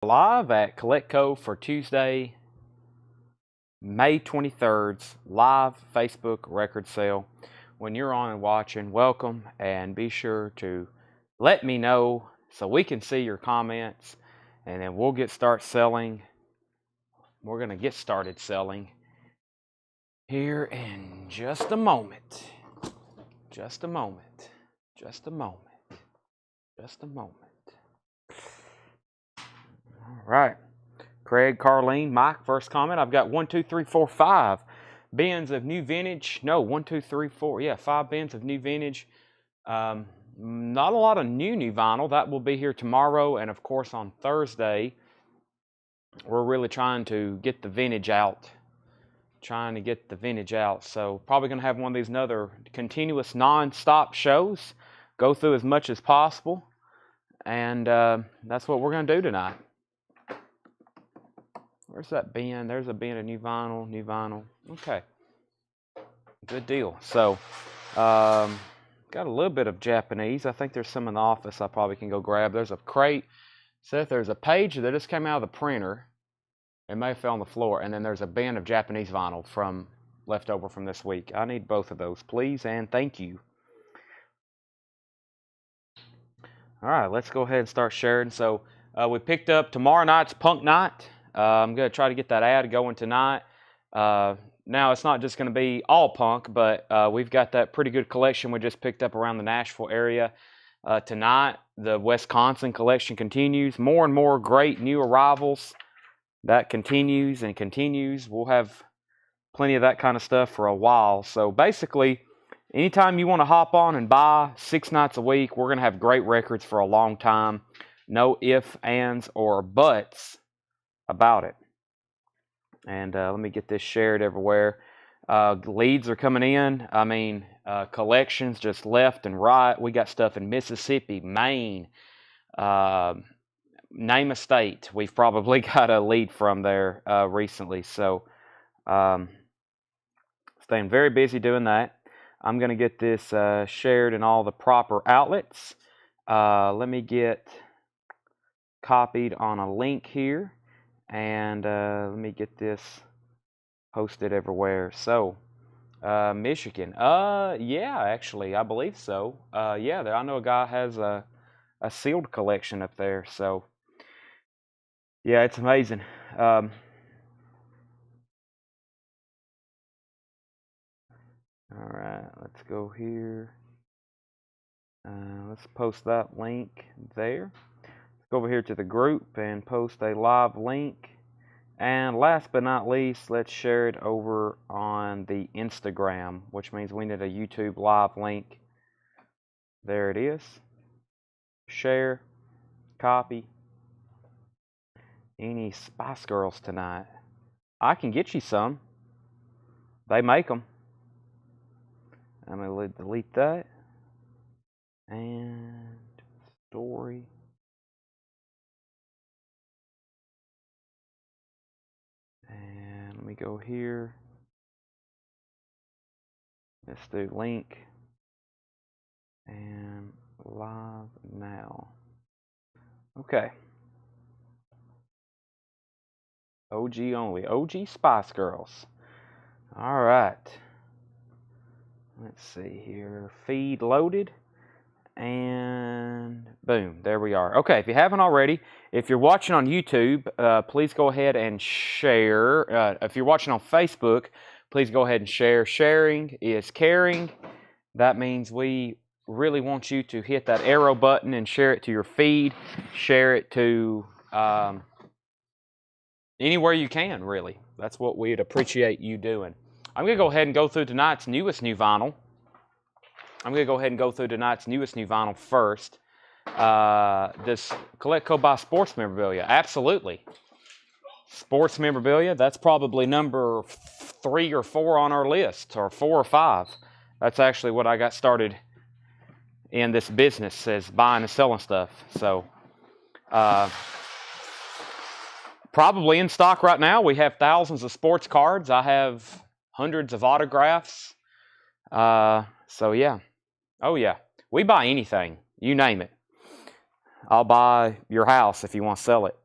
Live at Collectco for Tuesday, May 23rd's live Facebook record sale. When you're on and watching, welcome, and be sure to let me know so we can see your comments, and then we'll start selling. We're going to get started selling here in just a moment. Just a moment. Just a moment. Just a moment. All right. Craig, Carlene, Mike, first comment. I've got 1, 2, 3, 4, 5 bins of new vintage. No, 1, 2, 3, 4. Yeah, 5 bins of new vintage. Not a lot of new vinyl. That will be here tomorrow. And, of course, on Thursday, we're really trying to get the vintage out. So probably going to have one of these another continuous non-stop shows. Go through as much as possible. And that's what we're going to do tonight. Where's that bin? There's a bin of new vinyl. Okay. Good deal. So, got a little bit of Japanese. I think there's some in the office I probably can go grab. There's a crate. Seth, there's a page that just came out of the printer. It may have fell on the floor. And then there's a bin of Japanese vinyl left over from this week. I need both of those, please, and thank you. All right, let's go ahead and start sharing. So, we picked up tomorrow night's Punk Night. I'm going to try to get that ad going tonight. Now, it's not just going to be all punk, but we've got that pretty good collection we just picked up around the Nashville area. Tonight, the Wisconsin collection continues. More and more great new arrivals. That continues and continues. We'll have plenty of that kind of stuff for a while. So, basically, anytime you want to hop on and buy 6 nights a week, we're going to have great records for a long time. No ifs, ands, or buts about it. And let me get this shared everywhere. Leads are coming in. I mean, collections just left and right. We got stuff in Mississippi, Maine, name a state. We've probably got a lead from there recently. So staying very busy doing that. I'm going to get this shared in all the proper outlets. Let me get copied on a link here. And let me get this posted everywhere. So, Michigan. Yeah, actually, I believe so. Yeah, I know a guy has a sealed collection up there. So, yeah, it's amazing. All right, let's go here. Let's post that link there. Go over here to the group and post a live link. And last but not least, let's share it over on the Instagram, which means we need a YouTube live link. There it is. Share, copy. Any Spice Girls tonight? I can get you some. They make them. I'm going to delete that. And story. And let me go here. Let's do link. And live now. Okay. OG only. OG Spice Girls. All right. Let's see here. Feed loaded. And boom, there we are. Okay, if you haven't already, if you're watching on YouTube, please go ahead and share. If you're watching on Facebook, please go ahead and share. Sharing is caring. That means we really want you to hit that arrow button and share it to your feed. Share it to anywhere you can, really. That's what we'd appreciate you doing. I'm going to go ahead and go through tonight's newest new vinyl. First. This Collectco by Sports Memorabilia. Absolutely. Sports Memorabilia, that's probably number 3 or 4 on our list, or 4 or 5. That's actually what I got started in this business, is buying and selling stuff. So, probably in stock right now. We have thousands of sports cards. I have hundreds of autographs. So, yeah. Oh, yeah. We buy anything. You name it. I'll buy your house if you want to sell it.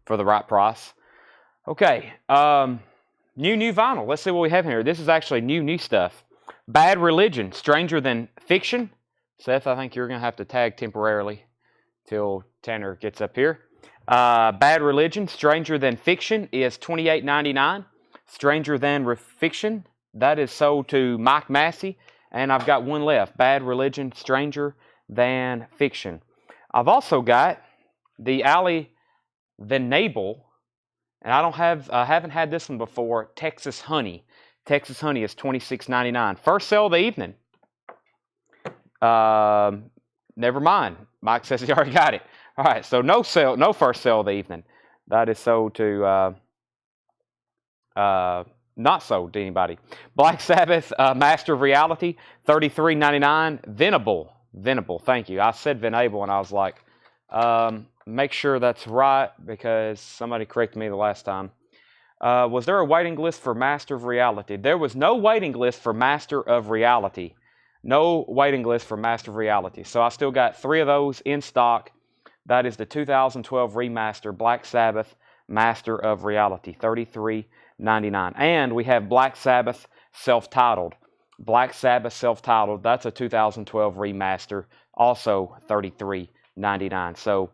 for the right price. Okay, new vinyl. Let's see what we have here. This is actually new stuff. Bad Religion, Stranger Than Fiction. Seth, I think you're going to have to tag temporarily till Tanner gets up here. Bad Religion, Stranger Than Fiction is $28.99. Stranger Than Fiction, that is sold to Mike Massey, and I've got one left. Bad Religion, Stranger Than Fiction. I've also got the Ali Venable, and I haven't had this one before. Texas Honey. Texas Honey is $26.99. First sale of the evening. Never mind. Mike says he already got it. All right, so no first sale of the evening. That is sold to not sold to anybody. Black Sabbath, Master of Reality, $33.99. Venable. Thank you. I said Venable, and I was like, make sure that's right because somebody corrected me the last time. Was there a waiting list for Master of Reality? There was no waiting list for Master of Reality. No waiting list for Master of Reality. So I still got 3 of those in stock. That is the 2012 remaster Black Sabbath Master of Reality, $33.99. And we have Black Sabbath self-titled. Black Sabbath self-titled. That's a 2012 remaster, also $33.99. So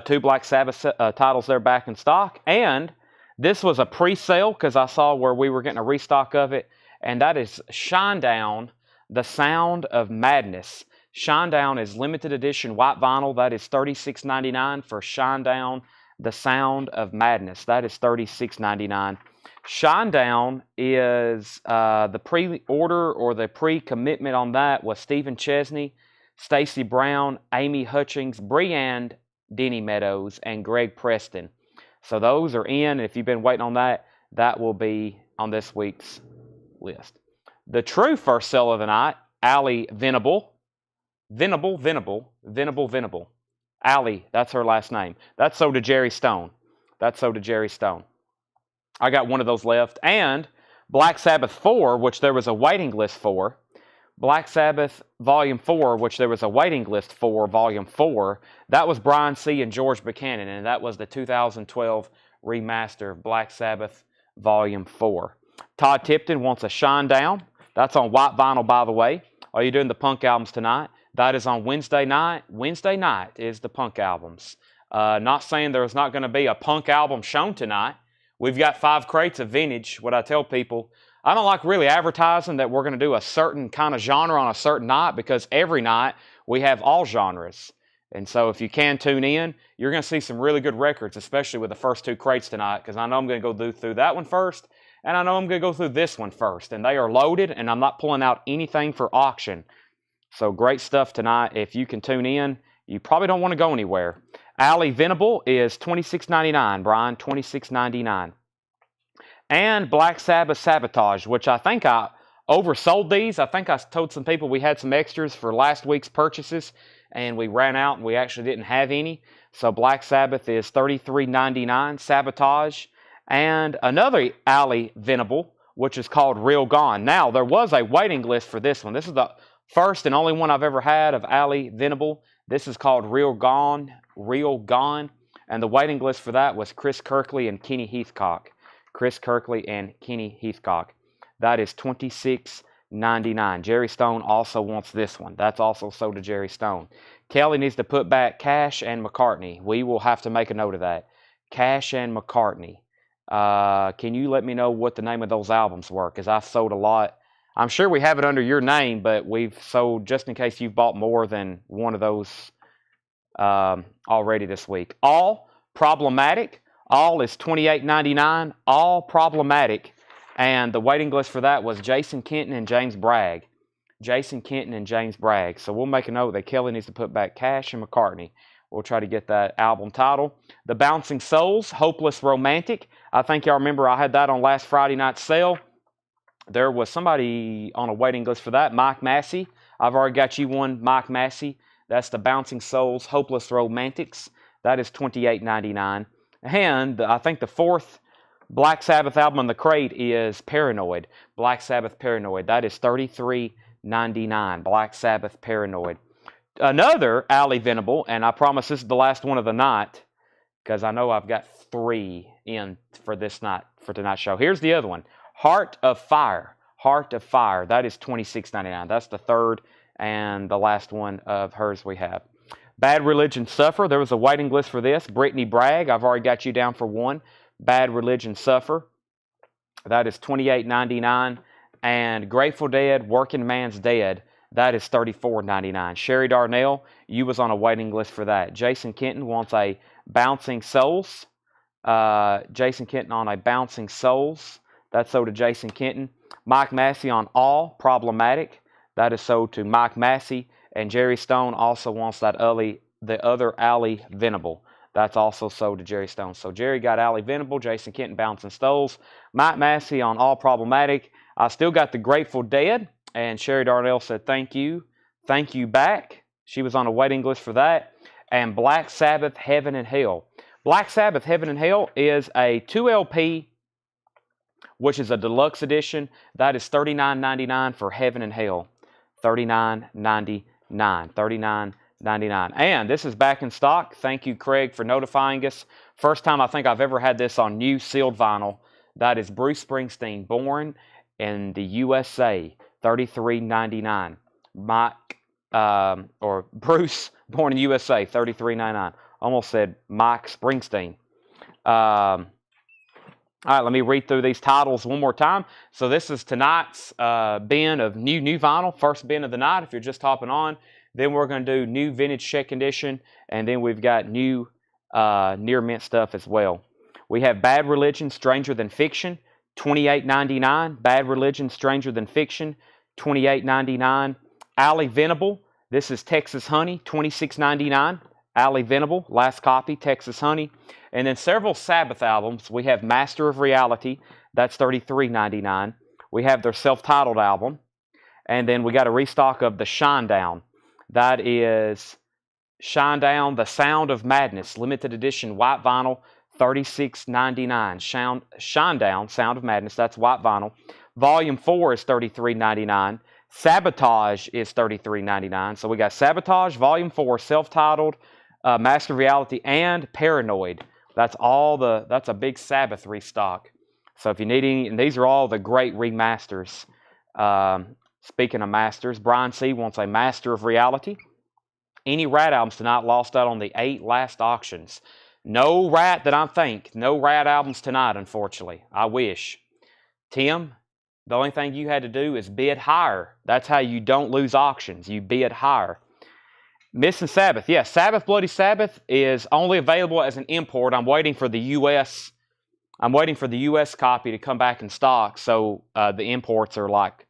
2 Black Sabbath titles there back in stock. And this was a pre-sale because I saw where we were getting a restock of it. And that is Shinedown, The Sound of Madness. Shinedown is limited edition white vinyl. That is $36.99 for Shinedown, The Sound of Madness. That is $36.99. Shinedown is the pre-order or the pre-commitment on that was Stephen Chesney, Stacy Brown, Amy Hutchings, Breanne Denny Meadows, and Greg Preston. So those are in. If you've been waiting on that, that will be on this week's list. The true first sale of the night, Ali Venable. Ali, that's her last name. That's sold to Jerry Stone. I got one of those left. And Black Sabbath 4, which there was a waiting list for. Black Sabbath Volume 4, which there was a waiting list for, Volume 4. That was Brian C. and George Buchanan, and that was the 2012 remaster of Black Sabbath Volume 4. Todd Tipton wants a Shinedown. That's on white vinyl, by the way. Are you doing the punk albums tonight? That is on Wednesday night. Wednesday night is the punk albums. Not saying there's not going to be a punk album shown tonight. We've got 5 crates of vintage. What I tell people, I don't like really advertising that we're going to do a certain kind of genre on a certain night because every night we have all genres. And so if you can tune in, you're going to see some really good records, especially with the first 2 crates tonight, because I know I'm going to go through that one first, and I know I'm going to go through this one first. And they are loaded, and I'm not pulling out anything for auction. So great stuff tonight. If you can tune in, you probably don't want to go anywhere. Ali Venable is $26.99, Brian, $26.99. And Black Sabbath Sabotage, which I think I oversold these. I think I told some people we had some extras for last week's purchases, and we ran out and we actually didn't have any. So Black Sabbath is $33.99, Sabotage. And another Ali Venable, which is called Real Gone. Now, there was a waiting list for this one. This is the first and only one I've ever had of Ali Venable. This is called Real Gone. And the waiting list for that was Chris Kirkley and Kenny Heathcock. That is $26.99. Jerry Stone also wants this one. That's also sold to Jerry Stone. Kelly needs to put back Cash and McCartney. We will have to make a note of that. Cash and McCartney. Can you let me know what the name of those albums were? Because I've sold a lot. I'm sure we have it under your name, but we've sold, just in case you've bought more than one of those already this week. All Problematic. All is $28.99. All Problematic. And the waiting list for that was Jason Kenton and James Bragg. So we'll make a note that Kelly needs to put back Cash and McCartney. We'll try to get that album title. The Bouncing Souls, Hopeless Romantic. I think y'all remember I had that on last Friday night's sale. There was somebody on a waiting list for that, Mike Massey. I've already got you one, Mike Massey. That's the Bouncing Souls, Hopeless Romantics. That is $28.99. And I think the 4th Black Sabbath album in the crate is Paranoid. Black Sabbath Paranoid. That is $33.99. Black Sabbath Paranoid. Another Ali Venable, and I promise this is the last one of the night. because I know I've got 3 in for tonight's show. Here's the other one. Heart of Fire. Heart of Fire. That is $26.99. That's the third and the last one of hers we have. Bad Religion Suffer. There was a waiting list for this. Brittany Bragg. I've already got you down for one. Bad Religion Suffer. That is $28.99. And Grateful Dead, Working Man's Dead. That is $34.99. Sherry Darnell, you was on a waiting list for that. Jason Kenton wants a Bouncing Souls. Jason Kenton on a Bouncing Souls. That's sold to Jason Kenton. Mike Massey on All Problematic. That is sold to Mike Massey. And Jerry Stone also wants the other Alley Venable. That's also sold to Jerry Stone. So Jerry got Alley Venable, Jason Kenton Bouncing Souls, Mike Massey on All Problematic. I still got the Grateful Dead, and Sherry Darnell said thank you. Thank you back. She was on a waiting list for that. And Black Sabbath, Heaven and Hell. Black Sabbath, Heaven and Hell is a 2 LP, which is a deluxe edition. That is $39.99 for Heaven and Hell. $39.99. $39.99. And this is back in stock. Thank you, Craig, for notifying us. First time I think I've ever had this on new sealed vinyl. That is Bruce Springsteen, Born in the USA, $33.99. Mike, or Bruce, Born in the USA, $33.99. Almost said Mike Springsteen. All right, let me read through these titles one more time. So this is tonight's bin of new vinyl, first bin of the night if you're just hopping on. Then we're going to do new vintage check condition, and then we've got new near mint stuff as well. We have Bad Religion, Stranger Than Fiction, $28.99. Bad Religion, Stranger Than Fiction, $28.99. Alley Venable, this is Texas Honey, $26.99. Alley Venable, last copy, Texas Honey. And then several Sabbath albums. We have Master of Reality, that's $33.99. We have their self-titled album. And then we got a restock of the Shinedown. That is Shinedown, The Sound of Madness, limited edition white vinyl, $36.99. Shinedown, Sound of Madness, that's white vinyl. Volume 4 is $33.99. Sabotage is $33.99. So we got Sabotage, Volume 4, self-titled, Master of Reality, and Paranoid. That's a big Sabbath restock. So if you need any, and these are all the great remasters. Speaking of masters, Brian C. wants a Master of Reality. Any Rat albums tonight lost out on the 8 last auctions. No Rat that I think. No Rat albums tonight, unfortunately. I wish. Tim, the only thing you had to do is bid higher. That's how you don't lose auctions. You bid higher. Missing Sabbath. Yes, Sabbath Bloody Sabbath is only available as an import. I'm waiting for the U.S. copy to come back in stock. So the imports are like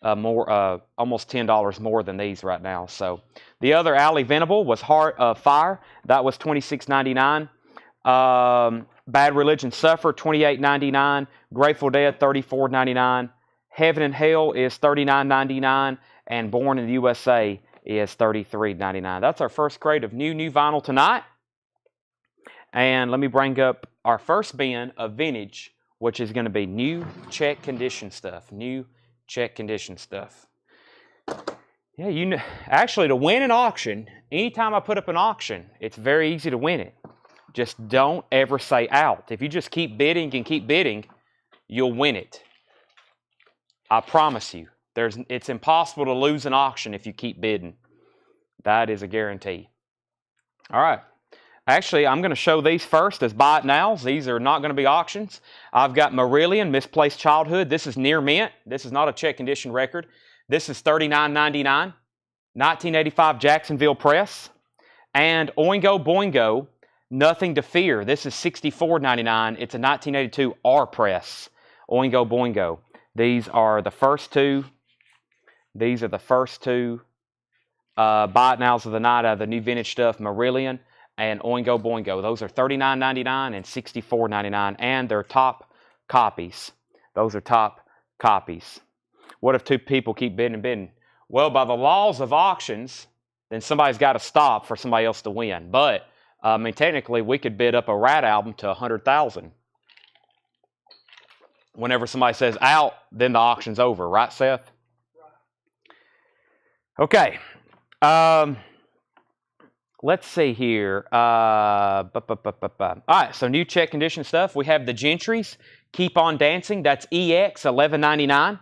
almost $10 more than these right now. So the other Alley Venable was Heart of Fire. That was $26.99. Bad Religion Suffer, $28.99. Grateful Dead, $34.99. Heaven and Hell is $39.99. And Born in the USA is $33.99. That's our first crate of new vinyl tonight. And let me bring up our first bin of vintage, which is going to be new check condition stuff. New check condition stuff. Yeah, you know, actually to win an auction, anytime I put up an auction, it's very easy to win it. Just don't ever say out. If you just keep bidding and keep bidding, you'll win it. I promise you. It's impossible to lose an auction if you keep bidding. That is a guarantee. All right. Actually, I'm going to show these first as buy it nows. These are not going to be auctions. I've got Marillion, Misplaced Childhood. This is near mint. This is not a check condition record. This is $39.99. 1985 Jacksonville Press. And Oingo Boingo, Nothing to Fear. This is $64.99. It's a 1982 R Press. Oingo Boingo. These are the first two. These are the first two buy it nows of the night out of the new vintage stuff, Marillion and Oingo Boingo. Those are $39.99 and $64.99, and they're top copies. Those are top copies. What if two people keep bidding and bidding? Well, by the laws of auctions, then somebody's got to stop for somebody else to win. But, I mean, technically, we could bid up a Rat album to $100,000. Whenever somebody says out, then the auction's over. Right, Seth? Okay. let's see here. All right, so new check condition stuff. We have the Gentries. Keep on Dancing. That's EX 1199.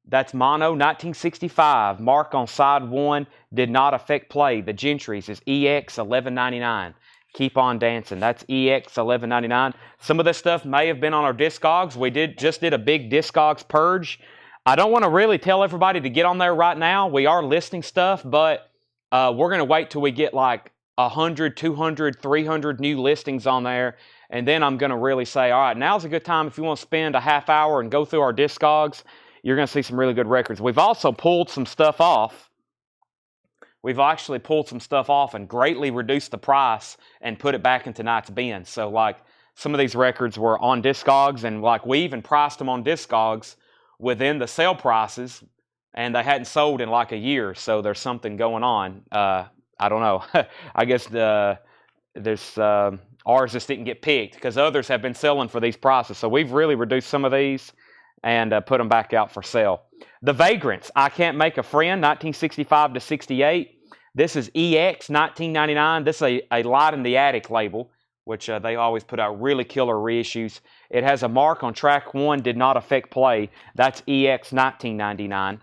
That's mono 1965. Mark on side 1 did not affect play. The Gentries is EX 1199. Keep on Dancing. That's EX 1199. Some of this stuff may have been on our Discogs. We just did a big Discogs purge. I don't want to really tell everybody to get on there right now. We are listing stuff, but we're going to wait till we get like 100, 200, 300 new listings on there. And then I'm going to really say, all right, now's a good time if you want to spend a half hour and go through our Discogs. You're going to see some really good records. We've also pulled some stuff off. We've actually pulled some stuff off and greatly reduced the price and put it back in tonight's bin. So like some of these records were on Discogs, and like we even priced them on Discogs within the sale prices, and they hadn't sold in like a year. So there's something going on. I don't know. I guess there's ours just didn't get picked because others have been selling for these prices. So we've really reduced some of these and put them back out for sale. The Vagrants, I Can't Make a Friend, 1965 to 68. This is EX 1999. This is a Light in the Attic label, which they always put out really killer reissues. It has a mark on track 1, did not affect play. That's EX 1999.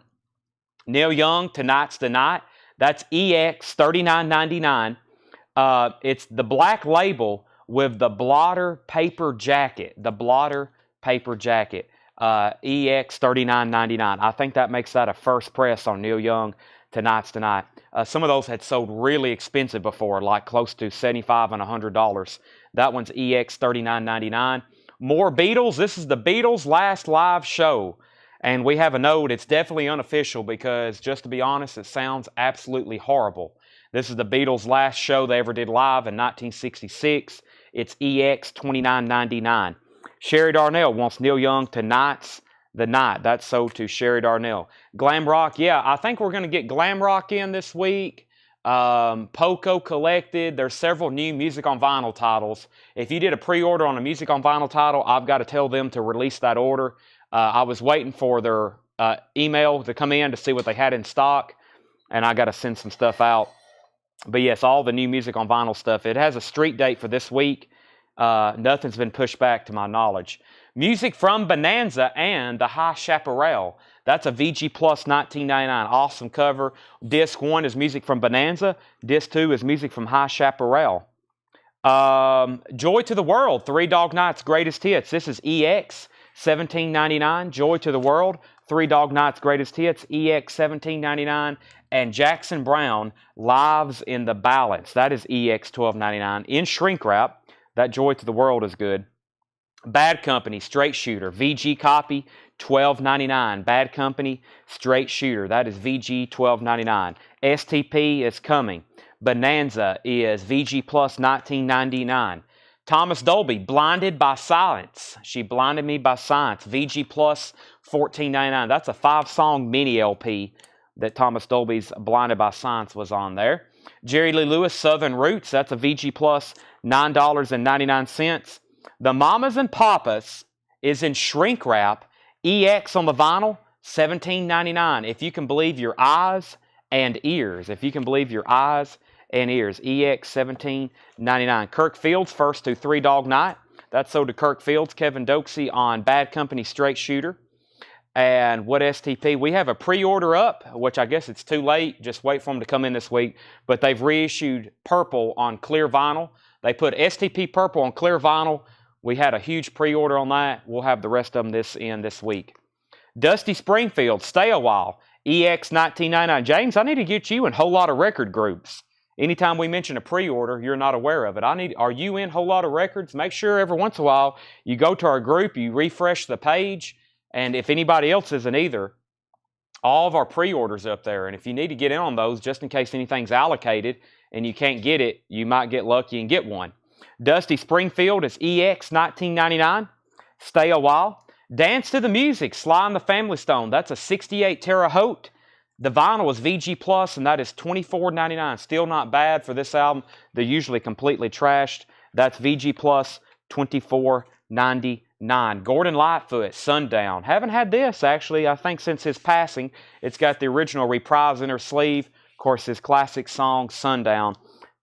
Neil Young, Tonight's the Night. That's EX 3999. It's the black label with the blotter paper jacket. The blotter paper jacket. EX 3999. I think that makes that a first press on Neil Young, Tonight's Tonight. Some of those had sold really expensive before, like close to $75 and $100. That one's EX 3999. More Beatles. This is the Beatles' last live show. And we have a note, it's definitely unofficial because, just to be honest, it sounds absolutely horrible. This is the Beatles' last show they ever did live in 1966. It's EX 2999. Sherry Darnell wants Neil Young, Tonight's the Night. That's sold to Sherry Darnell. Glam Rock, yeah, I think we're going to get Glam Rock in this week. Poco Collected. There's several new Music on Vinyl titles. If you did a pre-order on a Music on Vinyl title, I've got to tell them to release that order. I was waiting for their email to come in to see what they had in stock, and I got to send some stuff out. But yes, all the new Music on Vinyl stuff. It has a street date for this week. Nothing's been pushed back to my knowledge. Music from Bonanza and the High Chaparral. That's a VG Plus 1999. Awesome cover. Disc 1 is music from Bonanza. Disc 2 is music from High Chaparral. Joy to the World, Three Dog Night's Greatest Hits. This is EX 1799. Joy to the World, Three Dog Night's Greatest Hits, EX 1799. And Jackson Browne, Lives in the Balance. That is EX 1299. In shrink wrap. That Joy to the World is good. Bad Company, Straight Shooter, VG copy, $12.99. Bad Company, Straight Shooter, that is VG $12.99. STP is coming. Bonanza is VG Plus $19.99. Thomas Dolby, Blinded by Silence. She Blinded Me by Science, VG Plus $14.99. That's a 5-song mini LP that Thomas Dolby's Blinded by Science was on there. Jerry Lee Lewis, Southern Roots, that's a VG Plus $9.99. The Mamas and Papas is in shrink wrap, EX on the vinyl, $17.99. If you can believe your eyes and ears. If you can believe your eyes and ears. EX $17.99. Kirk Fields, First to Three Dog Night. That's sold to Kirk Fields. Kevin Dokesy on Bad Company, Straight Shooter. And what STP? We have a pre-order up, which I guess it's too late. Just wait for them to come in this week. But they've reissued Purple on clear vinyl. They put STP Purple on clear vinyl. We had a huge pre-order on that. We'll have the rest of them this week. Dusty Springfield, Stay a While, EX 1999. James, I need to get you in a whole lot of record groups. Anytime we mention a pre-order, you're not aware of it. Are you in a whole lot of records? Make sure every once in a while you go to our group, you refresh the page. And if anybody else isn't either, all of our pre-orders up there. And if you need to get in on those, just in case anything's allocated and you can't get it, you might get lucky and get one. Dusty Springfield is EX 1999. Stay a While. Dance to the Music, Sly and the Family Stone. That's a 68 Terre Haute. The vinyl is VG Plus, and that is $24.99. Still not bad for this album. They're usually completely trashed. That's VG Plus, $24.99. Gordon Lightfoot, Sundown. Haven't had this, actually, I think since his passing. It's got the original reprise in her sleeve. Of course, his classic song, Sundown.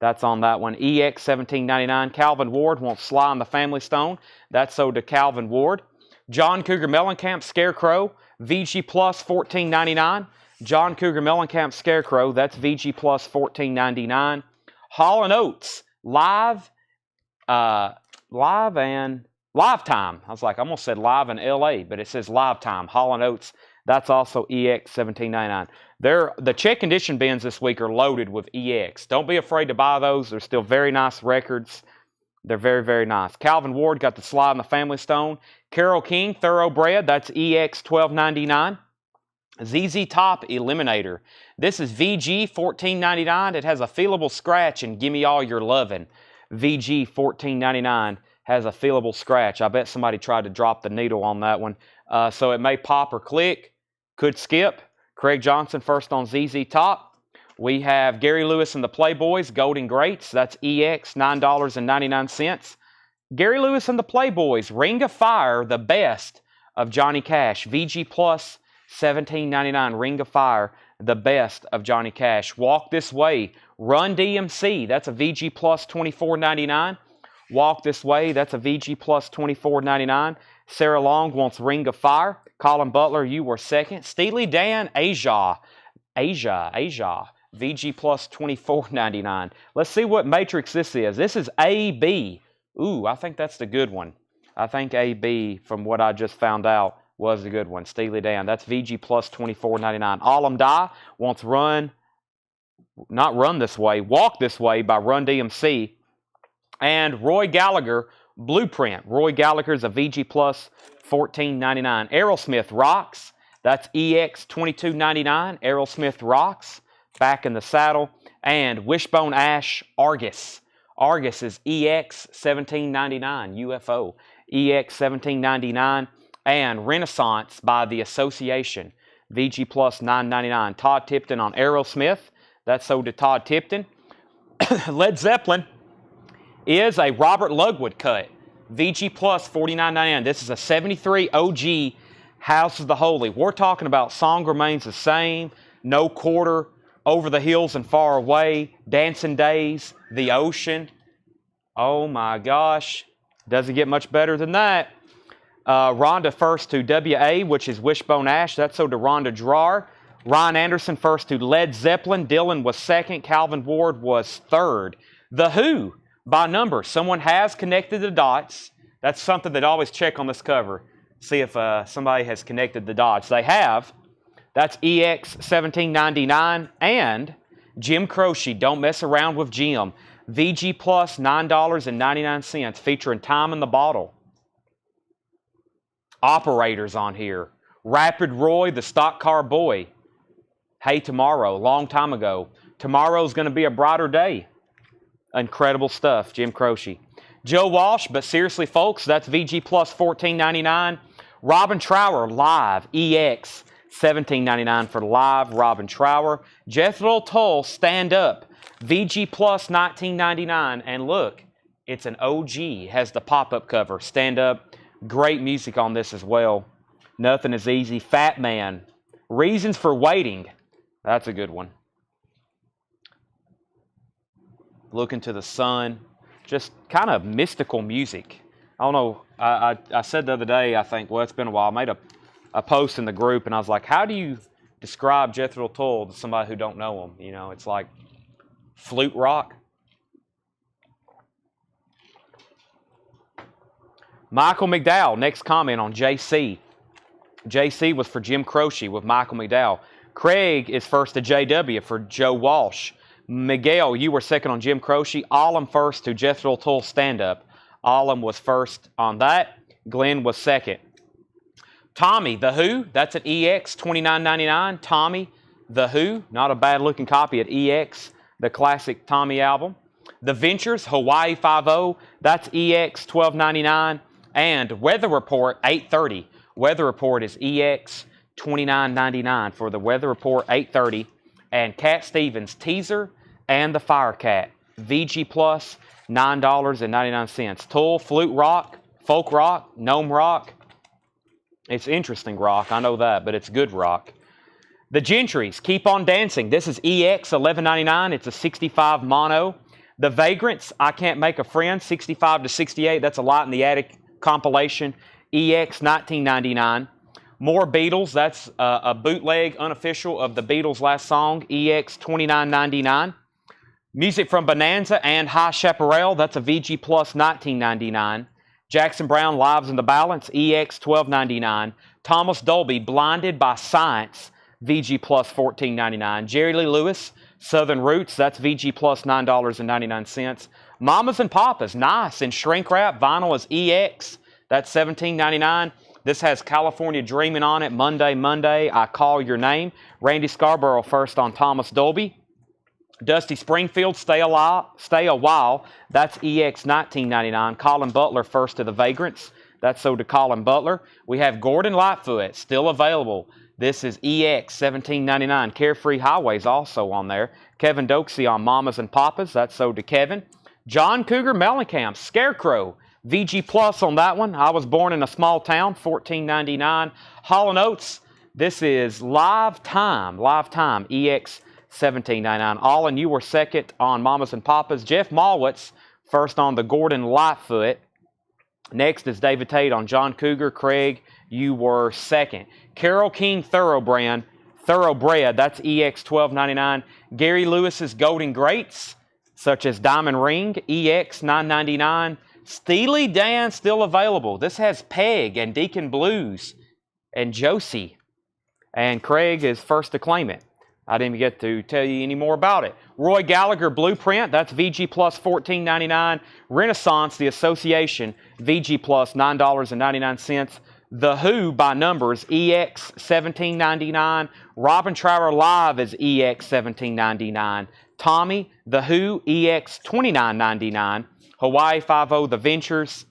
That's on that one. EX $17.99. Calvin Ward wants Sly on the Family Stone. That's sold to Calvin Ward. John Cougar Mellencamp Scarecrow, VG Plus $14.99. John Cougar Mellencamp Scarecrow, that's VG Plus $14.99. Hall & Oates, live and live time. I was like, I almost said live in LA, but it says live time. Hall & Oates, that's also EX $17.99. The check condition bins this week are loaded with EX. Don't be afraid to buy those. They're still very nice records. They're very, very nice. Calvin Ward got the Slide and the Family Stone. Carole King, Thoroughbred, that's EX $12.99. ZZ Top Eliminator. This is VG $14.99. It has a feelable scratch and Gimme All Your Lovin'. VG $14.99 has a feelable scratch. I bet somebody tried to drop the needle on that one. So it may pop or click. Could skip. Craig Johnson first on ZZ Top. We have Gary Lewis and the Playboys, Golden Greats. That's EX, $9.99. Gary Lewis and the Playboys, Ring of Fire, the best of Johnny Cash. VG Plus, $17.99. Ring of Fire, the best of Johnny Cash. Walk This Way, Run DMC. That's a VG Plus, $24.99. Walk This Way, that's a VG Plus, $24.99. Sarah Long wants Ring of Fire. Colin Butler, You Were Second. Steely Dan, Asia. VG Plus, $24.99. Let's see what matrix this is. This is AB. Ooh, I think that's the good one. I think AB, from what I just found out, was the good one. Steely Dan. That's VG Plus, $24.99. Alum Die wants Not Run This Way, Walk This Way by Run DMC. And Roy Gallagher, Blueprint. Roy Gallagher's a VG Plus, $14.99. Aerosmith, Rocks. That's EX $22.99. Aerosmith Rocks. Back in the Saddle. And Wishbone Ash, Argus. Argus is EX $17.99. UFO. EX $17.99. And Renaissance by The Association. VG Plus $9.99. Todd Tipton on Aerosmith. That's sold to Todd Tipton. Led Zeppelin is a Robert Ludwood cut. VG Plus $49.99. This is a 73 OG House of the Holy. We're talking about Song Remains the Same, No Quarter, Over the Hills and Far Away, Dancing Days, The Ocean. Oh my gosh. Doesn't get much better than that. Rhonda first to WA, which is Wishbone Ash. That's sold to Rhonda Drar. Ryan Anderson first to Led Zeppelin. Dylan was second. Calvin Ward was third. The Who, by number. Someone has connected the dots. That's something that I always check on this cover. See if somebody has connected the dots. They have. That's EX $17.99. And Jim Croce, Don't Mess Around with Jim. VG Plus $9.99, featuring Time in the Bottle. Operators on here. Rapid Roy, the Stock Car Boy. Hey Tomorrow, long time ago. Tomorrow's going to be a brighter day. Incredible stuff, Jim Croce. Joe Walsh, But Seriously Folks, that's VG Plus $14.99. Robin Trower, Live, EX $17.99 for Live, Robin Trower. Jethro Tull, Stand Up, VG Plus $19.99. And look, it's an OG, has the pop-up cover. Stand Up, great music on this as well. Nothing is Easy. Fat Man, Reasons for Waiting, that's a good one. Look Into the Sun, just kind of mystical music. I don't know, I said the other day, I think, well, it's been a while. I made a post in the group, and I was like, how do you describe Jethro Tull to somebody who don't know him? You know, it's like flute rock. Michael McDowell, next comment on JC. JC was for Jim Croce with Michael McDowell. Craig is first to JW for Joe Walsh. Miguel, you were second on Jim Croce. Alum first to Jethro Tull Stand Up. Alum was first on that. Glenn was second. Tommy, The Who, that's at EX $29.99. Tommy, The Who, not a bad looking copy at EX, the classic Tommy album. The Ventures, Hawaii 5-0, that's EX $12.99. And Weather Report 830. Weather Report is EX $29.99 for the Weather Report 830. And Cat Stevens, Teaser and the Firecat. VG Plus, $9.99. Tull, Flute Rock, Folk Rock, Gnome Rock. It's interesting rock, I know that, but it's good rock. The Gentrys, Keep on Dancing. This is EX $11.99. It's a 65 mono. The Vagrants, I Can't Make a Friend, 65 to 68. That's a Lot in the Attic compilation, EX 1999. More Beatles, that's a bootleg unofficial of the Beatles' last song, EX 29.99. Music from Bonanza and High Chaparral, that's a VG Plus 1999. Jackson Browne, Lives in the Balance, EX 12.99. Thomas Dolby, Blinded by Science, VG Plus 14.99. Jerry Lee Lewis, Southern Roots, that's VG Plus $9.99. Mamas and Papas, Nice in shrink wrap, vinyl is EX, that's $17.99. This has California Dreamin' on it, Monday, Monday, I Call Your Name. Randy Scarborough first on Thomas Dolby. Dusty Springfield, Stay a While, that's EX 1999. Colin Butler first to the Vagrants, that's sold to Colin Butler. We have Gordon Lightfoot, still available. This is EX 1799. Carefree Highways also on there. Kevin Doxey on Mamas and Papas, that's sold to Kevin. John Cougar Mellencamp, Scarecrow, VG Plus on that one. I Was Born in a Small Town, $14.99. Hall & Oates, this is Live Time, EX $17.99. All and You were second on Mamas and Papas. Jeff Malwitz first on the Gordon Lightfoot. Next is David Tate on John Cougar. Craig, you were second. Carole King Thoroughbred, that's EX $12.99. Gary Lewis's Golden Greats, such as Diamond Ring, EX $9.99. Steely Dan still available. This has Peg and Deacon Blues and Josie. And Craig is first to claim it. I didn't even get to tell you any more about it. Roy Gallagher Blueprint, that's VG Plus $14.99. Renaissance, The Association, VG Plus $9.99. The Who by Numbers, EX $17.99. Robin Trower Live is EX $17.99. Tommy, The Who, EX $29.99. Hawaii Five-0, The Ventures.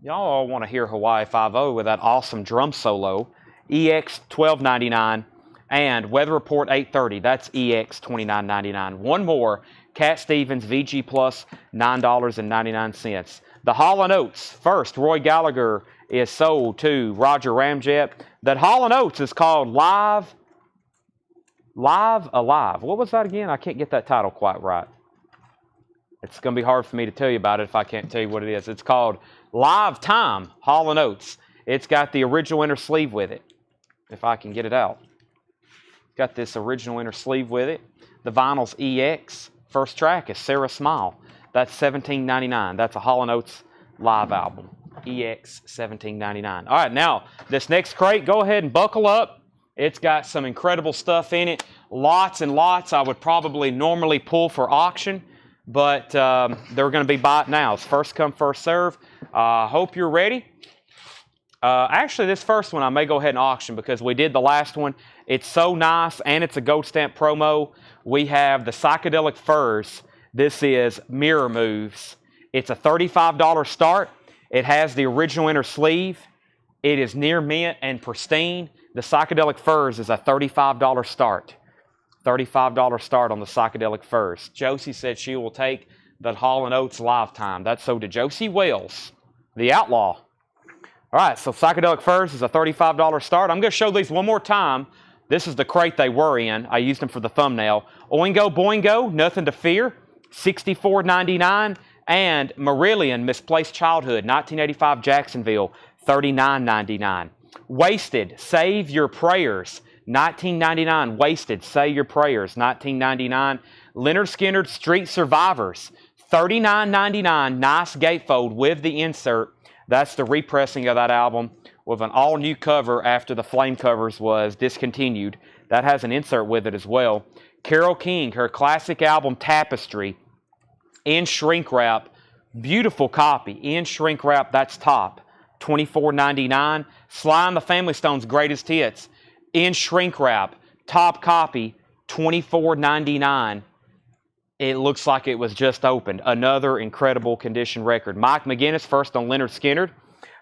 Y'all all want to hear Hawaii Five-0 with that awesome drum solo. EX $12.99. And Weather Report 830, that's EX $29.99. One more, Cat Stevens, VG Plus, $9.99. The Hall & Oates, first, Roy Gallagher is sold to Roger Ramjet. That Hall & Oates is called Live Alive. What was that again? I can't get that title quite right. It's going to be hard for me to tell you about it if I can't tell you what it is. It's called Live Time, Hall & Oates. It's got the original inner sleeve with it, if I can get it out. Got this original inner sleeve with it. The vinyl's EX. First track is Sarah Smile. That's $17.99. That's a Hall & Oates live album. EX $17.99. All right, now, this next crate, go ahead and buckle up. It's got some incredible stuff in it. Lots and lots I would probably normally pull for auction, but they're going to be bought now. It's first come, first serve. Hope you're ready. Actually, this first one I may go ahead and auction because we did the last one. It's so nice, and it's a gold stamp promo. We have the Psychedelic Furs. This is Mirror Moves. It's a $35 start. It has the original inner sleeve. It is near mint and pristine. The Psychedelic Furs is a $35 start. $35 start on the Psychedelic Furs. Josie said she will take the Hall & Oates Lifetime. That's so to Josie Wells, the outlaw. All right, so Psychedelic Furs is a $35 start. I'm going to show these one more time. This is the crate they were in. I used them for the thumbnail. Oingo Boingo, Nothing to Fear, $64.99. And Marillion, Misplaced Childhood, 1985 Jacksonville, $39.99. Wasted, Save Your Prayers, $19.99. Wasted, Say Your Prayers, $19.99. Leonard Skinner, Street Survivors, $39.99. Nice gatefold with the insert. That's the repressing of that album with an all-new cover after the flame covers was discontinued. That has an insert with it as well. Carole King, her classic album Tapestry, in shrink wrap. Beautiful copy. In shrink wrap, that's top. $24.99. Sly and the Family Stone's Greatest Hits, in shrink wrap. Top copy, $24.99. It looks like it was just opened. Another incredible condition record. Mike McGinnis first on Leonard Skinner.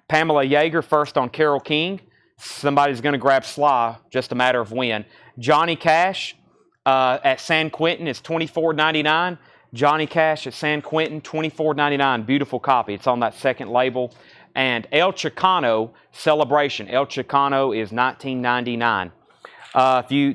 Pamela Yeager first on Carole King. Somebody's going to grab Sly, just a matter of when. Johnny Cash at San Quentin is $24.99. Johnny Cash at San Quentin, $24.99. Beautiful copy. It's on that second label. And El Chicano Celebration. El Chicano is $19.99.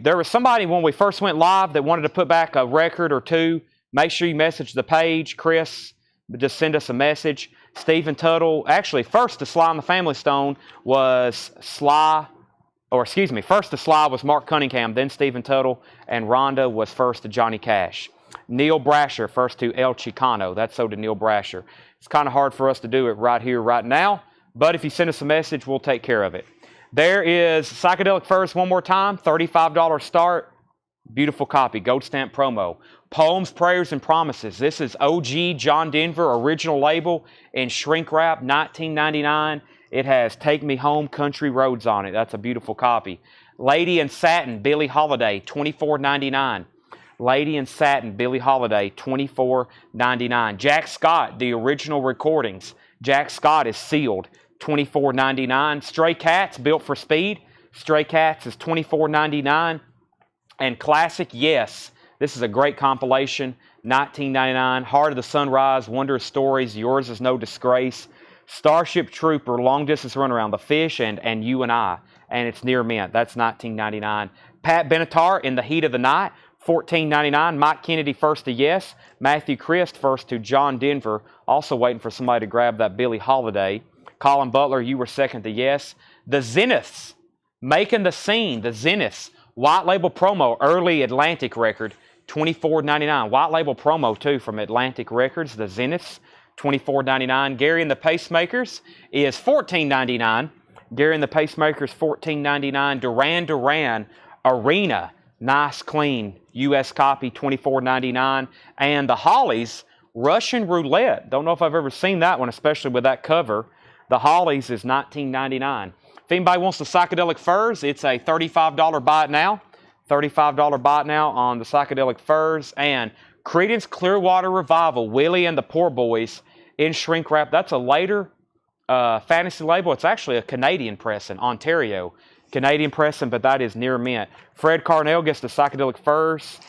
There was somebody when we first went live that wanted to put back a record or two Make sure you message the page. Chris, just send us a message. Stephen Tuttle, actually, first to Sly on the Family Stone was first to Sly was Mark Cunningham, then Stephen Tuttle, and Rhonda was first to Johnny Cash. Neil Brasher, first to El Chicano. That's so to Neil Brasher. It's kind of hard for us to do it right here, right now, but if you send us a message, we'll take care of it. There is Psychedelic Furs one more time, $35 start. Beautiful copy, gold stamp promo. Poems, Prayers, and Promises. This is OG John Denver, original label in shrink wrap, $19.99. It has Take Me Home, Country Roads on it. That's a beautiful copy. Lady in Satin, Billie Holiday, $24.99. Lady in Satin, Billie Holiday, $24.99. Jack Scott, the original recordings. Jack Scott is sealed, $24.99. Stray Cats, Built for Speed. Stray Cats is $24.99. And Classic Yes. This is a great compilation, $19.99. Heart of the Sunrise, Wondrous Stories, Yours is No Disgrace. Starship Trooper, Long Distance Runaround, The Fish, and You and I. And it's near mint. That's $19.99. Pat Benatar, In the Heat of the Night, $14.99. Mike Kennedy, First to Yes. Matthew Christ, First to John Denver. Also waiting for somebody to grab that Billie Holiday. Colin Butler, You Were Second to Yes. The Zeniths, Making the Scene. The Zeniths, white label promo, early Atlantic record, $24.99. White label promo, too, from Atlantic Records. The Zeniths, $24.99. Gary and the Pacemakers is $14.99. Gary and the Pacemakers, $14.99. Duran Duran, Arena, nice, clean, U.S. copy, $24.99. And the Hollies, Russian Roulette. Don't know if I've ever seen that one, especially with that cover. The Hollies is $19.99. If anybody wants the Psychedelic Furs, it's a $35 buy it now. $35 buy it now on the Psychedelic Furs. And Creedence Clearwater Revival, Willie and the Poor Boys in shrink wrap. That's a later fantasy label. It's actually a Canadian pressing, Ontario. Canadian pressing, but that is near mint. Fred Carnell gets the Psychedelic Furs.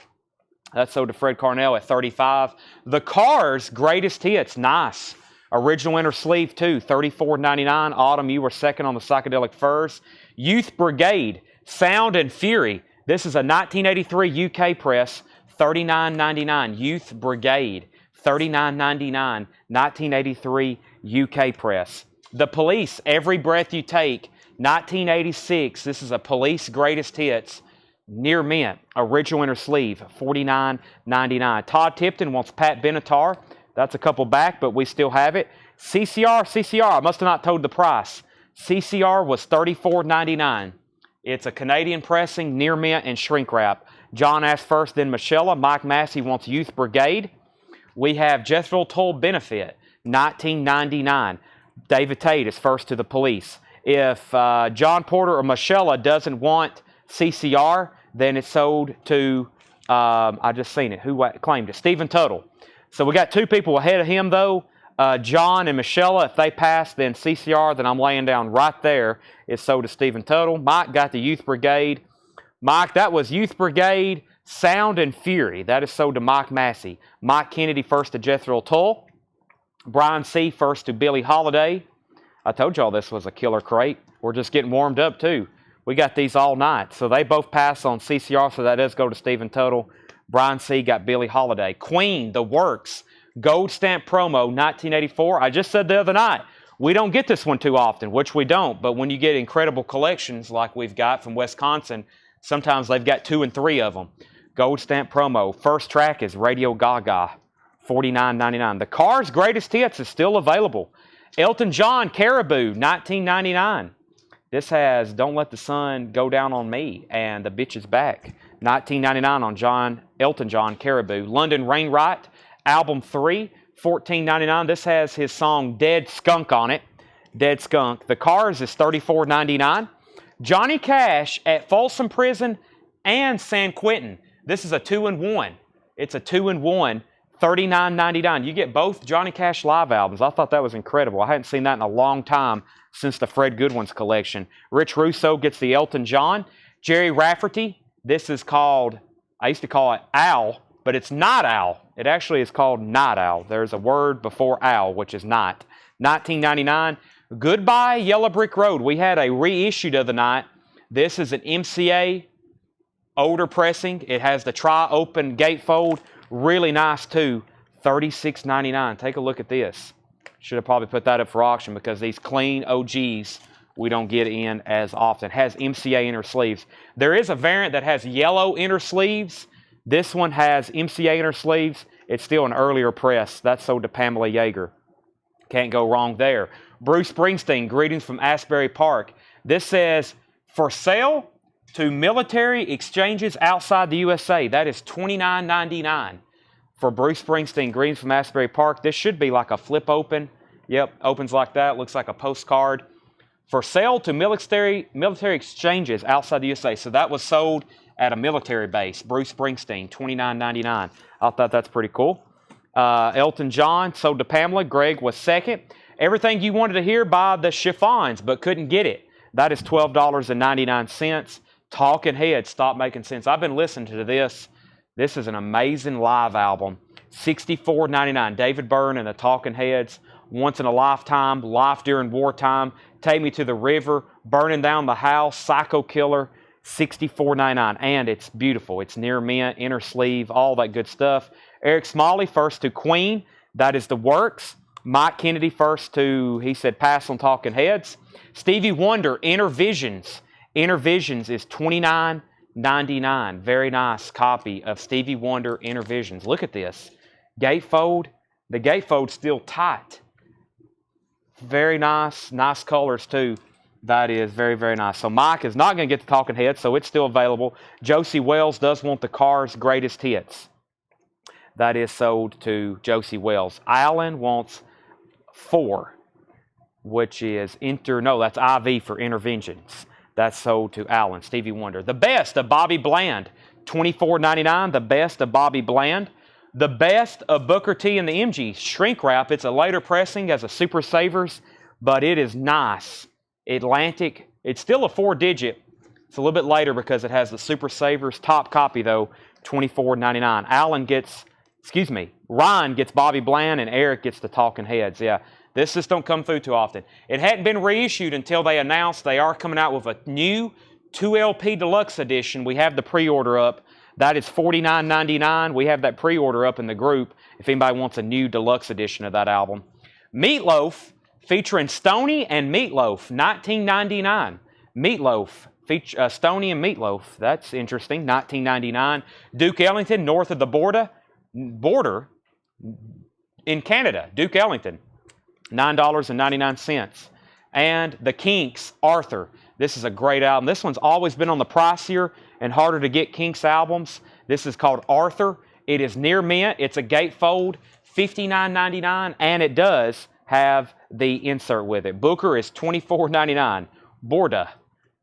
That's sold to Fred Carnell at $35. The Cars Greatest Hits, nice. Original inner sleeve, too, $34.99. Autumn, You Were Second on the Psychedelic Furs. Youth Brigade, Sound and Fury. This is a 1983 UK press, $39.99. Youth Brigade, $39.99. 1983 UK press. The Police, Every Breath You Take, 1986. This is a Police Greatest Hits, near mint. Original inner sleeve, $49.99. Todd Tipton wants Pat Benatar. That's a couple back, but we still have it. CCR, I must have not told the price. CCR was $34.99. It's a Canadian pressing, near mint, and shrink wrap. John asked first, then Michelle. Mike Massey wants Youth Brigade. We have Jethro Tull Benefit, $19.99. David Tate is first to the Police. If John Porter or Michelle doesn't want CCR, then it's sold to, I just seen it. Who claimed it? Stephen Tuttle. So we got two people ahead of him, though. John and Michelle, if they pass, then CCR, then I'm laying down right there. It's sold to Stephen Tuttle. Mike got the Youth Brigade. Mike, that was Youth Brigade, Sound and Fury. That is sold to Mike Massey. Mike Kennedy, first to Jethro Tull. Brian C., first to Billie Holiday. I told y'all this was a killer crate. We're just getting warmed up, too. We got these all night. So they both pass on CCR, so that does go to Stephen Tuttle. Brian C. got Billie Holiday. Queen, The Works, Gold Stamp Promo, 1984. I just said the other night, we don't get this one too often, which we don't. But when you get incredible collections like we've got from Wisconsin, sometimes they've got 2 and 3 of them. Gold Stamp Promo. First track is Radio Gaga, $49.99. The Cars Greatest Hits is still available. Elton John, Caribou, $19.99. This has Don't Let the Sun Go Down on Me and The Bitch Is Back, $19.99 on Elton John, Caribou. London Rainwright, Album 3, $14.99. This has his song Dead Skunk on it. Dead Skunk. The Cars is $34.99. Johnny Cash at Folsom Prison and San Quentin. This is a 2-in-1. It's a 2-in-1, $39.99. You get both Johnny Cash live albums. I thought that was incredible. I hadn't seen that in a long time since the Fred Goodwin's collection. Rich Russo gets the Elton John. Jerry Rafferty, this is called, I used to call it Owl, but it's not Owl. It actually is called Night Owl. There's a word before Owl, which is night. $19.99. Goodbye Yellow Brick Road. We had a reissue the other night. This is an MCA older pressing. It has the tri-open gatefold. Really nice too, $36.99. Take a look at this. Should have probably put that up for auction because these clean OGs we don't get in as often. Has MCA inner sleeves. There is a variant that has yellow inner sleeves. This one has MCA inner sleeves. It's still an earlier press. That's sold to Pamela Yeager. Can't go wrong there. Bruce Springsteen, greetings from Asbury Park. This says, for sale to military exchanges outside the USA. That is $29.99 for Bruce Springsteen, greetings from Asbury Park. This should be like a flip open. Yep, opens like that. Looks like a postcard. For sale to military exchanges outside the USA. So that was sold at a military base. Bruce Springsteen, $29.99. I thought that's pretty cool. Elton John, sold to Pamela. Greg was second. Everything you wanted to hear by the Chiffons, but couldn't get it. That is $12.99. Talking Heads, Stop Making Sense. I've been listening to this. This is an amazing live album. $64.99. David Byrne and the Talking Heads. Once in a Lifetime, Life During Wartime, Take Me to the River, Burning Down the House, Psycho Killer, $64.99. And it's beautiful. It's near mint, inner sleeve, all that good stuff. Eric Smalley, first to Queen. That is The Works. Mike Kennedy, first to, he said, Pass on Talking Heads. Stevie Wonder, Inner Visions. Inner Visions is $29.99. Very nice copy of Stevie Wonder, Inner Visions. Look at this. Gatefold. The gatefold's still tight. Very nice. Nice colors, too. That is very, very nice. So Mike is not going to get the Talking Heads, so it's still available. Josie Wells does want the Cars' Greatest Hits. That is sold to Josie Wells. Alan wants 4, which is that's IV for Interventions. That's sold to Alan. Stevie Wonder. The Best of Bobby Bland, $24.99. The Best of Bobby Bland. The Best of Booker T and the MG shrink wrap. It's a later pressing as a Super Savers, but it is nice. Atlantic. It's still a 4-digit. It's a little bit later because it has the Super Savers. Top copy though, $24.99. Ryan gets Bobby Bland and Eric gets the Talking Heads. Yeah, this just don't come through too often. It hadn't been reissued until they announced they are coming out with a new 2LP Deluxe Edition. We have the pre-order up. That is $49.99. We have that pre-order up in the group if anybody wants a new deluxe edition of that album. Meatloaf, featuring Stoney and Meatloaf, $19.99. Meatloaf, Stoney and Meatloaf. That's interesting, $19.99. Duke Ellington, North of the Border in Canada. Duke Ellington, $9.99. And the Kinks, Arthur. This is a great album. This one's always been on the pricier and harder to get Kinks albums. This is called Arthur. It is near mint. It's a gatefold, $59.99, and it does have the insert with it. Booker is $24.99. Borda.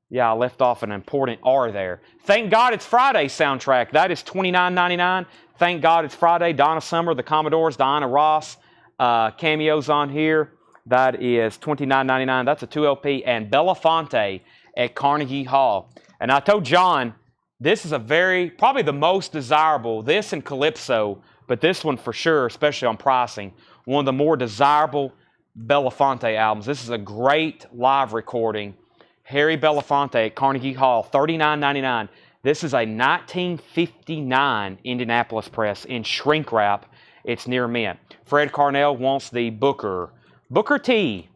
Yeah, I left off an important R there. Thank God It's Friday soundtrack. That is $29.99. Thank God It's Friday. Donna Summer, the Commodores, Diana Ross, cameos on here. That is $29.99. That's a 2LP. And Belafonte at Carnegie Hall. And I told John, this is probably the most desirable, this and Calypso, but this one for sure, especially on pricing, one of the more desirable Belafonte albums. This is a great live recording. Harry Belafonte at Carnegie Hall, $39.99. This is a 1959 Indianapolis press in shrink wrap. It's near mint. Fred Carnell wants the Booker T.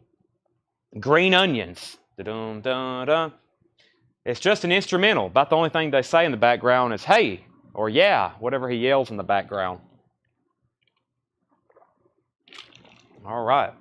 Green Onions. Da-dum-dum-dum. It's just an instrumental. About the only thing they say in the background is hey or yeah, whatever he yells in the background. All right.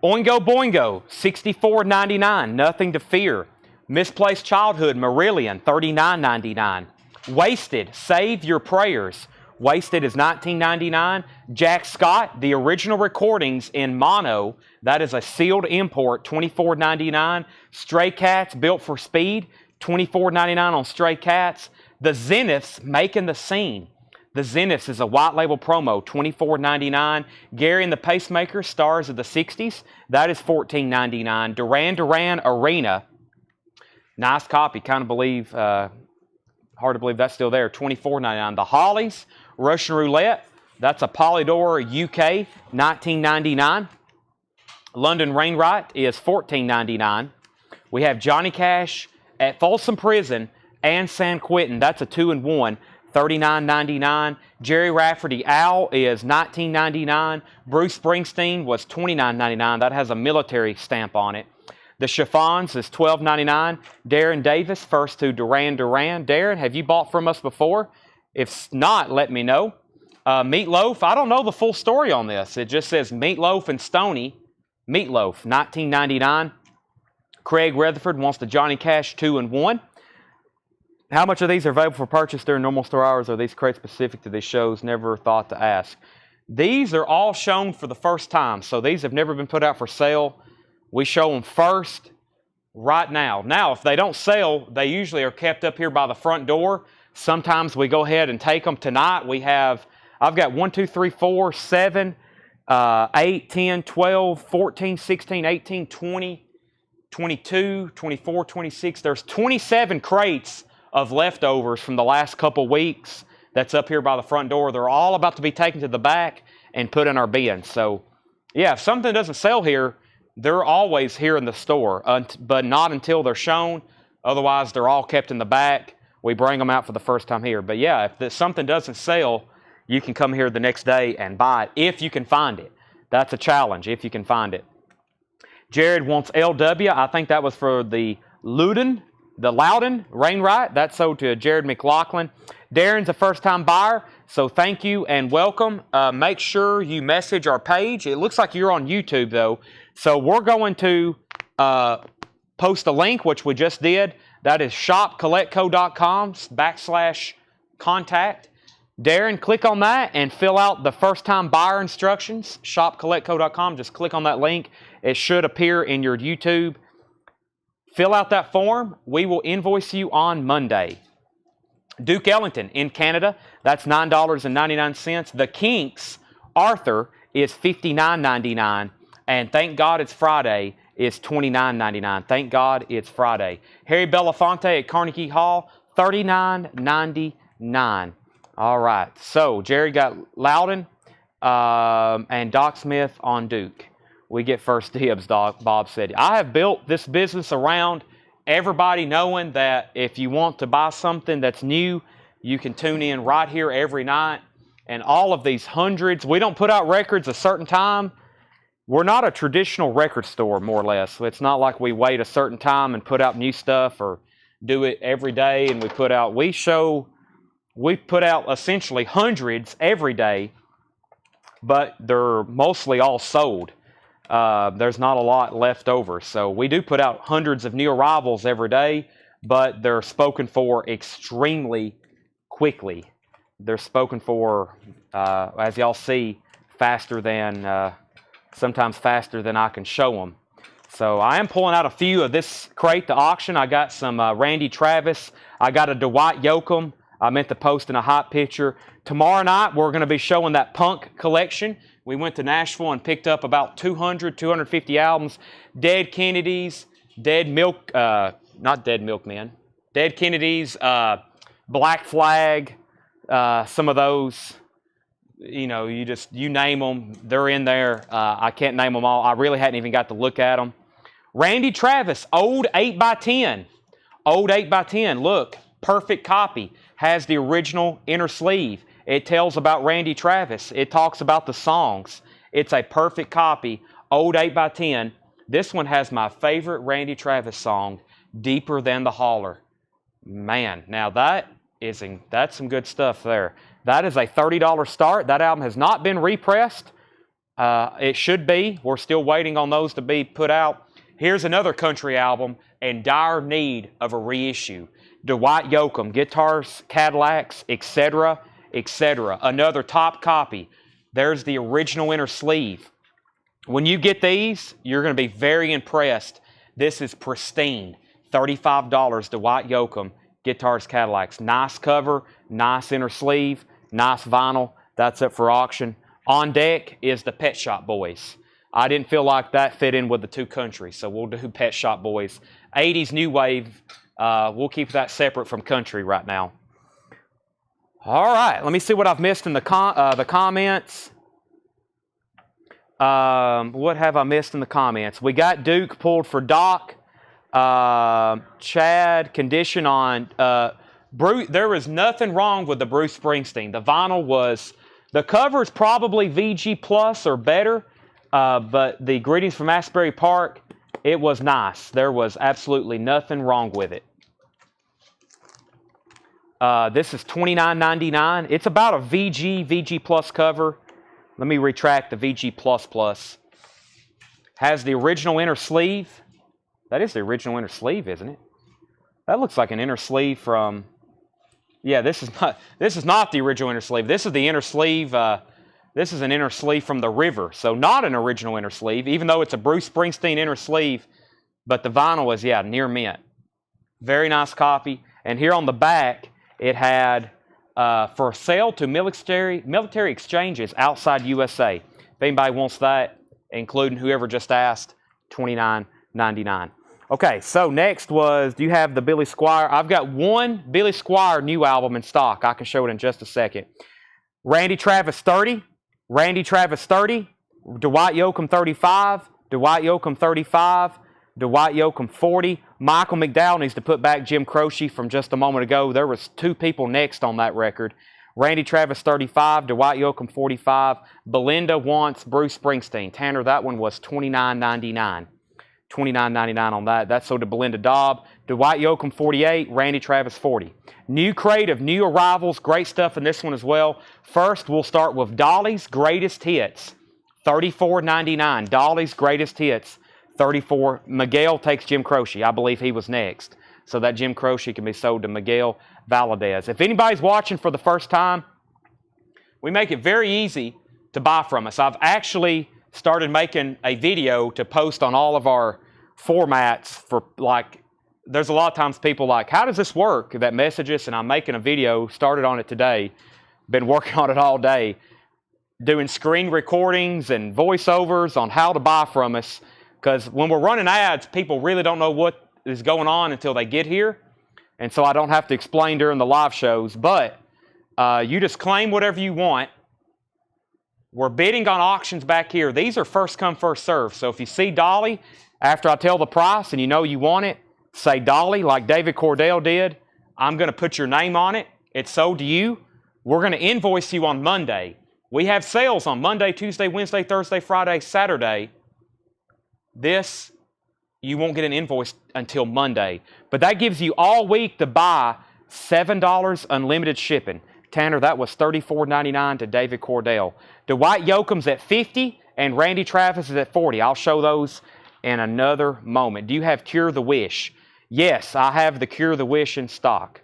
Oingo Boingo, $64.99. Nothing to Fear. Misplaced Childhood, Marillion, $39.99. Wasted, Save Your Prayers. Wasted is $19.99. Jack Scott, the original recordings in mono. That is a sealed import, $24.99. Stray Cats, Built for Speed, $24.99 on Stray Cats. The Zeniths, Making the Scene. The Zeniths is a white label promo, $24.99. Gary and the Pacemakers, Stars of the 60s. That is $14.99. Duran Duran Arena. Nice copy. Hard to believe that's still there. $24.99. The Hollies, Russian Roulette. That's a Polydor UK, $19.99. London Rainwright is $14.99. We have Johnny Cash at Folsom Prison and San Quentin. That's a 2-in-1, $39.99. Jerry Rafferty Owl is $19.99. Bruce Springsteen was $29.99. That has a military stamp on it. The Chiffons is $12.99. Darren Davis, first to Duran Duran. Darren, have you bought from us before? If not, let me know. Meatloaf, I don't know the full story on this. It just says Meatloaf and Stoney. Meatloaf, $19.99. Craig Rutherford wants the Johnny Cash 2-in-1. How much of these are available for purchase during normal store hours? Are these crates specific to these shows? Never thought to ask. These are all shown for the first time, so these have never been put out for sale. We show them first right now. Now, if they don't sell, they usually are kept up here by the front door. Sometimes we go ahead and take them tonight. I've got 1, 2, 3, 4, 7, 8, 10, 12, 14, 16, 18, 20, 22, 24, 26. There's 27 crates of leftovers from the last couple weeks that's up here by the front door. They're all about to be taken to the back and put in our bin. So, yeah, if something doesn't sell here, they're always here in the store, but not until they're shown. Otherwise, they're all kept in the back. We bring them out for the first time here. But, yeah, if something doesn't sell, you can come here the next day and buy it if you can find it. That's a challenge, if you can find it. Jared wants LW. I think that was for the Loudon Rainwright. That's sold to Jared McLaughlin. Darren's a first-time buyer, so thank you and welcome. Make sure you message our page. It looks like you're on YouTube, though. So we're going to post a link, which we just did. That is shopcollectco.com/contact. Darren, click on that and fill out the first-time buyer instructions. Shopcollectco.com. Just click on that link. It should appear in your YouTube. Fill out that form. We will invoice you on Monday. Duke Ellington in Canada, that's $9.99. The Kinks, Arthur, is $59.99. And thank God it's Friday, is $29.99. Thank God it's Friday. Harry Belafonte at Carnegie Hall, $39.99. All right, so Jerry got Loudon and Doc Smith on Duke. We get first dibs, Bob said. I have built this business around everybody knowing that if you want to buy something that's new, you can tune in right here every night. And all of these hundreds, we don't put out records a certain time. We're not a traditional record store, more or less. It's not like we wait a certain time and put out new stuff or do it every day and we put out. We put out essentially hundreds every day, but they're mostly all sold. There's not a lot left over. So we do put out hundreds of new arrivals every day, but they're spoken for extremely quickly. They're spoken for, as y'all see, sometimes faster than I can show them. So I am pulling out a few of this crate to auction. I got some Randy Travis. I got a Dwight Yoakam. I meant to post in a hot picture. Tomorrow night, we're going to be showing that punk collection. We went to Nashville and picked up about 250 albums. Dead Kennedys, Dead Kennedys, Black Flag, some of those, you name them, they're in there. I can't name them all. I really hadn't even got to look at them. Randy Travis, old 8x10. Old 8x10, look, perfect copy. Has the original inner sleeve. It tells about Randy Travis. It talks about the songs. It's a perfect copy. Old 8x10. This one has my favorite Randy Travis song, Deeper Than the Holler. Man, now that's some good stuff there. That is a $30 start. That album has not been repressed. It should be. We're still waiting on those to be put out. Here's another country album in dire need of a reissue. Dwight Yoakam, Guitars, Cadillacs, etc., etc. Another top copy. There's the original inner sleeve. When you get these, you're going to be very impressed. This is pristine. $35, Dwight Yoakam, Guitars, Cadillacs. Nice cover, nice inner sleeve, nice vinyl. That's up for auction. On deck is the Pet Shop Boys. I didn't feel like that fit in with the two countries, so we'll do Pet Shop Boys. 80s New Wave. We'll keep that separate from country right now. All right, let me see what I've missed in the comments. What have I missed in the comments? We got Duke pulled for Doc. Chad, condition on Bruce. There was nothing wrong with the Bruce Springsteen. The vinyl was, the cover is probably VG Plus or better, but the Greetings from Asbury Park, it was nice. There was absolutely nothing wrong with it. This is $29.99. It's about a VG Plus cover. Let me retract the VG Plus. Has the original inner sleeve. That is the original inner sleeve, isn't it? That looks like an inner sleeve from... Yeah, this is not the original inner sleeve. This is the inner sleeve. This is an inner sleeve from the River. So not an original inner sleeve, even though it's a Bruce Springsteen inner sleeve. But the vinyl is, yeah, near mint. Very nice copy. And here on the back, it had for sale to military exchanges outside USA. If anybody wants that, including whoever just asked, $29.99. Okay, so next was, do you have the Billy Squier? I've got one Billy Squier new album in stock. I can show it in just a second. Randy Travis 30, Dwight Yoakam 35, Dwight Yoakam 35, Dwight Yoakam 40. Michael McDowell needs to put back Jim Croce from just a moment ago. There was two people next on that record. Randy Travis 35, Dwight Yoakam 45. Belinda wants Bruce Springsteen. Tanner, that one was $29.99. $29.99 on that. That's sold to Belinda Dobb. Dwight Yoakam 48, Randy Travis 40. New crate of new arrivals. Great stuff in this one as well. First, we'll start with Dolly's Greatest Hits. $34.99. Dolly's Greatest Hits. $34. Miguel takes Jim Croce. I believe he was next. So that Jim Croce can be sold to Miguel Valadez. If anybody's watching for the first time, we make it very easy to buy from us. I've actually started making a video to post on all of our formats for, like, there's a lot of times people like, how does this work? That message us, and I'm making a video, started on it today, been working on it all day, doing screen recordings and voiceovers on how to buy from us, because when we're running ads, people really don't know what is going on until they get here, and so I don't have to explain during the live shows, but you just claim whatever you want. We're bidding on auctions back here. These are first come, first serve. So if you see Dolly, after I tell the price and you know you want it, say Dolly like David Cordell did. I'm going to put your name on it. It's sold to you. We're going to invoice you on Monday. We have sales on Monday, Tuesday, Wednesday, Thursday, Friday, Saturday. This, you won't get an invoice until Monday. But that gives you all week to buy $7 unlimited shipping. Tanner, that was $34.99 to David Cordell. Dwight Yoakam's at $50 and Randy Travis is at $40. I'll show those in another moment. Do you have Cure the Wish? Yes, I have the Cure the Wish in stock.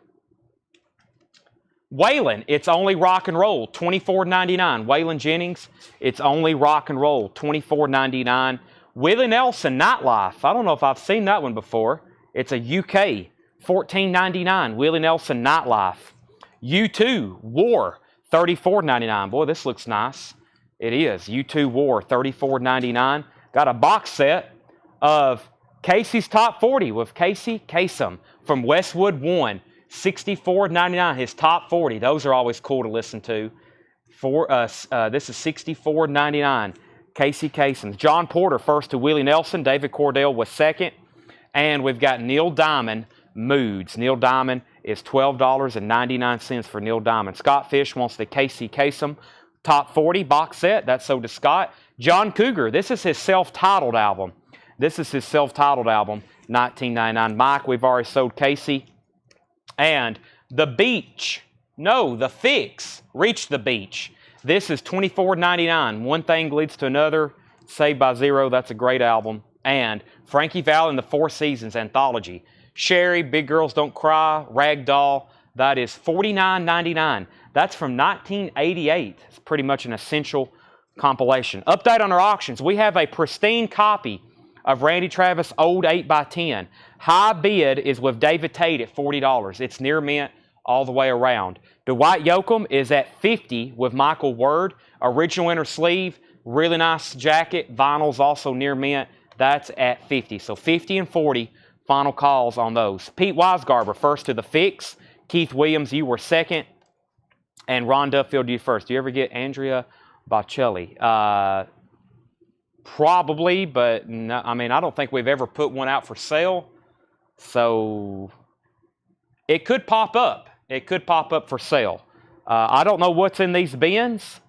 Waylon, It's Only Rock and Roll, $24.99. Waylon Jennings, It's Only Rock and Roll, $24.99. Willie Nelson, Nightlife. I don't know if I've seen that one before. It's a UK, $14.99. Willie Nelson, Nightlife. U2, War, $34.99. Boy, this looks nice. It is. U2 War, $34.99. Got a box set of Casey's Top 40 with Casey Kasem from Westwood One, $64.99. His Top 40. Those are always cool to listen to. This is $64.99. Casey Kasem. John Porter first to Willie Nelson. David Cordell was second. And we've got Neil Diamond, Moods. Neil Diamond is $12.99 for Neil Diamond. Scott Fish wants the Casey Kasem Top 40 box set. That's sold to Scott. John Cougar, this is his self-titled album. This is his self-titled album, $19.99. Mike, we've already sold Casey. And The Beach, no, The Fix, Reach the Beach. This is $24.99. One Thing Leads to Another, Saved by Zero, that's a great album. And Frankie Valli and the Four Seasons Anthology. Sherry, Big Girls Don't Cry, Ragdoll, that is $49.99. That's from 1988. It's pretty much an essential compilation. Update on our auctions. We have a pristine copy of Randy Travis Old 8x10. High bid is with David Tate at $40. It's near mint all the way around. Dwight Yoakam is at $50 with Michael Word. Original inner sleeve, really nice jacket. Vinyl's also near mint. That's at $50. So $50 and $40. Final calls on those. Pete Wisegarber first to The Fix. Keith Williams, you were second. And Ron Duffield, you first. Do you ever get Andrea Bocelli? Probably, but no, I mean, I don't think we've ever put one out for sale. So it could pop up. It could pop up for sale. I don't know what's in these bins,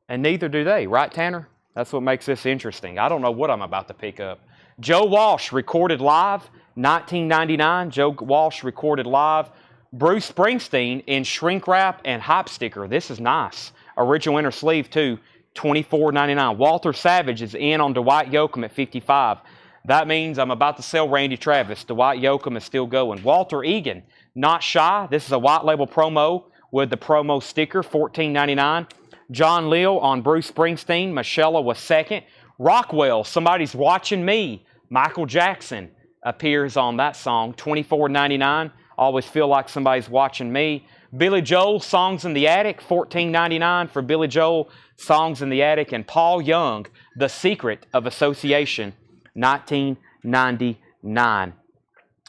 and neither do they, right, Tanner? That's what makes this interesting. I don't know what I'm about to pick up. Joe Walsh recorded live, 1999. Joe Walsh recorded live. Bruce Springsteen in shrink wrap and hop sticker. This is nice. Original inner sleeve too, $24.99. Walter Savage is in on Dwight Yoakam at 55. That means I'm about to sell Randy Travis. Dwight Yoakam is still going. Walter Egan, Not Shy. This is a white label promo with the promo sticker, $14.99. John Leal on Bruce Springsteen. Michelle was second. Rockwell, Somebody's Watching Me. Michael Jackson appears on that song, $24.99. Always Feel Like Somebody's Watching Me. Billy Joel, Songs in the Attic, $14.99 for Billy Joel, Songs in the Attic. And Paul Young, The Secret of Association, $19.99.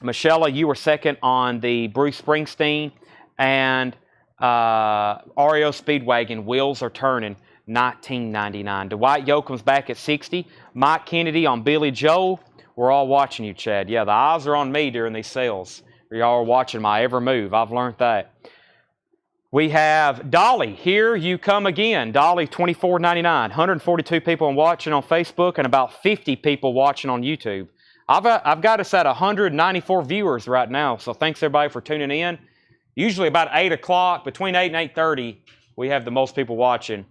Michelle, you were second on the Bruce Springsteen, and REO Speedwagon, Wheels Are Turning, $19.99. Dwight Yoakam's back at 60. Mike Kennedy on Billy Joel. We're all watching you, Chad. Yeah, the eyes are on me during these sales. Y'all are watching my every move. I've learned that. We have Dolly, Here You Come Again. Dolly, $24.99. 142 people watching on Facebook and about 50 people watching on YouTube. I've got us at 194 viewers right now, so thanks everybody for tuning in. Usually about 8 o'clock, between 8 and 8:30, we have the most people watching.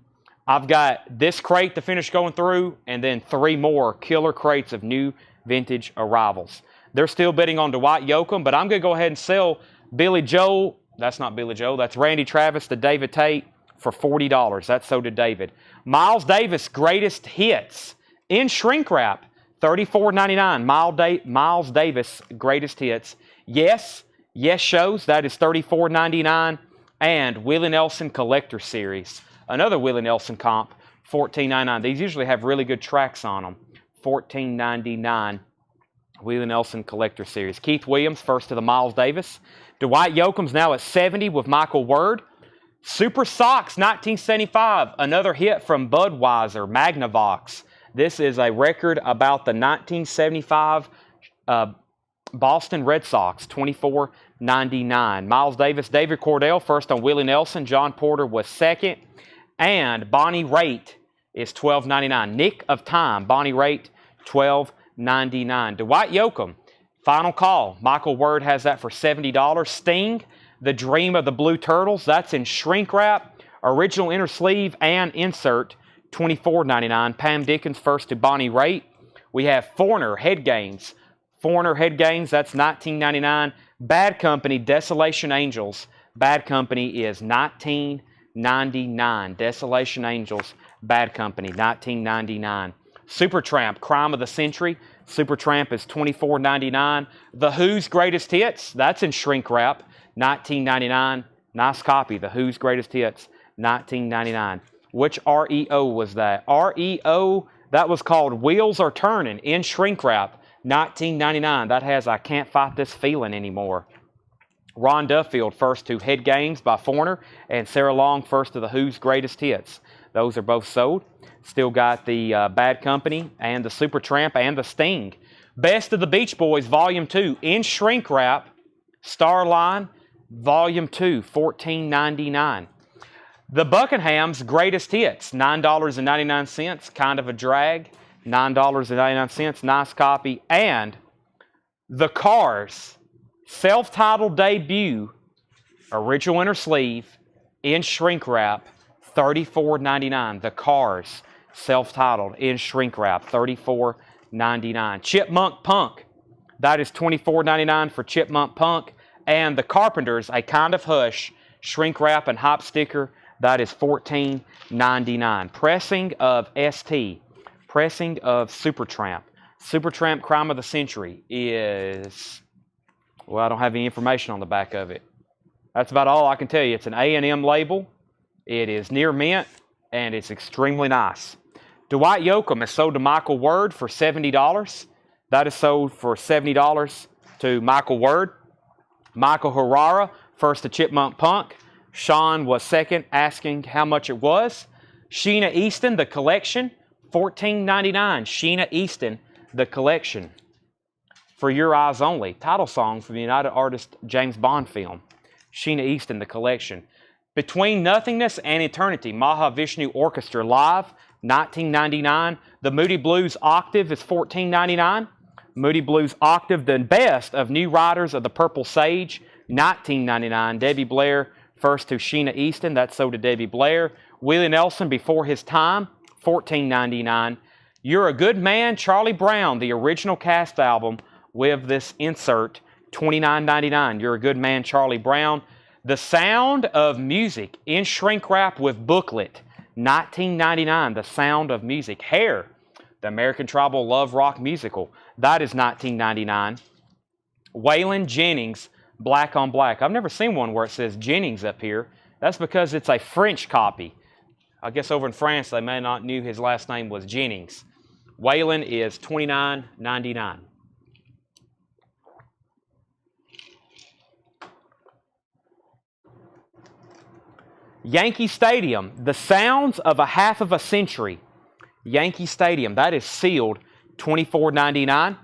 I've got this crate to finish going through, and then 3 more killer crates of new vintage arrivals. They're still bidding on Dwight Yoakam, but I'm going to go ahead and sell Billy Joel. That's not Billy Joel. That's Randy Travis to David Tate for $40. That's so did David. Miles Davis, Greatest Hits in shrink wrap, $34.99. Miles Davis, Greatest Hits. Yes Shows, that is $34.99. And Willie Nelson Collector Series, another Willie Nelson comp, $14.99. These usually have really good tracks on them. $14.99. Willie Nelson Collector Series. Keith Williams, first to the Miles Davis. Dwight Yoakam's now at 70 with Michael Word. Super Sox, 1975, another hit from Budweiser, Magnavox. This is a record about the 1975 Boston Red Sox, $24.99. Miles Davis, David Cordell, first on Willie Nelson. John Porter was second. And Bonnie Raitt is $12.99. Nick of Time, Bonnie Raitt, $12.99. Dwight Yoakam, Final Call. Michael Word has that for $70. Sting, The Dream of the Blue Turtles. That's in shrink wrap, original inner sleeve, and insert, $24.99. Pam Dickens, first to Bonnie Raitt. We have Foreigner Head Games. Foreigner Head Games, that's $19.99. Bad Company, Desolation Angels. Bad Company is $19.99. Desolation Angels, Bad Company, $19.99. Supertramp, Crime of the Century. Supertramp is $24.99. The Who's Greatest Hits, that's in shrink wrap, $19.99. Nice copy, The Who's Greatest Hits, $19.99. Which REO was that? REO, that was called Wheels Are Turning in shrink wrap, $19.99. That has I Can't Fight This Feeling Anymore. Ron Duffield, first to Head Games by Foreigner, and Sarah Long, first to The Who's Greatest Hits. Those are both sold. Still got the Bad Company and the Supertramp and the Sting. Best of the Beach Boys, Volume 2, in shrink wrap, Starline, Volume 2, $14.99. The Buckinghams, Greatest Hits, $9.99, kind of a drag, $9.99, nice copy. And The Cars, self-titled debut, original inner sleeve, in shrink wrap, $34.99. The Cars, self-titled, in shrink wrap, $34.99. Chipmunk Punk, that is $24.99 for Chipmunk Punk. And The Carpenters, A Kind of Hush, shrink wrap and hop sticker, that is $14.99. Pressing of ST, pressing of Supertramp. Supertramp Crime of the Century is, well, I don't have any information on the back of it. That's about all I can tell you. It's an A&M label. It is near mint, and it's extremely nice. Dwight Yoakam is sold to Michael Word for $70. That is sold for $70 to Michael Word. Michael Herrera, first to Chipmunk Punk. Sean was second, asking how much it was. Sheena Easton, The Collection, $14.99. Sheena Easton, The Collection, For Your Eyes Only, title song from the United Artists James Bond film. Sheena Easton, the collection. Between Nothingness and Eternity, Mahavishnu Orchestra Live, 1999. The Moody Blues Octave is $14.99. Moody Blues Octave, the best of new writers of the Purple Sage, $19.99. Debbie Blair, first to Sheena Easton, that's sold to Debbie Blair. Willie Nelson, Before His Time, $14.99. You're a Good Man, Charlie Brown, the original cast album with this insert, $29.99. You're a Good Man, Charlie Brown. The Sound of Music in shrink wrap with booklet, $19.99. The Sound of Music. Hair, the American Tribal Love Rock musical, that is $19.99. Waylon Jennings, Black on Black. I've never seen one where it says Jennings up here. That's because it's a French copy. I guess over in France they may not knew his last name was Jennings. Waylon is $29.99. Yankee Stadium, The Sounds of a Half of a Century. Yankee Stadium, that is sealed, $24.99.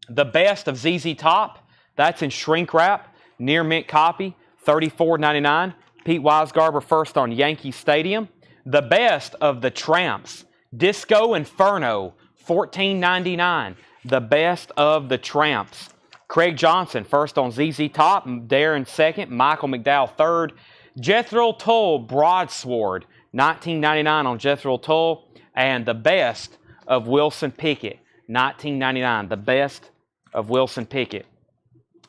The Best of ZZ Top, that's in shrink wrap, near mint copy, $34.99. Pete Weisgarber first on Yankee Stadium. The Best of the Tramps, Disco Inferno, $14.99. The Best of the Tramps. Craig Johnson first on ZZ Top, Darren second, Michael McDowell third. Jethro Tull, Broadsword, $19.99 on Jethro Tull. And The Best of Wilson Pickett, $19.99. The Best of Wilson Pickett.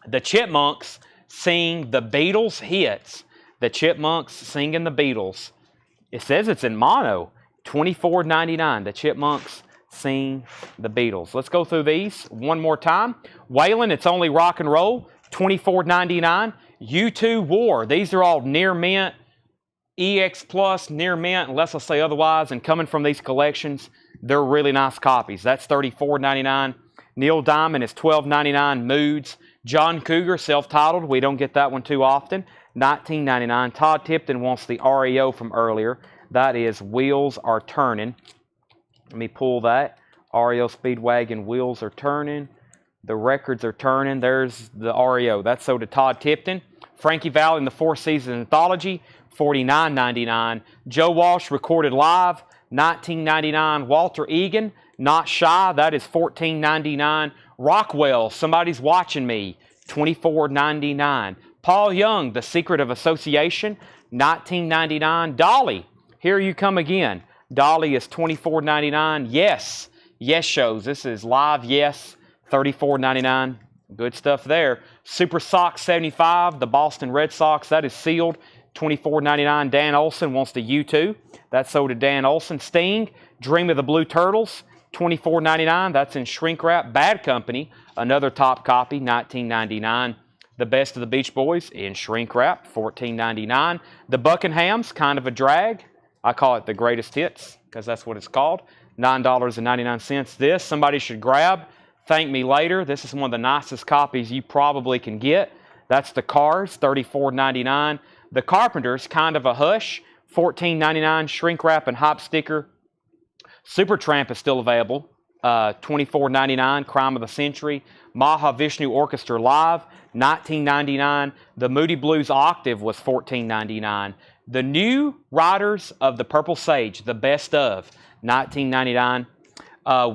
The Chipmunks sing the Beatles hits. The Chipmunks singing the Beatles. It says it's in mono, $24.99. The Chipmunks sing the Beatles. Let's go through these one more time. Waylon, It's Only Rock and Roll, $24.99. U2 War. These are all near mint, EX Plus, near mint, unless I say otherwise. And coming from these collections, they're really nice copies. That's $34.99. Neil Diamond is $12.99. Moods. John Cougar, self-titled. We don't get that one too often. $19.99. Todd Tipton wants the REO from earlier. That is Wheels Are Turning. Let me pull that. REO Speedwagon, Wheels Are Turning. The Records Are Turning. There's the REO. That's sold to Todd Tipton. Frankie Valli in the Four Seasons Anthology, $49.99. Joe Walsh, Recorded Live, $19.99. Walter Egan, Not Shy, that is $14.99. Rockwell, Somebody's Watching Me, $24.99. Paul Young, The Secret of Association, $19.99. Dolly, Here You Come Again. Dolly is $24.99. Yes, Yes Shows. This is Live Yes, $34.99. Good stuff there. Super Sox 75, the Boston Red Sox, that is sealed, $24.99. Dan Olson wants the U2. That's sold to Dan Olson. Sting, Dream of the Blue Turtles, $24.99. That's in shrink wrap. Bad Company, another top copy, $19.99. The Best of the Beach Boys in shrink wrap, $14.99. The Buckinghams, Kind of a Drag. I call it the Greatest Hits because that's what it's called. $9.99. This somebody should grab. Thank Me Later. This is one of the nicest copies you probably can get. That's the Cars, $34.99. The Carpenters, Kind of a Hush, $14.99. Shrink wrap and hop sticker. Supertramp is still available, $24.99. Crime of the Century. Mahavishnu Orchestra Live, $19.99. The Moody Blues Octave was $14.99. The New Riders of the Purple Sage, the Best of, $19.99.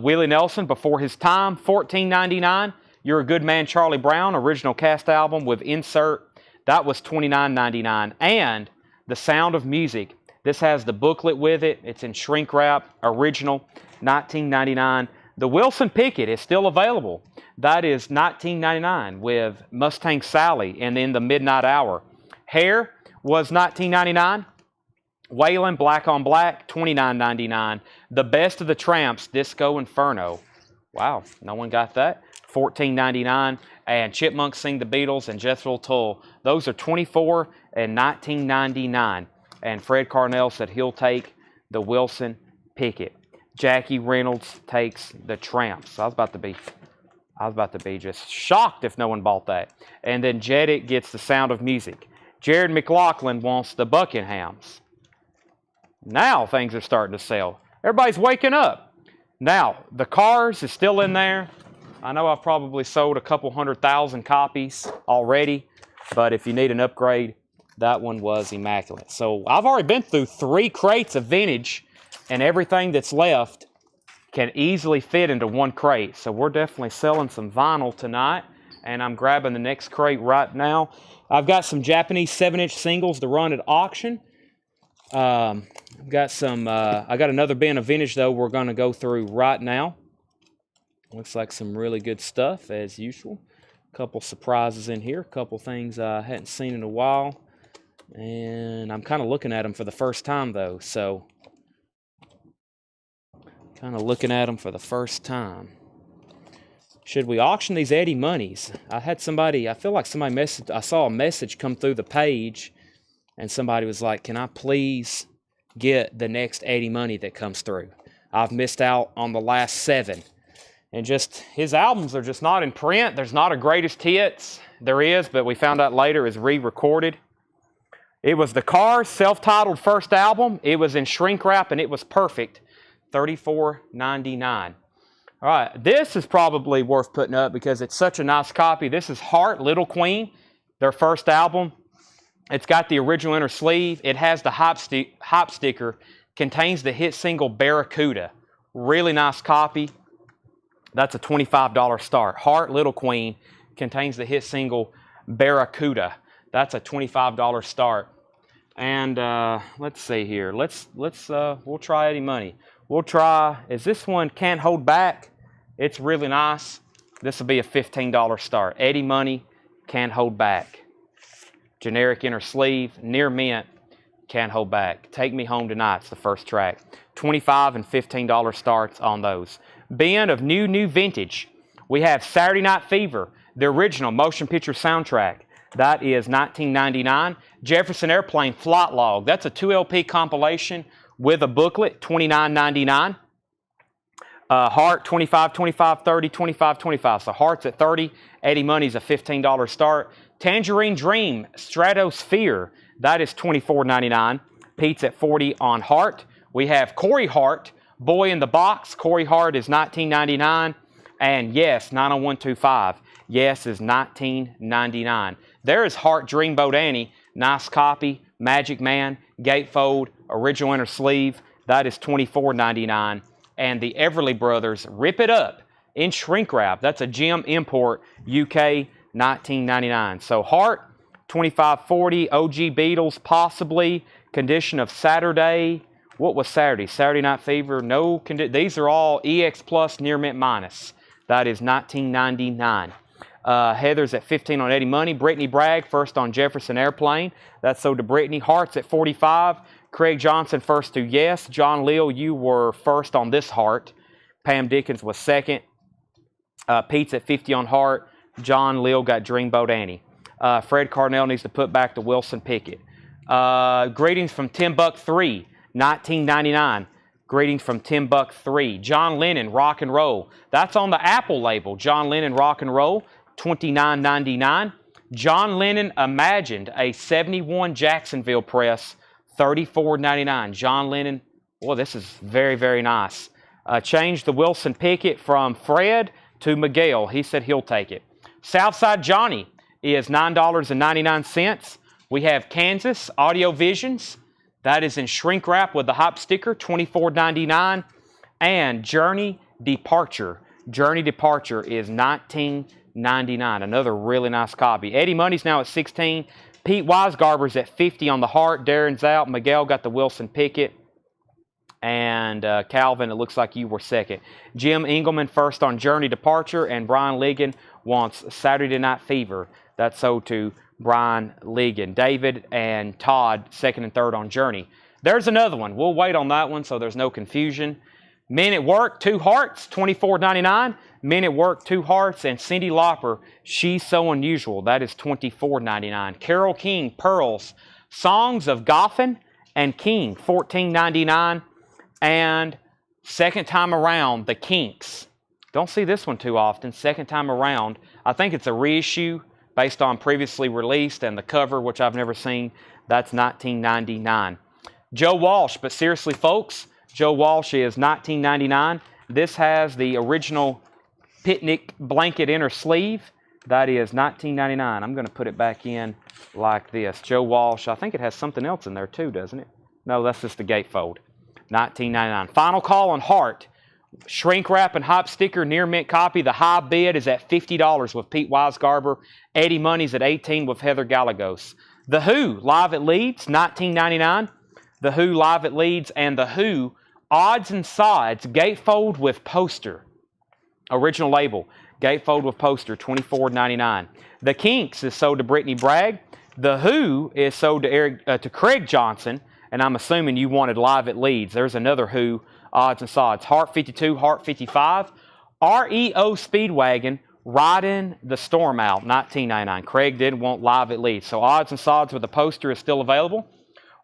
Willie Nelson, Before His Time, $14.99. You're a Good Man, Charlie Brown, original cast album with insert. That was $29.99. And The Sound of Music. This has the booklet with it. It's in shrink wrap, original, $19.99. The Wilson Pickett is still available. That is $19.99 with Mustang Sally and then the Midnight Hour. Hair was $19.99. Waylon, Black on Black, $29.99. The Best of the Tramps, Disco Inferno. Wow, no one got that. $14.99. And Chipmunks Sing the Beatles and Jethro Tull. Those are $24 and $19.99. And Fred Carnell said he'll take the Wilson Pickett. Jackie Reynolds takes the Tramps. I was about to be just shocked if no one bought that. And then Jeddick gets The Sound of Music. Jared McLaughlin wants the Buckinghams. Now things are starting to sell. Everybody's waking up. Now, the Cars is still in there. I know I've probably sold a couple 100,000 copies already, but if you need an upgrade, that one was immaculate. So I've already been through 3 crates of vintage, and everything that's left can easily fit into 1 crate. So we're definitely selling some vinyl tonight, and I'm grabbing the next crate right now. I've got some Japanese 7-inch singles to run at auction. I've got some, I got another bin of vintage though we're going to go through right now. Looks like some really good stuff as usual. A couple surprises in here, a couple things I hadn't seen in a while. And I'm kind of looking at them for the first time though, so kind of looking at them for the first time. Should we auction these Eddie Moneys? I feel like somebody messaged, I saw a message come through the page and somebody was like, can I please get the next Eddie Money that comes through? I've missed out on the last 7. And just, his albums are just not in print. There's not a greatest hits. There is, but we found out later is re-recorded. It was the Cars self-titled first album. It was in shrink wrap and it was perfect. $34.99. All right, this is probably worth putting up because it's such a nice copy. This is Heart, Little Queen, their first album. It's got the original inner sleeve. It has the hop sticker. Contains the hit single Barracuda. Really nice copy. That's a $25 start. Heart, Little Queen contains the hit single Barracuda. That's a $25 start. And let's see here. We'll try Eddie Money. We'll try. Is this one Can't Hold Back? It's really nice. This will be a $15 start. Eddie Money, Can't Hold Back. Generic inner sleeve, near mint. Can't Hold Back. Take Me Home Tonight's the first track. $25 and $15 starts on those. Bin of new vintage. We have Saturday Night Fever, the original motion picture soundtrack. That is $19.99. Jefferson Airplane Flight Log. That's a 2 LP compilation with a booklet, $29.99. Heart, $25, $25, $30, $25, $25. So Heart's at $30. Eddie Money's a $15 start. Tangerine Dream Stratosphere. That is $24.99. Pete's at $40 on Heart. We have Corey Hart, Boy in the Box. Corey Hart is $19.99. And Yes, 90125. Yes is $19.99. There is Heart Dreamboat Annie. Nice copy. Magic Man, gatefold, original inner sleeve. That is $24.99. And the Everly Brothers Rip It Up in shrink wrap. That's a Gem import, UK, $19.99. So Heart, $25.40. OG Beatles, possibly. Condition of Saturday. What was Saturday? Saturday Night Fever. No, these are all EX Plus near mint minus. That is $19.99. Heather's at $15 on Eddie Money. Brittany Bragg first on Jefferson Airplane. That's sold to Brittany. Heart's at $45. Craig Johnson first to Yes. John Leal, you were first on this Heart. Pam Dickens was second. Pete's at $50 on Heart. John Leal got Dreamboat Annie. Fred Carnell needs to put back to Wilson Pickett. Greetings from Tim Buck 3, $19.99. Greetings from Tim Buck 3. John Lennon, Rock and Roll. That's on the Apple label. John Lennon, Rock and Roll, $29.99. John Lennon Imagined, a 71 Jacksonville press, $34.99. John Lennon, well, this is very, very nice. Changed the Wilson Pickett from Fred to Miguel. He said he'll take it. Southside Johnny is $9.99. We have Kansas Audio Visions. That is in shrink wrap with the hop sticker, $24.99. And Journey Departure. Journey Departure is $19.99. Another really nice copy. Eddie Money's now at $16. Pete Wisegarber's at $50 on the Heart. Darren's out. Miguel got the Wilson Pickett. And Calvin, it looks like you were second. Jim Engelman first on Journey Departure. And Brian Ligon wants Saturday Night Fever. That's sold to Brian Ligon. David and Todd, second and third on Journey. There's another one. We'll wait on that one so there's no confusion. Men at Work, 2 Hearts, $24.99. Men at Work, 2 Hearts. And Cindy Lauper, She's So Unusual. That is $24.99. Carole King, Pearls, Songs of Goffin and King, $14.99. And Second Time Around, The Kinks. Don't see this one too often. Second Time Around. I think it's a reissue based on previously released, and the cover, which I've never seen, that's $19.99. Joe Walsh, but seriously, folks, Joe Walsh is $19.99. This has the original picnic blanket inner sleeve. That is $19.99. I'm going to put it back in like this. Joe Walsh. I think it has something else in there too, doesn't it? No, that's just the gatefold. $19.99. Final call on Heart. Shrink wrap and hop sticker near mint copy. The high bid is at $50 with Pete Weisgarber. Eddie Money's at $18 with Heather Gallegos. The Who live at Leeds, $19.99. The Who live at Leeds, and The Who odds and sides gatefold with poster. Original label, gatefold with poster, $24.99. The Kinks is sold to Brittany Bragg. The Who is sold to Craig Johnson, and I'm assuming you wanted live at Leeds. There's another Who odds and sides. Heart 52, Heart 55. REO Speedwagon riding the storm out, $19.99. Craig did want live at Leeds. So odds and sides with the poster is still available.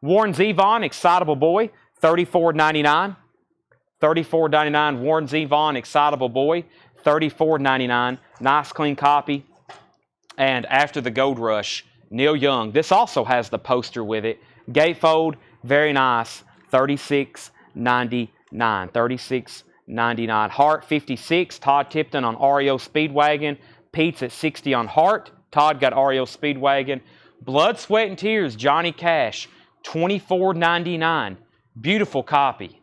Warren Zevon, Excitable Boy, $34.99. $34.99. Warren Zevon, Excitable Boy, $34.99. Nice clean copy. And After the Gold Rush, Neil Young. This also has the poster with it. Gatefold, very nice, $36.99. $36.99. Heart 56. Todd Tipton on REO Speedwagon. Pete's at $60 on Heart. Todd got REO Speedwagon. Blood, Sweat, and Tears, Johnny Cash, $24.99. Beautiful copy.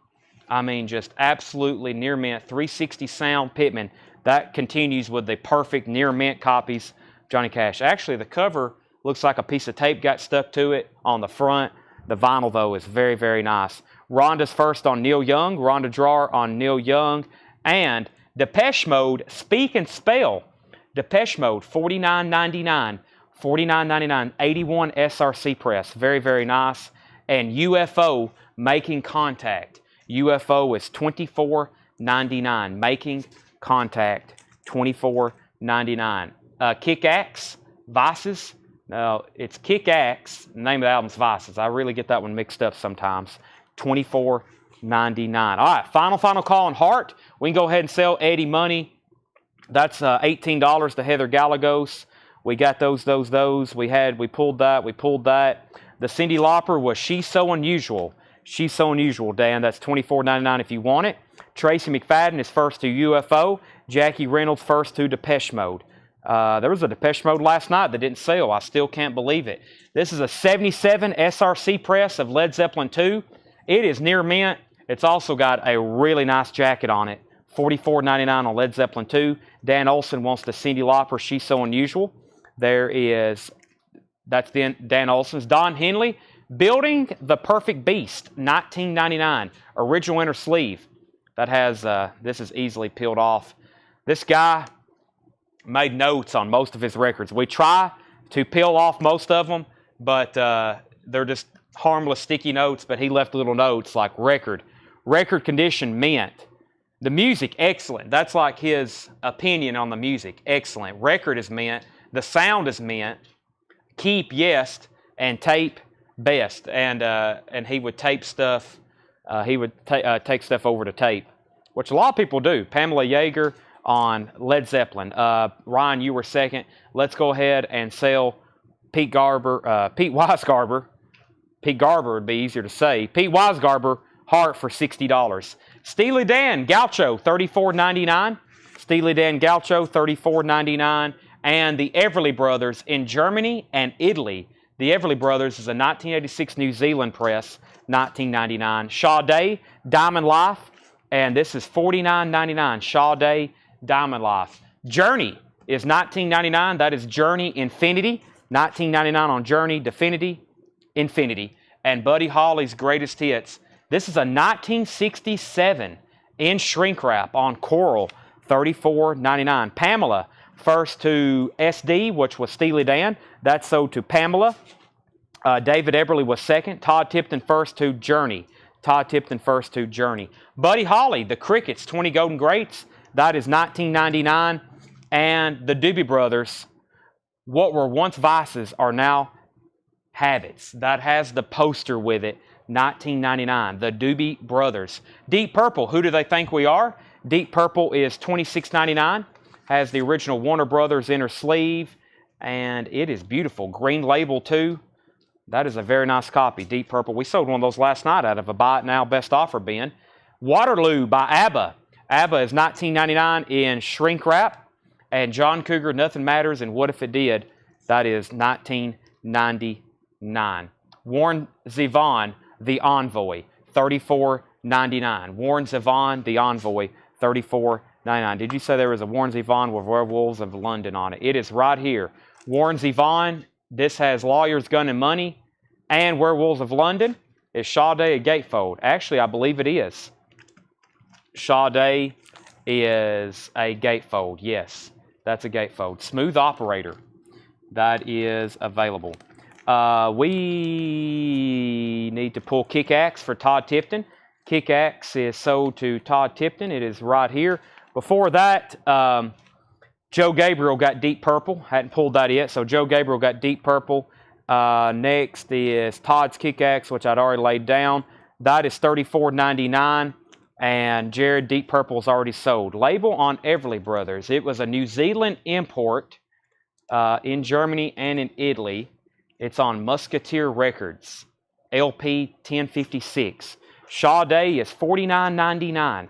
I mean, just absolutely near mint. 360 sound Pittman. That continues with the perfect near mint copies. Johnny Cash. Actually, the cover looks like a piece of tape got stuck to it on the front. The vinyl, though, is very, very nice. Rhonda's first on Neil Young. Rhonda Drawer on Neil Young. And Depeche Mode, Speak and Spell. Depeche Mode, $49.99. $49.99. 81 SRC press. Very, very nice. And UFO, Making Contact. UFO is $24.99. Making Contact, $24.99. Kick-Axe, Vices. No, it's Kick-Axe. The name of the album's Vices. I really get that one mixed up sometimes. $24.99. All right, final call on Heart. We can go ahead and sell Eddie Money. That's $18 to Heather Gallegos. We got those. We pulled that. The Cyndi Lauper was She's So Unusual. She's So Unusual, Dan. That's $24.99 if you want it. Tracy McFadden is first to UFO. Jackie Reynolds first to Depeche Mode. There was a Depeche Mode last night that didn't sell. I still can't believe it. This is a 77 SRC press of Led Zeppelin 2. It is near mint. It's also got a really nice jacket on it. $44.99 on Led Zeppelin 2. Dan Olson wants the Cyndi Lauper, She's So Unusual. That's Dan Olson's. Don Henley, Building the Perfect Beast, $19.99. Original inner sleeve. That has, this is easily peeled off. This guy made notes on most of his records. We try to peel off most of them, but they're just harmless sticky notes, but he left little notes like record condition, mint. The music, excellent. That's like his opinion on the music, excellent. Record is mint. The sound is mint. Keep, yes, and tape, best. And he would tape stuff. He would take stuff over to tape, which a lot of people do. Pamela Yeager on Led Zeppelin. Ryan, you were second. Let's go ahead and sell Pete Weisgarber. Pete Garber would be easier to say. Pete Weisgarber, Heart for $60. Steely Dan Gaucho, $34.99. Steely Dan Gaucho, $34.99. And the Everly Brothers in Germany and Italy. The Everly Brothers is a 1986 New Zealand press, $19.99. Sade, Diamond Life, and this is $49.99. Sade, Diamond Life. Journey is $19.99. That is Journey Infinity. $19.99 on Journey, Definity, Infinity. And Buddy Holly's Greatest Hits. This is a 1967 in shrink wrap on Coral, $34.99. Pamela, first to SD, which was Steely Dan. That's sold to Pamela. David Eberly was second. Todd Tipton first to Journey. Todd Tipton first to Journey. Buddy Holly, the Crickets, 20 Golden Greats. That is $19.99. And the Doobie Brothers, what were once Vices are now Habits. That has the poster with it, $19.99. The Doobie Brothers. Deep Purple, who do they think we are? Deep Purple is $26.99. Has the original Warner Brothers inner sleeve. And it is beautiful. Green label too. That is a very nice copy. Deep Purple. We sold one of those last night out of a Buy It Now Best Offer bin. Waterloo by ABBA. ABBA is $19.99 in shrink wrap. And John Cougar, Nothing Matters, and What If It Did, that is $19.99. Warren Zevon, The Envoy, $34.99. Warren Zevon, The Envoy, $34.99. Did you say there was a Warren Zevon with Werewolves of London on it? It is right here. Warren Zevon, this has Lawyers, Gun, and Money, and Werewolves of London. Is Sade a gatefold? Actually, I believe it is. Sade is a gatefold. Yes, that's a gatefold. Smooth Operator, that is available. We need to pull Kick-Axe for Todd Tipton. Kick-Axe is sold to Todd Tipton. It is right here. Before that, Joe Gabriel got Deep Purple. Hadn't pulled that yet, so Joe Gabriel got Deep Purple. Next is Todd's Kick-Axe, which I'd already laid down. That is $34.99, and Jared Deep Purple is already sold. Label on Everly Brothers. It was a New Zealand import in Germany and in Italy. It's on Musketeer Records, LP 1056. Sade is $49.99.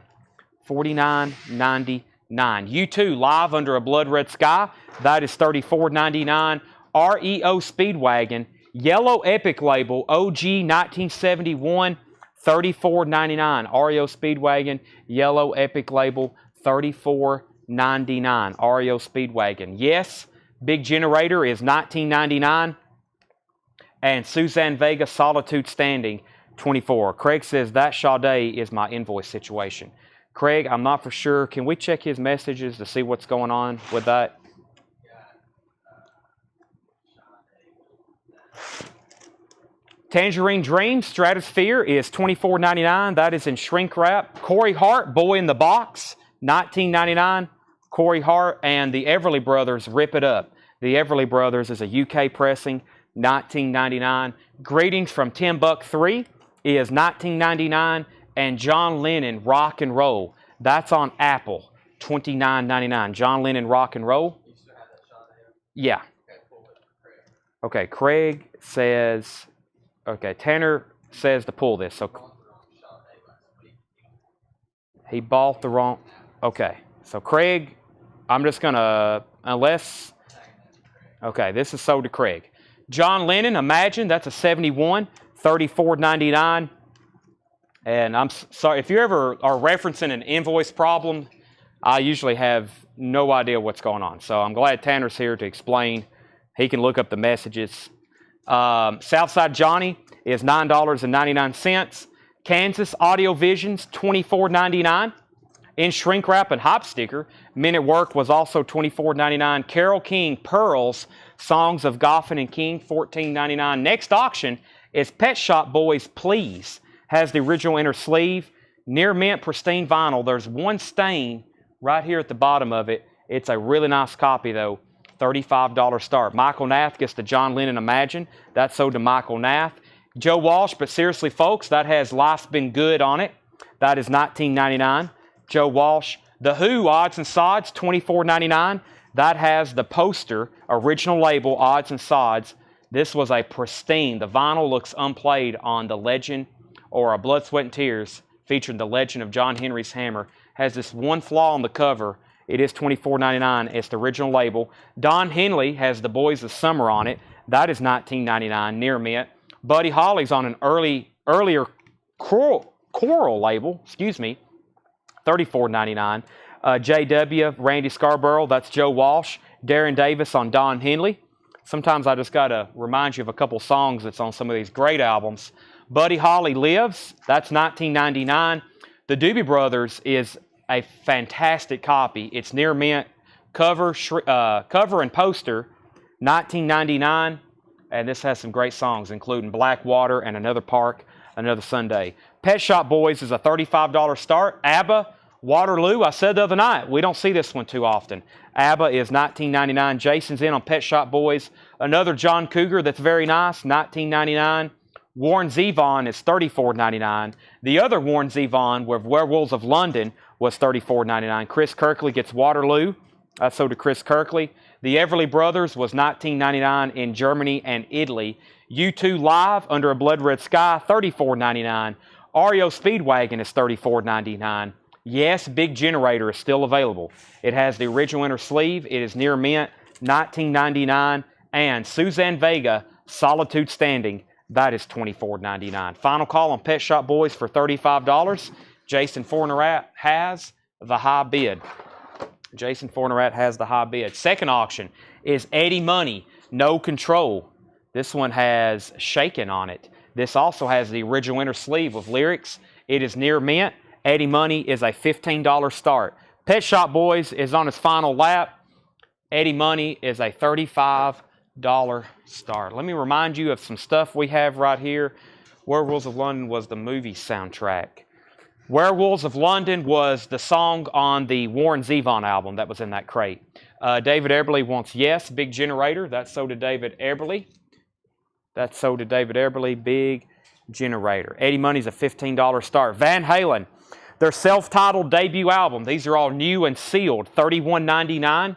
$49.99. U2 Live Under a Blood Red Sky. That is $34.99. REO Speedwagon, Yellow Epic label, OG 1971, $34.99. REO Speedwagon, Yellow Epic label, $34.99. REO Speedwagon. Yes, Big Generator is $19.99. And Suzanne Vega Solitude Standing, $24. Craig says that Sade is my invoice situation. Craig, I'm not for sure. Can we check his messages to see what's going on with that? Tangerine Dream Stratosphere is $24.99. That is in shrink wrap. Corey Hart, Boy in the Box, $19.99. Corey Hart and the Everly Brothers, Rip It Up. The Everly Brothers is a UK pressing, $19.99. Greetings from Tim Buck 3 is $19.99. And John Lennon, Rock and Roll. That's on Apple, $29.99. John Lennon, Rock and Roll. Yeah. Okay, Craig says, okay, Tanner says to pull this. So he bought the wrong, okay. So Craig, I'm just going to, unless, okay, this is sold to Craig. John Lennon, Imagine, that's a 71, $34.99. And I'm sorry, if you ever are referencing an invoice problem, I usually have no idea what's going on. So I'm glad Tanner's here to explain. He can look up the messages. Southside Johnny is $9.99. Kansas Audio Visions, $24.99. In shrink wrap and hop sticker, Men at Work was also $24.99. Carole King, Pearls, Songs of Goffin and King, $14.99. Next auction is Pet Shop Boys, Please. Has the original inner sleeve. Near mint, pristine vinyl. There's one stain right here at the bottom of it. It's a really nice copy, though. $35 start. Michael Nath gets the John Lennon Imagine. That's sold to Michael Nath. Joe Walsh, but seriously, folks, that has Life's Been Good on it. That is $19.99. Joe Walsh. The Who, Odds and Sods, $24.99. That has the poster, original label, Odds and Sods. This was a pristine. The vinyl looks unplayed on the Legend or a Blood, Sweat, and Tears featuring the Legend of John Henry's Hammer. Has this one flaw on the cover. It is $24.99. It's the original label. Don Henley has The Boys of Summer on it. That is $19.99, near mint. Buddy Holly's on an earlier choral label, $34.99. JW, Randy Scarborough, that's Joe Walsh. Darren Davis on Don Henley. Sometimes I just got to remind you of a couple songs that's on some of these great albums. Buddy Holly Lives, that's $19.99. The Doobie Brothers is a fantastic copy. It's near mint, cover and poster, $19.99. And this has some great songs, including Blackwater and Another Park, Another Sunday. Pet Shop Boys is a $35 start. ABBA, Waterloo, I said the other night, we don't see this one too often. ABBA is $19.99. Jason's in on Pet Shop Boys. Another John Cougar that's very nice, $19.99. Warren Zevon is $34.99. The other Warren Zevon with Werewolves of London was $34.99. Chris Kirkley gets Waterloo. That's sold to Chris Kirkley. The Everly Brothers was $19.99 in Germany and Italy. U2 Live, Under a Blood Red Sky, $34.99. REO Speedwagon is $34.99. Yes, Big Generator is still available. It has the original inner sleeve. It is near mint, $19.99. And Suzanne Vega, Solitude Standing, that is $24.99. Final call on Pet Shop Boys for $35. Jason Fornerat has the high bid. Jason Fornerat has the high bid. Second auction is Eddie Money, No Control. This one has Shaken on it. This also has the original inner sleeve with lyrics. It is near mint. Eddie Money is a $15 start. Pet Shop Boys is on his final lap. Eddie Money is a $35 start. Let me remind you of some stuff we have right here. Werewolves of London was the movie soundtrack. Werewolves of London was the song on the Warren Zevon album that was in that crate. David Eberly wants Yes, Big Generator. That's so did David Eberly. That's so did David Eberly, Big Generator. Eddie Money's a $15 start. Van Halen, their self-titled debut album. These are all new and sealed. $31.99.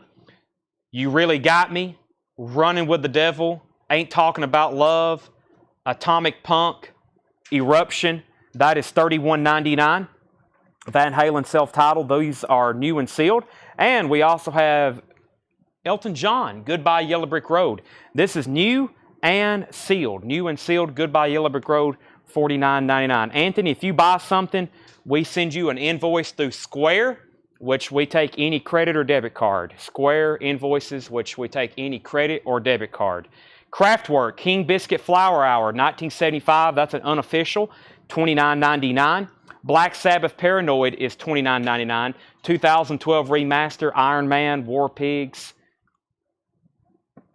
You Really Got Me, Running with the Devil, Ain't Talking About Love, Atomic Punk, Eruption. That is $31.99. Van Halen self-titled. Those are new and sealed. And we also have Elton John, Goodbye Yellow Brick Road. This is new and sealed. New and sealed, Goodbye Yellow Brick Road, $49.99. Anthony, if you buy something, we send you an invoice through Square, which we take any credit or debit card. Square Invoices, which we take any credit or debit card. Kraftwerk, King Biscuit Flower Hour, 1975. That's an unofficial, $29.99. Black Sabbath Paranoid is $29.99. 2012 remaster, Iron Man, War Pigs.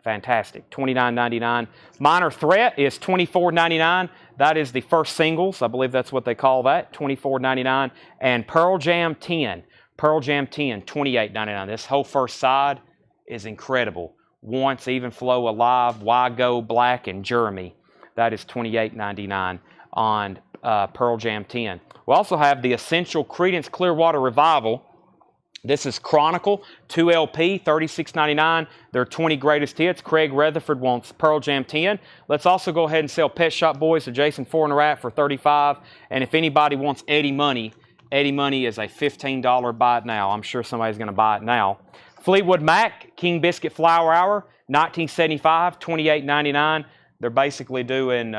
Fantastic, $29.99. Minor Threat is $24.99. That is the first singles. I believe that's what they call that, $24.99. And Pearl Jam 10. Pearl Jam 10, $28.99. This whole first side is incredible. Once, Even Flow, Alive, Why Go, Black, and Jeremy. That is $28.99 on Pearl Jam 10. We also have the Essential Creedence Clearwater Revival. This is Chronicle, 2LP, $36.99. Their 20 greatest hits. Craig Rutherford wants Pearl Jam 10. Let's also go ahead and sell Pet Shop Boys to Jason Fornerat for $35. And if anybody wants Eddie Money is a $15 buy it now. I'm sure somebody's going to buy it now. Fleetwood Mac, King Biscuit Flower Hour, 1975, $28.99. They're basically doing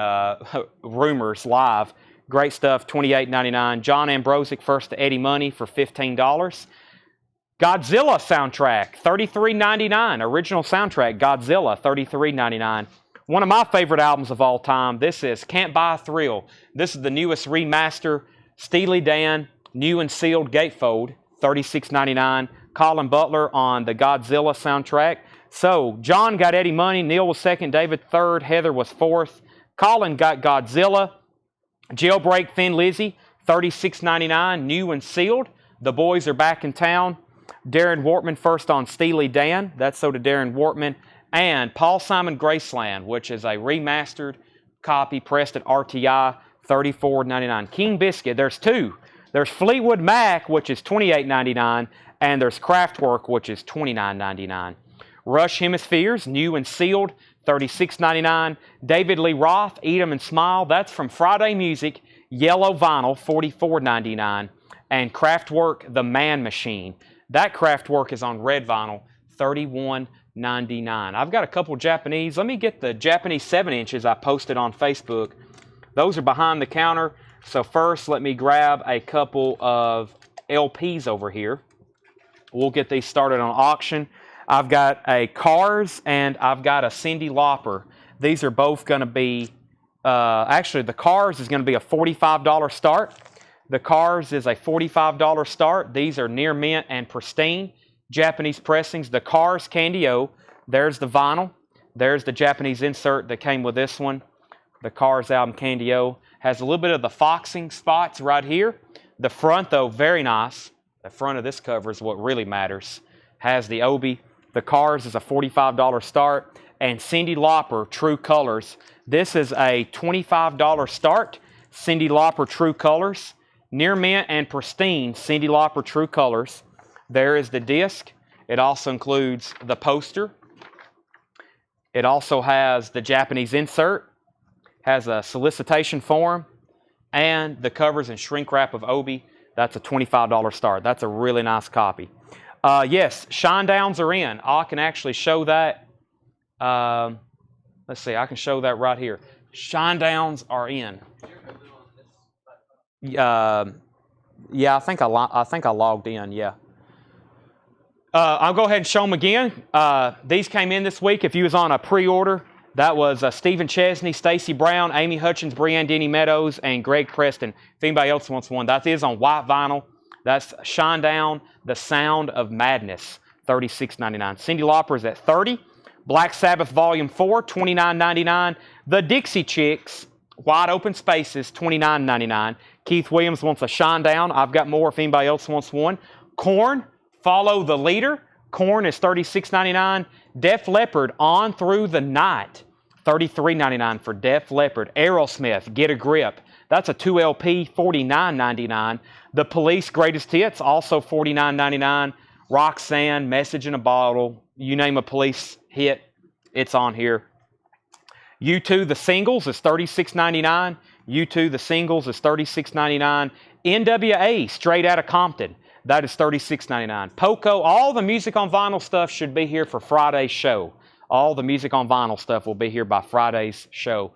Rumors live. Great stuff, $28.99. John Ambrosic, First to Eddie Money for $15. Godzilla soundtrack, $33.99. Original soundtrack, Godzilla, $33.99. One of my favorite albums of all time, this is Can't Buy a Thrill. This is the newest remaster, Steely Dan, new and sealed gatefold, $36.99. Colin Butler on the Godzilla soundtrack. So, John got Eddie Money, Neil was second, David third, Heather was fourth. Colin got Godzilla. Jailbreak Thin Lizzy, $36.99, new and sealed. The Boys Are Back in Town. Darren Wortman first on Steely Dan. That's so to Darren Wortman. And Paul Simon Graceland, which is a remastered copy pressed at RTI, $34.99. King Biscuit, there's two. There's Fleetwood Mac, which is $28.99, and there's Kraftwerk, which is $29.99. Rush Hemispheres, new and sealed, $36.99. David Lee Roth, Eat 'em and Smile. That's from Friday Music, yellow vinyl, $44.99. And Kraftwerk, The Man Machine. That Kraftwerk is on red vinyl, $31.99. I've got a couple Japanese. Let me get the Japanese 7 inches I posted on Facebook. Those are behind the counter. So first, let me grab a couple of LPs over here. We'll get these started on auction. I've got a Cars and I've got a Cyndi Lauper. These are both going to be, actually the Cars is going to be a $45 start. The Cars is a $45 start. These are near mint and pristine Japanese pressings. The Cars Candy-O, there's the vinyl. There's the Japanese insert that came with this one. The Cars album Candy-O has a little bit of the foxing spots right here. The front, though, very nice. The front of this cover is what really matters. Has the Obi. The Cars is a $45 start. And Cyndi Lauper, True Colors. This is a $25 start. Cyndi Lauper, True Colors. Near mint and pristine, Cyndi Lauper, True Colors. There is the disc. It also includes the poster. It also has the Japanese insert. Has a solicitation form. And the covers and shrink wrap of Obi. That's a $25 start. That's a really nice copy. Yes, Shinedown's are in. I can actually show that. Let's see, I can show that right here. Shinedown's are in. Yeah, I think I logged in. Yeah. I'll go ahead and show them again. These came in this week. If you was on a pre-order, that was Stephen Chesney, Stacy Brown, Amy Hutchins, Breanne Denny Meadows, and Greg Preston. If anybody else wants one, that is on white vinyl. That's Shinedown, The Sound of Madness, $36.99. Cyndi Lauper is at $30. Black Sabbath Volume 4, $29.99. The Dixie Chicks, Wide Open Spaces, $29.99. Keith Williams wants a Shinedown. I've got more if anybody else wants one. Korn, Follow the Leader. Korn is $36.99. Def Leppard, On Through the Night, $33.99 for Def Leppard. Aerosmith, Get a Grip. That's a 2LP, $49.99. The Police, Greatest Hits, also $49.99. Roxanne, Message in a Bottle. You name a Police hit, it's on here. U2, The Singles is $36.99. U2, The Singles is $36.99. NWA, Straight Outta Compton, that is $36.99. Poco, all the music on vinyl stuff should be here for Friday's show. All the music on vinyl stuff will be here by Friday's show.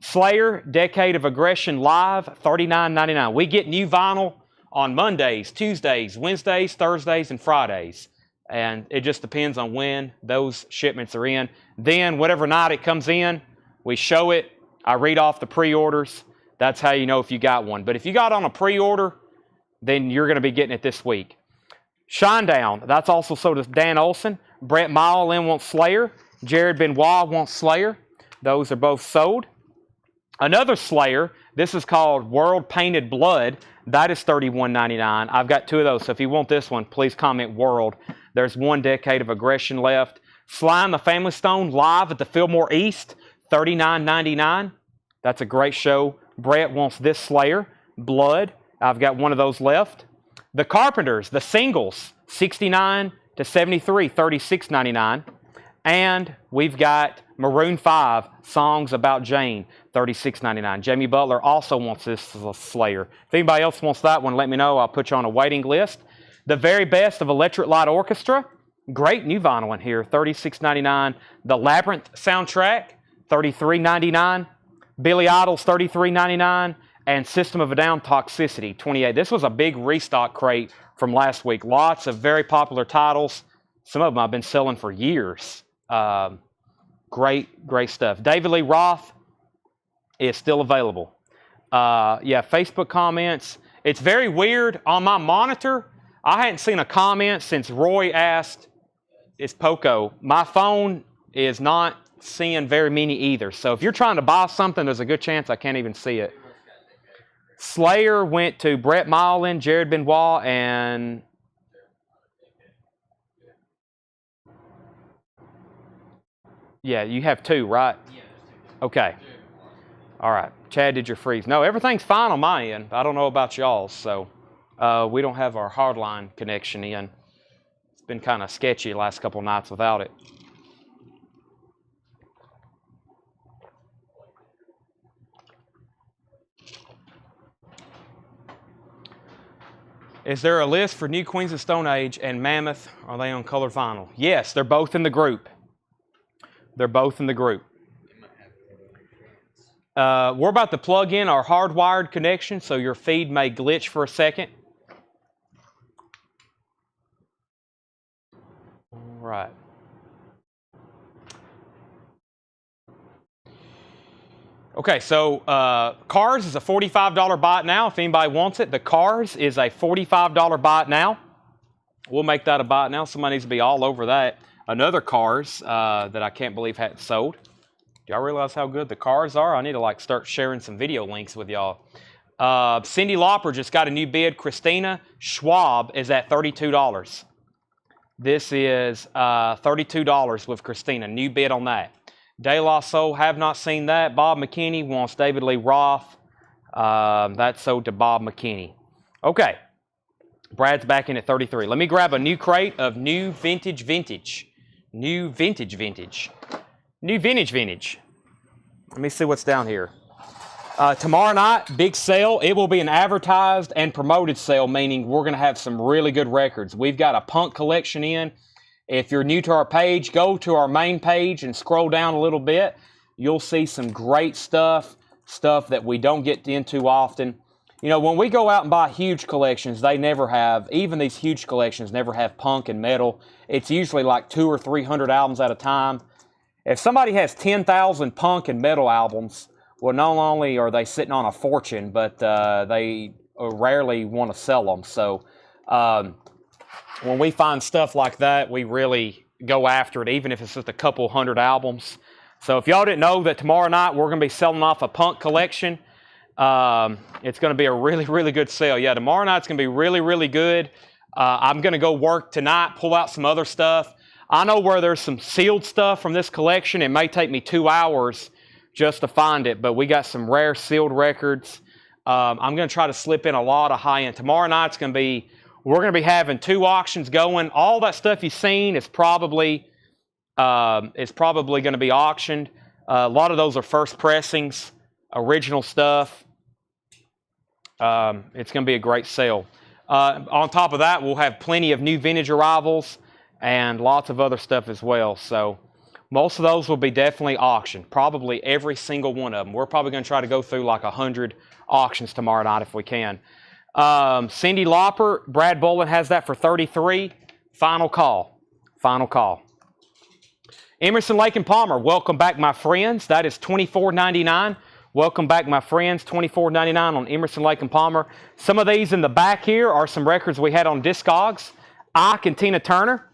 Slayer, Decade of Aggression Live, $39.99. We get new vinyl on Mondays, Tuesdays, Wednesdays, Thursdays, and Fridays. And it just depends on when those shipments are in. Then, whatever night it comes in, we show it. I read off the pre-orders. That's how you know if you got one. But if you got on a pre-order, then you're going to be getting it this week. Shinedown, that's also sold to Dan Olson. Brett Mile wants Slayer. Jared Benoit wants Slayer. Those are both sold. Another Slayer, this is called World Painted Blood. That is $31.99. I've got two of those, so if you want this one, please comment World. There's one Decade of Aggression left. Sly and the Family Stone live at the Fillmore East, $39.99. That's a great show. Brett wants this Slayer, Blood. I've got one of those left. The Carpenters, The Singles, $69 to $73, $36.99. And we've got Maroon 5, Songs About Jane, $36.99. Jamie Butler also wants this Slayer. If anybody else wants that one, let me know. I'll put you on a waiting list. The Very Best of Electric Light Orchestra, great new vinyl in here, $36.99. The Labyrinth soundtrack, $33.99. Billy Idol's $33.99. And System of a Down, Toxicity, $28. This was a big restock crate from last week. Lots of very popular titles. Some of them I've been selling for years. Great stuff. David Lee Roth is still available. Yeah, Facebook comments. It's very weird. On my monitor, I hadn't seen a comment since Roy asked, is Poco. My phone is not seeing very many either. So if you're trying to buy something, there's a good chance I can't even see it. Slayer went to Brett Mile, Jared Benoit, and yeah, you have two, right? Okay. All right. Chad, did your freeze? No, everything's fine on my end. I don't know about y'all, so we don't have our hardline connection in. It's been kind of sketchy the last couple nights without it. Is there a list for New Queens of Stone Age and Mammoth? Are they on colored vinyl? Yes, they're both in the group. They're both in the group. We're about to plug in our hardwired connection, so your feed may glitch for a second. All right. Okay, so Cars is a $45 buy it now if anybody wants it. The Cars is a $45 buy it now. We'll make that a buy it now. Somebody needs to be all over that. Another Cars that I can't believe hadn't sold. Do y'all realize how good the Cars are? I need to start sharing some video links with y'all. Cyndi Lauper just got a new bid. Christina Schwab is at $32. This is $32 with Christina. New bid on that. De La Soul, have not seen that. Bob McKinney wants David Lee Roth. That's sold to Bob McKinney. Okay. Brad's back in at 33. Let me grab a new crate of new vintage. New vintage. New vintage. Let me see what's down here. Tomorrow night, big sale. It will be an advertised and promoted sale, meaning we're going to have some really good records. We've got a punk collection in. If you're new to our page, go to our main page and scroll down a little bit. You'll see some great stuff that we don't get into often. You know, when we go out and buy huge collections, they never have, even these huge collections never have punk and metal. It's usually like 200 or 300 albums at a time. If somebody has 10,000 punk and metal albums, well, not only are they sitting on a fortune, but they rarely want to sell them. So when we find stuff like that, we really go after it, even if it's just a couple hundred albums. So if y'all didn't know that tomorrow night we're going to be selling off a punk collection, it's going to be a really, really good sale. Yeah, tomorrow night's going to be really, really good. I'm going to go work tonight, pull out some other stuff. I know where there's some sealed stuff from this collection. It may take me 2 hours just to find it, but we got some rare sealed records. I'm going to try to slip in a lot of high-end. Tomorrow night's going to be, we're going to be having 2 auctions going. All that stuff you've seen is probably going to be auctioned. A lot of those are first pressings, original stuff. It's going to be a great sale. On top of that, we'll have plenty of new vintage arrivals and lots of other stuff as well. So most of those will be definitely auctioned, probably every single one of them. We're probably going to try to go through like 100 auctions tomorrow night if we can. Cyndi Lauper, Brad Bolin has that for $33. Final call. Final call. Emerson, Lake and Palmer, welcome back, my friends. That is $24.99. Welcome back, my friends. $24.99 on Emerson, Lake and Palmer. Some of these in the back here are some records we had on Discogs. Ike and Tina Turner.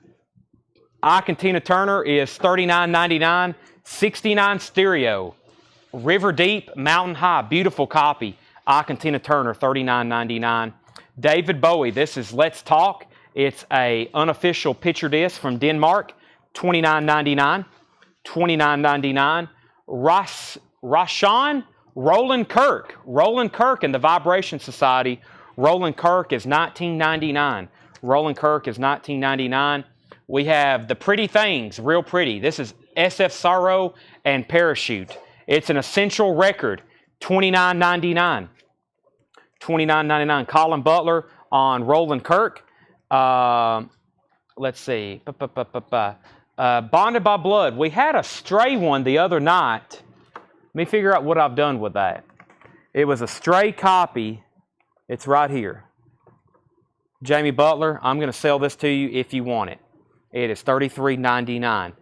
Ike and Tina Turner is $39.99. 69 stereo. River Deep, Mountain High. Beautiful copy. Ike and Tina Turner, $39.99. David Bowie, this is Let's Talk. It's a unofficial picture disc from Denmark. $29.99. $29.99. Rashawn Roland Kirk. Roland Kirk and the Vibration Society. Roland Kirk is $19.99. Roland Kirk is $19.99. We have The Pretty Things, Real Pretty. This is SF Sorrow and Parachute. It's an essential record, $29.99. $29.99. Colin Butler on Roland Kirk. Let's see. Bonded by Blood. We had a stray one the other night. Let me figure out what I've done with that. It was a stray copy. It's right here. Jamie Butler, I'm going to sell this to you if you want it. It is $33.99.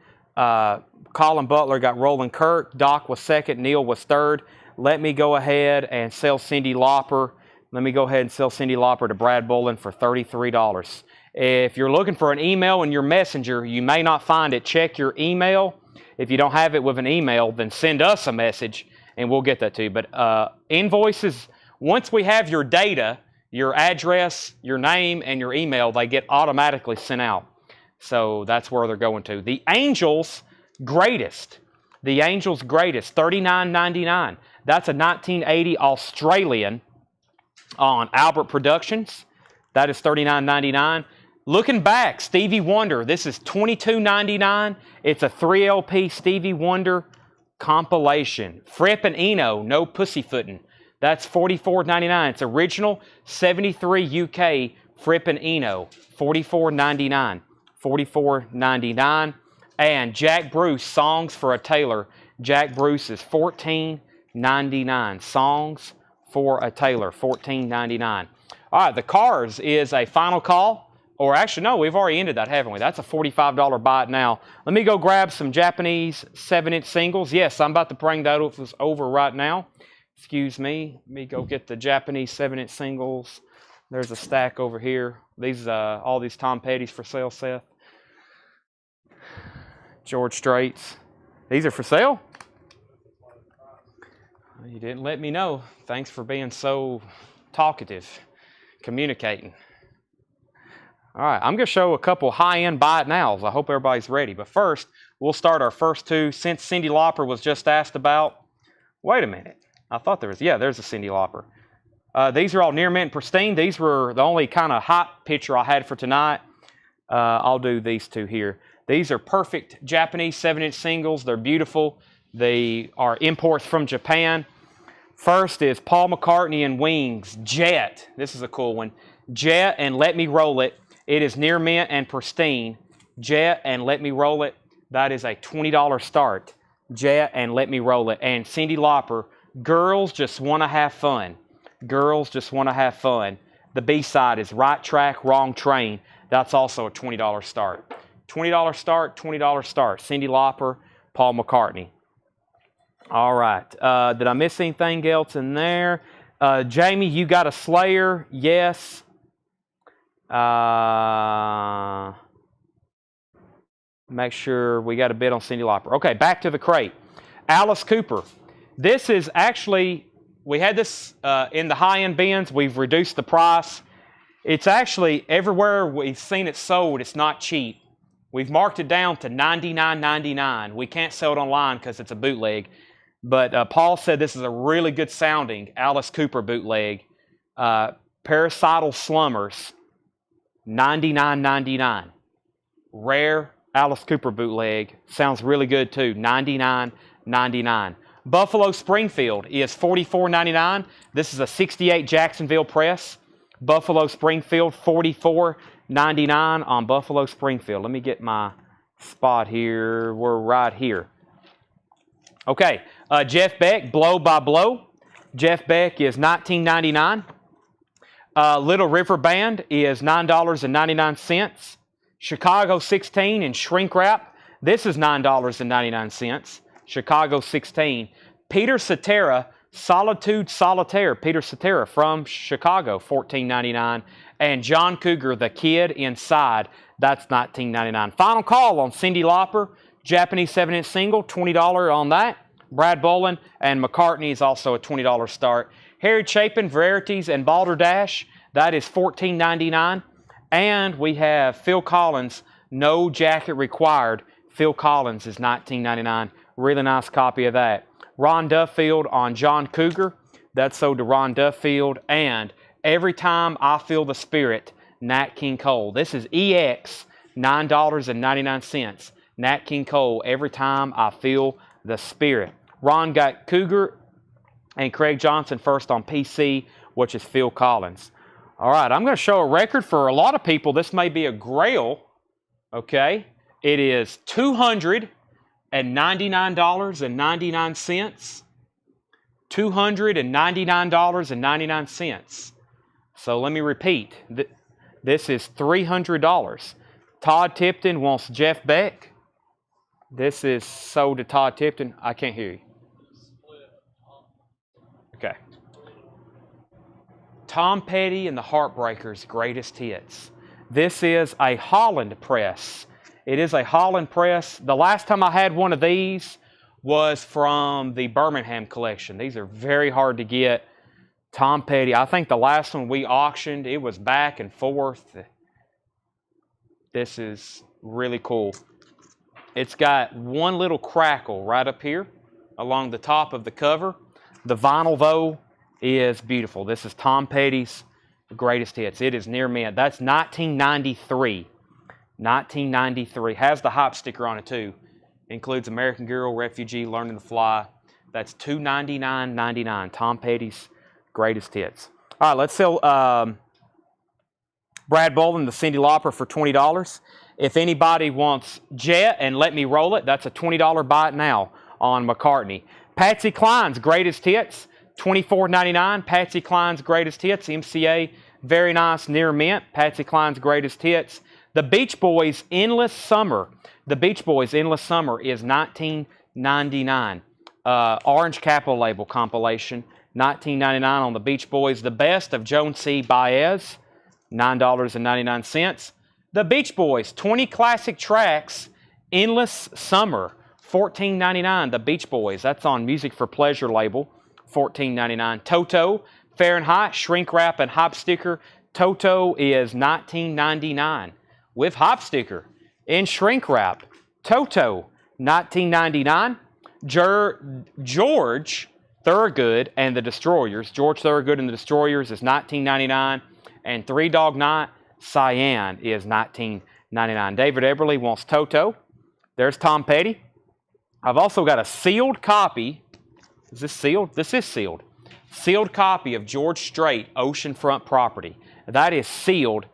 Colin Butler got Roland Kirk. Doc was second. Neil was third. Let me go ahead and sell Cyndi Lauper. Let me go ahead and sell Cyndi Lauper to Brad Bolin for $33. If you're looking for an email in your messenger, you may not find it. Check your email. If you don't have it with an email, then send us a message and we'll get that to you. But invoices, once we have your data, your address, your name, and your email, they get automatically sent out. So that's where they're going to. The Angels Greatest. The Angels Greatest, $39.99. That's a 1980 Australian on Albert Productions. That is $39.99. Looking Back, Stevie Wonder. This is $22.99. It's a 3LP Stevie Wonder compilation. Fripp and Eno, No Pussyfootin'. That's $44.99. It's original 73 UK Fripp and Eno, $44.99. $44.99. And Jack Bruce, Songs for a Tailor. Jack Bruce is $14.99. Songs for a Tailor, $14.99. All right, the Cars is a final call. Or actually, no, we've already ended that, haven't we? That's a $45 buy it now. Let me go grab some Japanese 7-inch singles. Yes, I'm about to bring those over right now. Excuse me. Let me go get the Japanese 7-inch singles. There's a stack over here. These all these Tom Petty's for sale, Seth. George Straits. These are for sale? You didn't let me know. Thanks for being so talkative, communicating. All right, I'm going to show a couple high-end buy it nows. I hope everybody's ready. But first, we'll start our first two. Since Cyndi Lauper was just asked about, wait a minute. I thought there was, yeah, there's a Cyndi Lauper. These are all near mint pristine. These were the only kind of hot picture I had for tonight. I'll do these two here. These are perfect Japanese 7-inch singles. They're beautiful. They are imports from Japan. First is Paul McCartney and Wings, Jet. This is a cool one. Jet and Let Me Roll It. It is near mint and pristine. Jet and Let Me Roll It. That is a $20 start. Jet and Let Me Roll It. And Cyndi Lauper, Girls Just Want to Have Fun. Girls Just Want to Have Fun. The B-side is Right Track, Wrong Train. That's also a $20 start. $20 start, $20 start. Cyndi Lauper, Paul McCartney. All right. Did I miss anything else in there? Jamie, you got a Slayer? Yes. Make sure we got a bid on Cyndi Lauper. Okay, back to the crate. Alice Cooper. This is actually, we had this in the high-end bins. We've reduced the price. It's actually, everywhere we've seen it sold, it's not cheap. We've marked it down to $99.99. We can't sell it online because it's a bootleg. But Paul said this is a really good sounding Alice Cooper bootleg. Parasital Slummers, $99.99. Rare Alice Cooper bootleg. Sounds really good too, $99.99. Buffalo Springfield is $44.99. This is a 68 Jacksonville press. Buffalo Springfield, $44.99 on Buffalo Springfield. Let me get my spot here. We're right here. Okay, Jeff Beck, Blow by Blow. Jeff Beck is $19.99. Little River Band is $9.99. Chicago 16 in shrink wrap. This is $9.99. Chicago 16. Peter Cetera, Solitude Solitaire. Peter Cetera from Chicago, $14.99. And John Cougar, The Kid Inside, that's $19.99. Final call on Cyndi Lauper, Japanese 7-inch single, $20 on that. Brad Boland and McCartney is also a $20 start. Harry Chapin, Verities, and Balderdash, that is $14.99. And we have Phil Collins, No Jacket Required. Phil Collins is $19.99. Really nice copy of that. Ron Duffield on John Cougar. That's sold to Ron Duffield. And Every Time I Feel the Spirit, Nat King Cole. This is EX, $9.99. Nat King Cole, Every Time I Feel the Spirit. Ron got Cougar and Craig Johnson first on PC, which is Phil Collins. All right, I'm going to show a record for a lot of people. This may be a grail, okay? It is $299.99. $299.99. So let me repeat. This is $300. Todd Tipton wants Jeff Beck. This is sold to Todd Tipton. I can't hear you. Okay. Tom Petty and the Heartbreakers' Greatest Hits. This is a Holland press. It is a Holland press. The last time I had one of these was from the Birmingham collection. These are very hard to get. Tom Petty. I think the last one we auctioned, it was back and forth. This is really cool. It's got one little crackle right up here along the top of the cover. The vinyl, though, is beautiful. This is Tom Petty's Greatest Hits. It is near mint. That's 1993. 1993. Has the hop sticker on it, too. Includes American Girl, Refugee, Learning to Fly. That's $299.99. Tom Petty's Greatest Hits. All right, let's sell Brad Boland, the Cyndi Lauper, for $20. If anybody wants Jet and Let Me Roll It, that's a $20 buy it now on McCartney. Patsy Cline's Greatest Hits, $24.99. Patsy Cline's Greatest Hits, MCA, very nice, near mint. Patsy Cline's Greatest Hits. The Beach Boys' Endless Summer. The Beach Boys' Endless Summer is $19.99. Orange Capital Label compilation, $19.99 on the Beach Boys. The Best of Joan C. Baez, $9.99. The Beach Boys, 20 classic tracks, Endless Summer, $14.99. The Beach Boys, that's on Music for Pleasure label, $14.99. Toto, Fahrenheit, shrink wrap and hop sticker. Toto is $19.99 with hop sticker in shrink wrap. Toto, $19.99. George Thorogood and the Destroyers. George Thorogood and the Destroyers is $19.99. And Three Dog Night, Cyan is $19.99. David Eberly wants Toto. There's Tom Petty. I've also got a sealed copy. Is this sealed? This is sealed. Sealed copy of George Strait, Oceanfront Property. That is sealed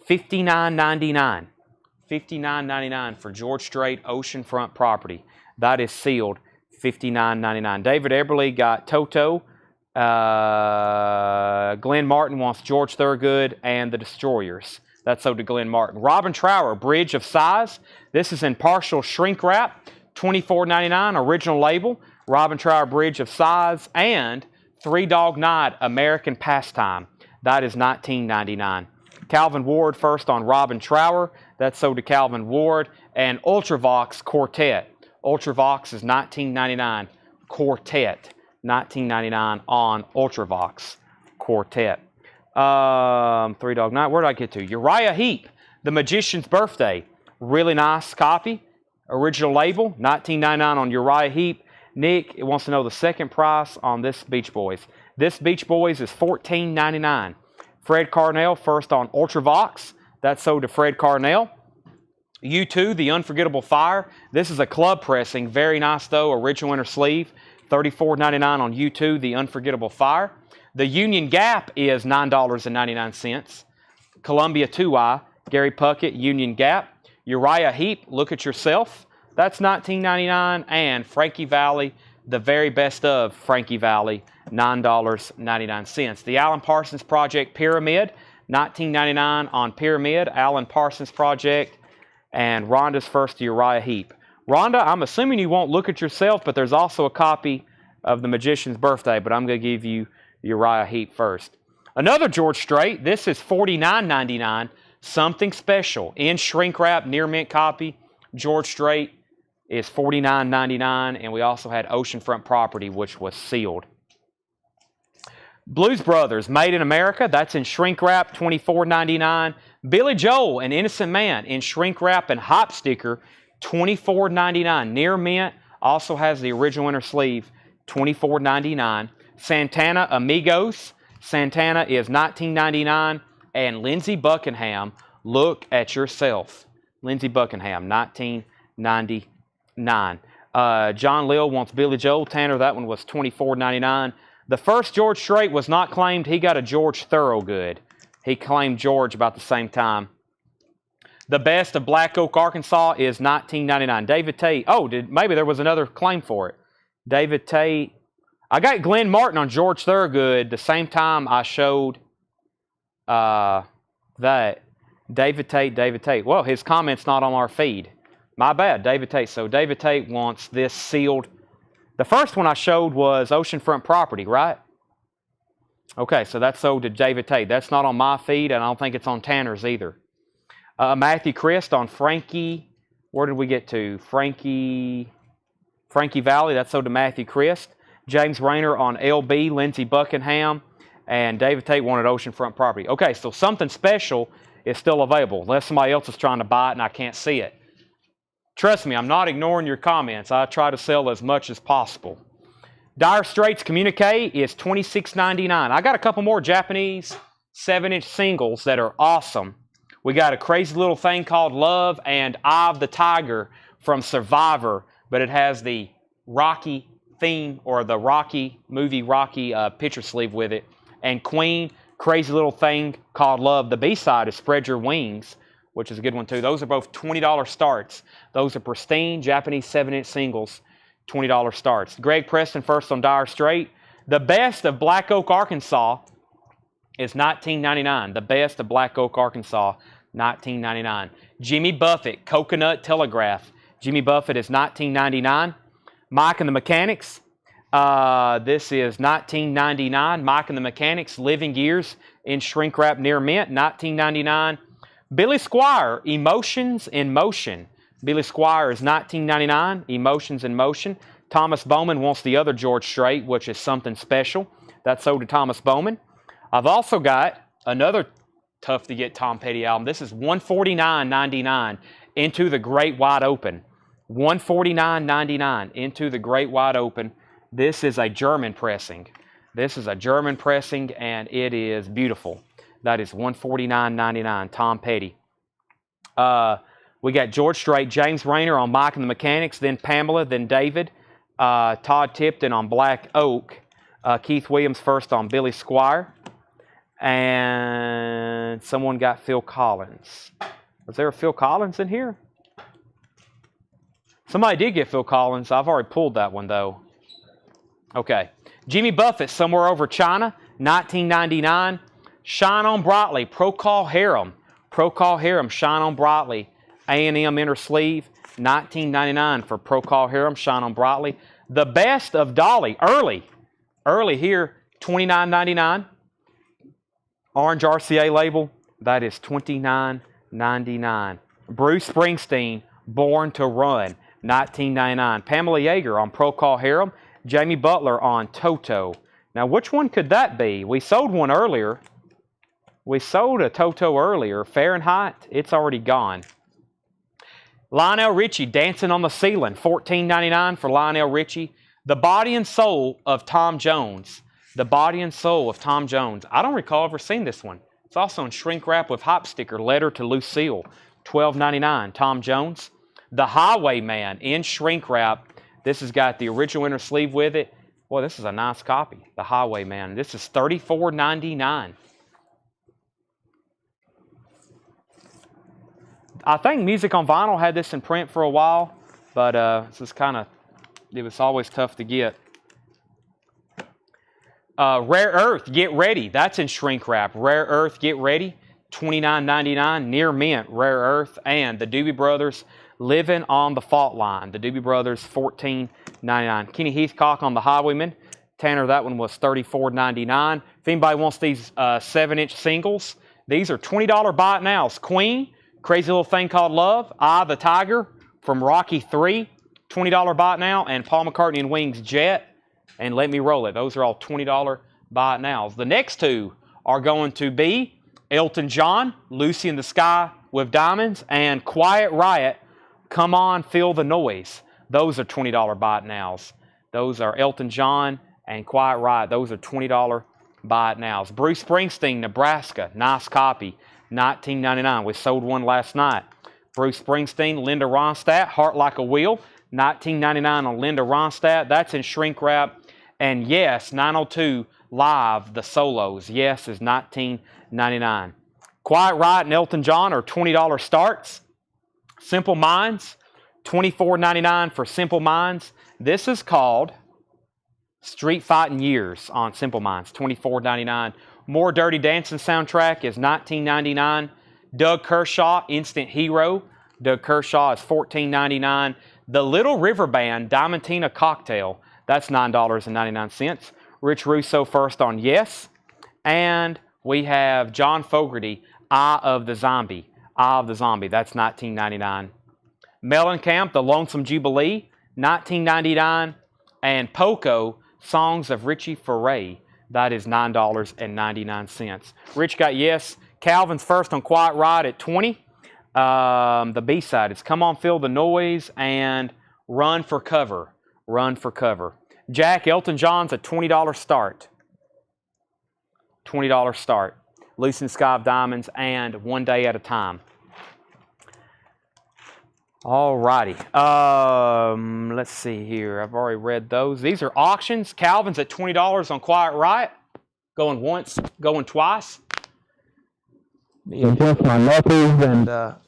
$59.99. $59.99 for George Strait, Oceanfront Property. That is sealed $59.99. David Eberly got Toto. Glenn Martin wants George Thorogood and the Destroyers. That's sold to Glenn Martin. Robin Trower, Bridge of Sighs. This is in partial shrink wrap. $24.99, original label. Robin Trower, Bridge of Sighs. And Three Dog Night, American Pastime. That is $19.99. Calvin Ward first on Robin Trower. That's sold to Calvin Ward. And Ultravox Quartet. Ultravox is $19.99. Quartet. $19.99 on Ultravox Quartet. Three Dog Night. Where did I get to? Uriah Heep, The Magician's Birthday. Really nice copy. Original label. $19.99 on Uriah Heep. Nick wants to know the second price on this Beach Boys. This Beach Boys is $14.99. Fred Carnell first on Ultravox. That's sold to Fred Carnell. U2, The Unforgettable Fire. This is a club pressing. Very nice though. Original inner sleeve. $34.99 on U2, The Unforgettable Fire. The Union Gap is $9.99. Columbia 2i, Gary Puckett, Union Gap. Uriah Heep, Look at Yourself. That's $19.99. And Frankie Valli, The Very Best of Frankie Valli, $9.99. The Alan Parsons Project Pyramid, $19.99 on Pyramid, Alan Parsons Project. And Rhonda's first to Uriah Heep. Rhonda, I'm assuming you won't Look at Yourself, but there's also a copy of The Magician's Birthday, but I'm going to give you Uriah Heep first. Another George Strait. This is $49.99. Something Special. In shrink wrap, near mint copy. George Strait is $49.99, and we also had Oceanfront Property, which was sealed. Blues Brothers, Made in America. That's in shrink wrap, $24.99. Billy Joel, An Innocent Man, in shrink wrap and hop sticker, $24.99. Near mint, also has the original inner sleeve, $24.99. Santana, Amigos. Santana is $19.99. And Lindsey Buckingham, Look at Yourself. Lindsey Buckingham, $19.99. John Lill wants Billy Joel. Tanner, that one was $24.99. The first George Strait was not claimed. He got a George Thorogood. He claimed George about the same time. The Best of Black Oak, Arkansas is $19.99. David Tate. Oh, maybe there was another claim for it. David Tate. I got Glenn Martin on George Thorogood the same time I showed that. David Tate. Well, his comment's not on our feed. My bad, David Tate. So David Tate wants this sealed. The first one I showed was Oceanfront Property, right? Okay, so that's sold to David Tate. That's not on my feed, and I don't think it's on Tanner's either. Matthew Christ on Frankie. Where did we get to? Frankie Valli. That's sold to Matthew Christ. James Rayner on LB. Lindsey Buckingham. And David Tate wanted Oceanfront Property. Okay, so Something Special is still available. Unless somebody else is trying to buy it and I can't see it. Trust me, I'm not ignoring your comments. I try to sell as much as possible. Dire Straits Communique is $26.99. I got a couple more Japanese 7-inch singles that are awesome. We got a crazy little thing called Love and Eye of the Tiger from Survivor, but it has the Rocky theme or the Rocky movie Rocky picture sleeve with it. And Queen, crazy little thing called Love. The B-side is Spread Your Wings, which is a good one too. Those are both $20 starts. Those are pristine Japanese 7-inch singles, $20 starts. Greg Preston first on Dire Strait. The Best of Black Oak, Arkansas is $19.99. The Best of Black Oak, Arkansas, $19.99. Jimmy Buffett, Coconut Telegraph. Jimmy Buffett is $19.99. Mike and the Mechanics. This is $19.99. Mike and the Mechanics, Living Years in shrink wrap near mint, $19.99. Billy Squire, Emotions in Motion. Billy Squire is $19.99. Emotions in Motion. Thomas Bowman wants the other George Strait, which is Something Special. That's sold to Thomas Bowman. I've also got another tough to get Tom Petty album. This is $149.99, Into the Great Wide Open. $149.99, Into the Great Wide Open. This is a German pressing. This is a German pressing, and it is beautiful. That is $149.99, Tom Petty. We got George Strait, James Rayner on Mike and the Mechanics, then Pamela, then David. Todd Tipton on Black Oak. Keith Williams first on Billy Squire. And someone got Phil Collins. Was there a Phil Collins in here? Somebody did get Phil Collins. I've already pulled that one, though. Okay. Jimmy Buffett, Somewhere Over China, 1999. Shine On Brightly, Procol Harum. Procol Harum, Shine On Brightly. A&M Inner Sleeve, 1999 for Procol Harum, Shine On Brightly. The Best of Dolly, early here, $29.99. Orange RCA label, that is $29.99. Bruce Springsteen, Born to Run, $19.99. Pamela Yeager on Procol Harum, Jamie Butler on Toto. Now, which one could that be? We sold one earlier. We sold a Toto earlier. Fahrenheit, it's already gone. Lionel Richie, Dancing on the Ceiling, $14.99 for Lionel Richie. The Body and Soul of Tom Jones. The Body and Soul of Tom Jones. I don't recall ever seeing this one. It's also in shrink wrap with hop sticker, Letter to Lucille, $12.99. Tom Jones. The Highwayman in shrink wrap. This has got the original inner sleeve with it. Boy, this is a nice copy. The Highwayman. This is $34.99. I think Music on Vinyl had this in print for a while, but this is it was always tough to get. Rare Earth, Get Ready. That's in shrink wrap. Rare Earth, Get Ready, $29.99. Near Mint, Rare Earth, and the Doobie Brothers, Living on the Fault Line. The Doobie Brothers, $14.99. Kenny Heathcock on the Highwayman. Tanner, that one was $34.99. If anybody wants these 7-inch singles, these are $20 buy it nows. Queen, Crazy Little Thing Called Love, Eye of the Tiger from Rocky 3, $20 buy it now, and Paul McCartney and Wings Jet, and Let Me Roll It. Those are all $20 buy it nows. The next two are going to be Elton John, Lucy in the Sky with Diamonds, and Quiet Riot, Come On, Feel the Noise. Those are $20 buy it nows. Those are Elton John and Quiet Riot. Those are $20 buy it nows. Bruce Springsteen, Nebraska, nice copy, $19.99. We sold one last night. Bruce Springsteen, Linda Ronstadt, Heart Like a Wheel, $19.99 on Linda Ronstadt. That's in shrink wrap. And Yes, 902 Live, the solos. Yes is $19.99. Quiet Riot and Elton John are $20 starts. Simple Minds, $24.99 for Simple Minds. This is called Street Fighting Years on Simple Minds, $24.99. More Dirty Dancing soundtrack is $19.99. Doug Kershaw, Instant Hero. Doug Kershaw is $14.99. The Little River Band, Diamantina Cocktail, that's $9.99. Rich Russo first on Yes. And we have John Fogerty, Eye of the Zombie. Eye of the Zombie, that's $19.99. Mellencamp, The Lonesome Jubilee, $19.99. And Poco, Songs of Richie Furay, that is $9.99. Rich got Yes. Calvin's first on Quiet Riot at $20. The B-side is Come On Feel the Noise and Run for Cover. Run for Cover. Jack, Elton John's a $20 start. $20 start. Lucy in the Sky of Diamonds and One Day at a Time. All righty. Let's see here. I've already read those. These are auctions. Calvin's at $20 on Quiet Riot. Going once, going twice. Adjust my knuckles and a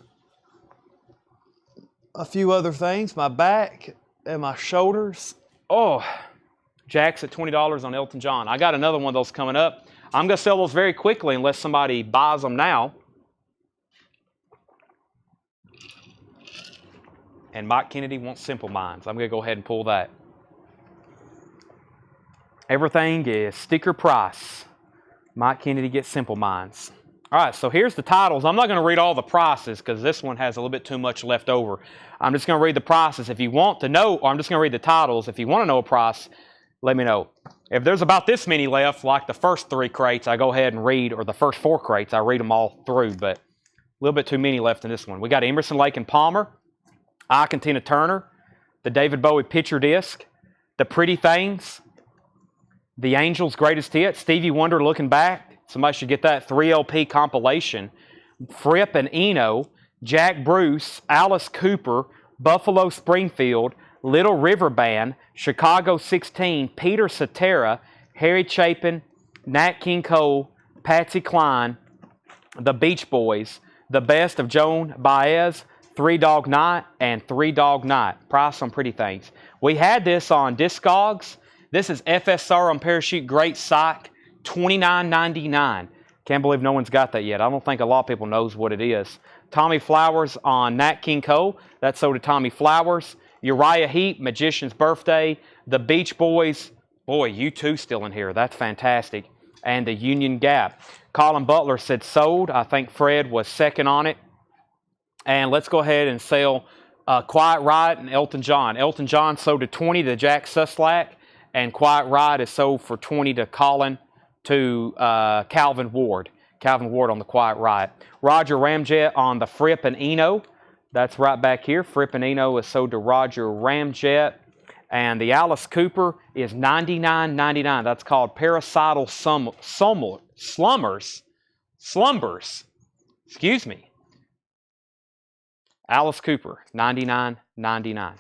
few other things. My back and my shoulders. Oh, Jack's at $20 on Elton John. I got another one of those coming up. I'm going to sell those very quickly unless somebody buys them now. And Mike Kennedy wants Simple Minds. I'm going to go ahead and pull that. Everything is sticker price. Mike Kennedy gets Simple Minds. All right, so here's the titles. I'm not going to read all the prices because this one has a little bit too much left over. I'm just going to read the prices. If you want to know, or I'm just going to read the titles. If you want to know a price, let me know. If there's about this many left, like the first 3 crates, I go ahead and read, or the first 4 crates, I read them all through, but a little bit too many left in this one. We got Emerson, Lake and Palmer, Ike and Tina Turner, the David Bowie picture disc, The Pretty Things, The Angels' Greatest Hits, Stevie Wonder Looking Back. Somebody should get that 3LP compilation. Fripp and Eno, Jack Bruce, Alice Cooper, Buffalo Springfield, Little River Band, Chicago 16, Peter Cetera, Harry Chapin, Nat King Cole, Patsy Cline, the Beach Boys, The Best of Joan Baez, Three Dog Night, and Three Dog Night. Price on Pretty Things. We had this on Discogs. This is FSR on Parachute Great Psych, $29.99. Can't believe no one's got that yet. I don't think a lot of people knows what it is. Tommy Flowers on Nat King Cole. That's sold to Tommy Flowers. Uriah Heep, Magician's Birthday. The Beach Boys. Boy, U2 still in here. That's fantastic. And the Union Gap. Colin Butler said sold. I think Fred was second on it. And let's go ahead and sell Quiet Riot and Elton John. Elton John sold to 20 to Jack Suslack. And Quiet Riot is sold for 20 to Calvin Ward. Calvin Ward on the Quiet Riot. Roger Ramjet on the Fripp and Eno. That's right back here. Fripp and Eno is sold to Roger Ramjet. And the Alice Cooper is $99.99. That's called Parasital Slumbers. Excuse me. Alice Cooper, $99.99.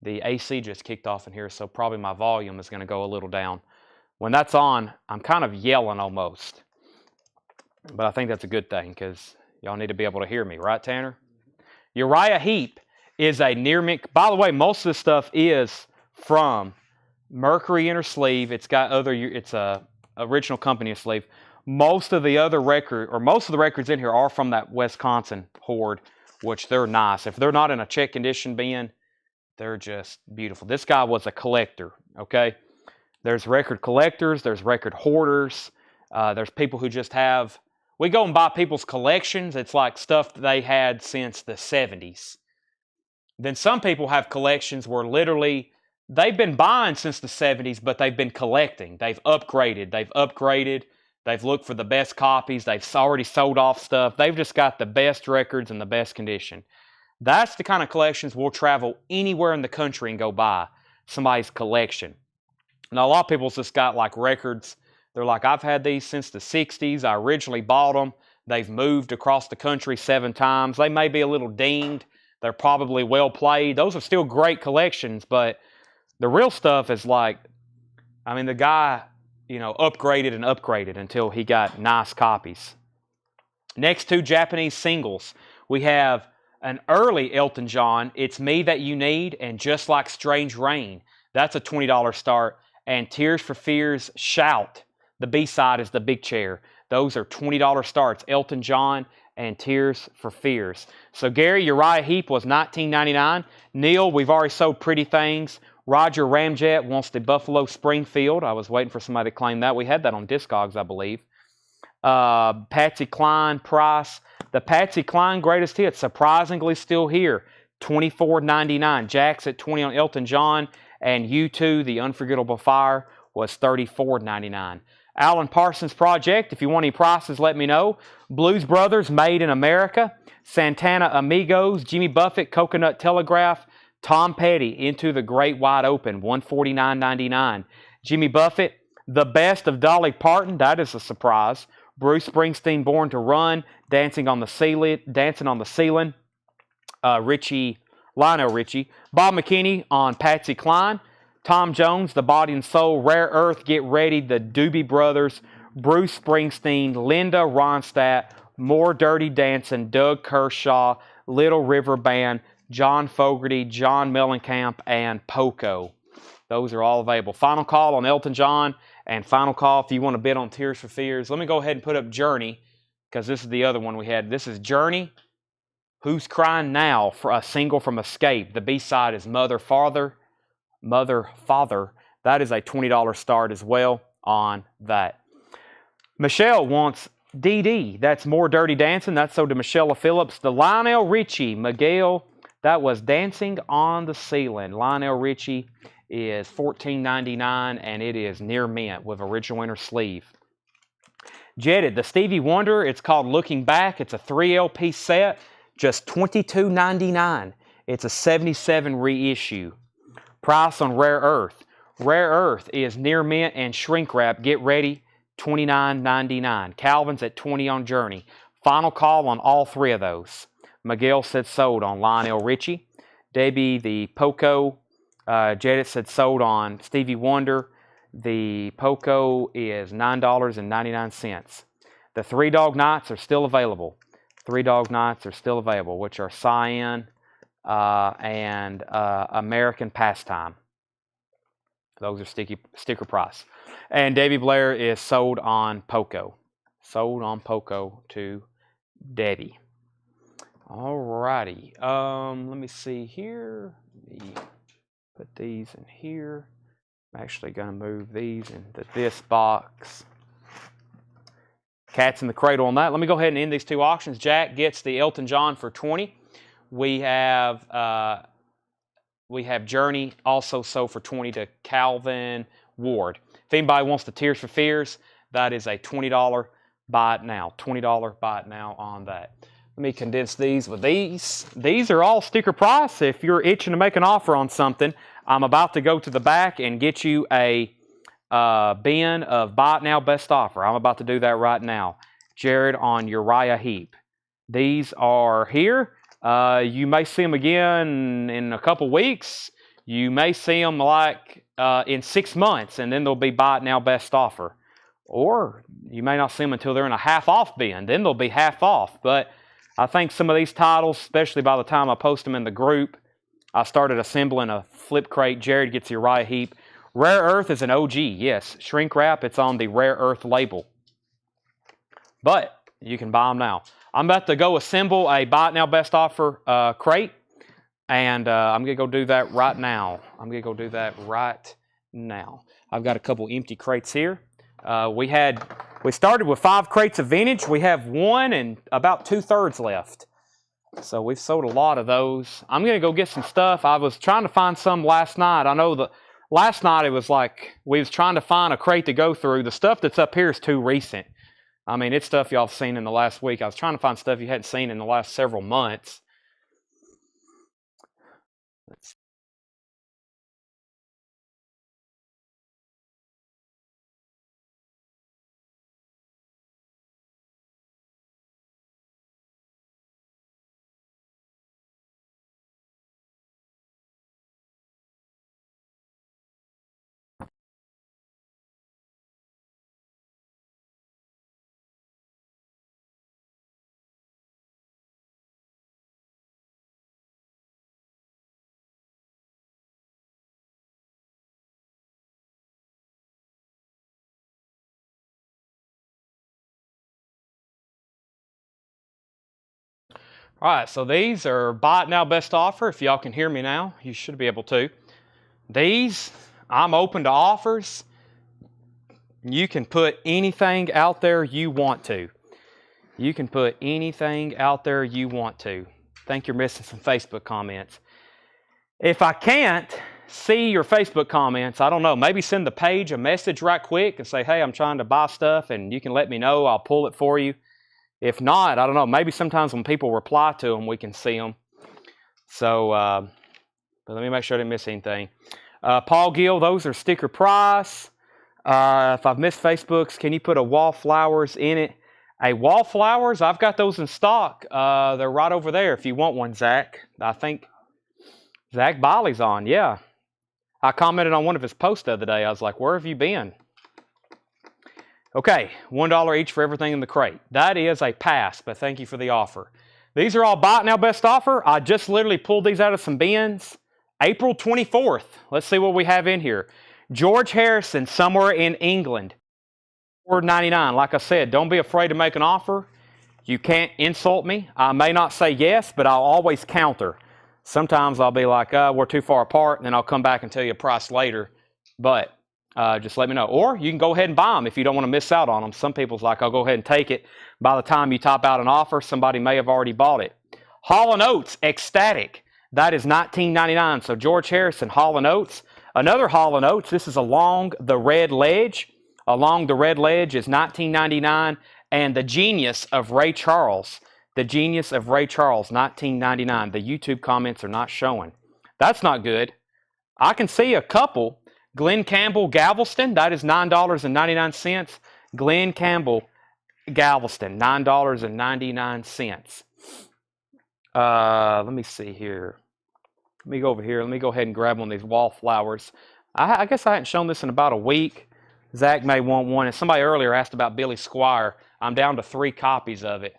The AC just kicked off in here, so probably my volume is going to go a little down. When that's on, I'm kind of yelling almost. But I think that's a good thing because y'all need to be able to hear me, right, Tanner? Uriah Heep is a near mint. By the way, most of this stuff is from Mercury Inner Sleeve. It's got it's a original company sleeve. Most of the records in here are from that Wisconsin horde, which they're nice. If they're not in a check condition bin, they're just beautiful. This guy was a collector, okay? There's record collectors, there's record hoarders, there's people who just have, we go and buy people's collections. It's like stuff that they had since the 70s. Then some people have collections where literally they've been buying since the 70s, but they've been collecting. They've upgraded. They've looked for the best copies. They've already sold off stuff. They've just got the best records in the best condition. That's the kind of collections we'll travel anywhere in the country and go buy somebody's collection. Now, a lot of people just got like records. They're like, I've had these since the 60s. I originally bought them. They've moved across the country 7 times. They may be a little dinged. They're probably well played. Those are still great collections, but the real stuff is like, I mean, the guy, upgraded and upgraded until he got nice copies. Next 2 Japanese singles. We have an early Elton John, It's Me That You Need, and Just Like Strange Rain. That's a $20 start. And Tears for Fears, Shout. The B-side is The Big Chair. Those are $20 starts. Elton John and Tears for Fears. So Gary, Uriah Heep was $19.99. Neil, we've already sold Pretty Things. Roger Ramjet wants the Buffalo Springfield. I was waiting for somebody to claim that. We had that on Discogs, I believe. Patsy Cline price. The Patsy Cline Greatest Hits, surprisingly still here. $24.99. Jack's at $20 on Elton John. And U2, The Unforgettable Fire, was $34.99. Alan Parsons Project, if you want any prices, let me know. Blues Brothers, Made in America. Santana Amigos, Jimmy Buffett, Coconut Telegraph. Tom Petty, Into the Great Wide Open, $149.99. Jimmy Buffett, The Best of Dolly Parton, that is a surprise. Bruce Springsteen, Born to Run, Dancing on the Ceiling. Lionel Richie. Bob McKinney on Patsy Cline. Tom Jones, The Body and Soul. Rare Earth, Get Ready, The Doobie Brothers. Bruce Springsteen, Linda Ronstadt, More Dirty Dancing, Doug Kershaw, Little River Band, John Fogerty, John Mellencamp, and Poco. Those are all available. Final call on Elton John, and final call if you want to bid on Tears for Fears. Let me go ahead and put up Journey, because this is the other one we had. This is Journey, Who's Crying Now, for a single from Escape. The B-side is Mother Father. That is a $20 start as well on that. Michelle wants DD. That's More Dirty Dancing. That's sold to Michelle Phillips. The Lionel Richie, Miguel, that was Dancing on the Ceiling. Lionel Richie is $14.99, and it is near mint with original inner sleeve. Jetted, the Stevie Wonder, it's called Looking Back. It's a 3 LP set, just $22.99. It's a 77 reissue. Price on Rare Earth. Rare Earth is near mint and shrink wrap. Get ready, $29.99. Calvin's at $20 on Journey. Final call on all 3 of those. Miguel said sold on Lionel Richie. Debbie, the Poco. Jedit said sold on Stevie Wonder. The Poco is $9.99. The 3-Dog Nights are still available. 3-Dog Nights are still available, which are Cyan and American Pastime. Those are sticker price. And Debbie Blair is sold on Poco. Sold on Poco to Debbie. Alrighty. Let me see here. Let me put these in here. I'm actually going to move these into this box. Cat's in the cradle on that. Let me go ahead and end these two auctions. Jack gets the Elton John for $20. We have Journey also sold for $20 to Calvin Ward. If anybody wants the Tears for Fears, that is a $20 buy it now. $20 buy it now on that. Let me condense these with these. These are all sticker price. If you're itching to make an offer on something, I'm about to go to the back and get you a bin of Buy It Now Best Offer. I'm about to do that right now. Jared on Uriah Heep. These are here. You may see them again in a couple weeks. You may see them like in 6 months, and then they'll be Buy It Now Best Offer. Or you may not see them until they're in a half off bin. Then they'll be half off. But I think some of these titles, especially by the time I post them in the group, I started assembling a flip crate. Jared gets the Uriah Heep. Rare Earth is an OG, yes. Shrink wrap, it's on the Rare Earth label. But you can buy them now. I'm about to go assemble a Buy It Now Best Offer crate. And I'm going to go do that right now. I've got a couple empty crates here. We started with 5 crates of vintage. We have 1 and about 2/3 left. So we've sold a lot of those. I'm going to go get some stuff. I was trying to find some last night. I know that last night it was like we was trying to find a crate to go through. The stuff that's up here is too recent. I mean, it's stuff y'all have seen in the last week. I was trying to find stuff you hadn't seen in the last several months. Let's see. All right, so these are Buy It Now Best Offer. If y'all can hear me now, you should be able to. These, I'm open to offers. You can put anything out there you want to. You can put anything out there you want to. Think you're missing some Facebook comments. If I can't see your Facebook comments, I don't know, maybe send the page a message right quick and say, hey, I'm trying to buy stuff, and you can let me know. I'll pull it for you. If not, I don't know, maybe sometimes when people reply to them, we can see them. So, but let me make sure I didn't miss anything. Paul Gill, those are sticker price. If I've missed Facebooks, can you put a Wallflowers in it? A Wallflowers, I've got those in stock. They're right over there if you want one, Zach. I think Zach Biley's on, yeah. I commented on one of his posts the other day. I was like, where have you been? Okay, $1 each for everything in the crate. That is a pass, but thank you for the offer. These are all Buy It Now Best Offer. I just literally pulled these out of some bins. April 24th. Let's see what we have in here. George Harrison, Somewhere in England. $4.99. Like I said, don't be afraid to make an offer. You can't insult me. I may not say yes, but I'll always counter. Sometimes I'll be like, we're too far apart, and then I'll come back and tell you a price later. But just let me know. Or you can go ahead and buy them if you don't want to miss out on them. Some people's like, I'll go ahead and take it. By the time you top out an offer, somebody may have already bought it. Hall & Oates, Ecstatic. That is $19.99. So George Harrison, Hall & Oates. Another Hall & Oates, this is Along the Red Ledge. Along the Red Ledge is $19.99. And The Genius of Ray Charles. The Genius of Ray Charles, $19.99. The YouTube comments are not showing. That's not good. I can see a couple. Glenn Campbell, Galveston, that is $9.99. Glenn Campbell, Galveston, $9.99. Let me see here. Let me go over here. Let me go ahead and grab one of these Wallflowers. I guess I hadn't shown this in about a week. Zach may want one. And somebody earlier asked about Billy Squire. I'm down to 3 copies of it.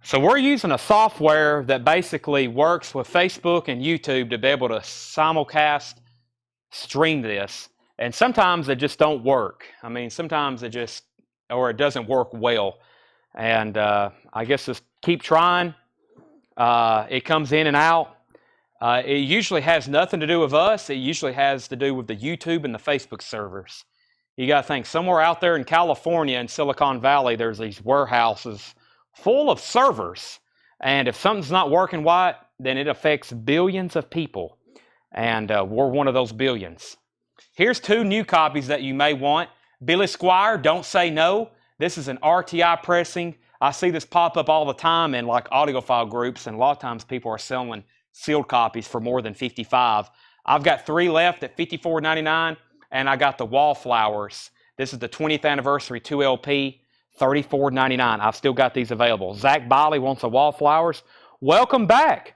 So we're using a software that basically works with Facebook and YouTube to be able to simulcast stream this. And sometimes it just don't work. I mean, sometimes it doesn't work well. And I guess just keep trying. It comes in and out. It usually has nothing to do with us. It usually has to do with the YouTube and the Facebook servers. You got to think, somewhere out there in California, in Silicon Valley, there's these warehouses full of servers. And if something's not working right, then it affects billions of people. And we're one of those billions. Here's 2 new copies that you may want. Billy Squire, Don't Say No. This is an RTI pressing. I see this pop up all the time in like audiophile groups, and a lot of times people are selling sealed copies for more than $55. I've got 3 left at $54.99, and I got the Wallflowers. This is the 20th anniversary 2LP, $34.99. I've still got these available. Zach Biley wants a Wallflowers. Welcome back.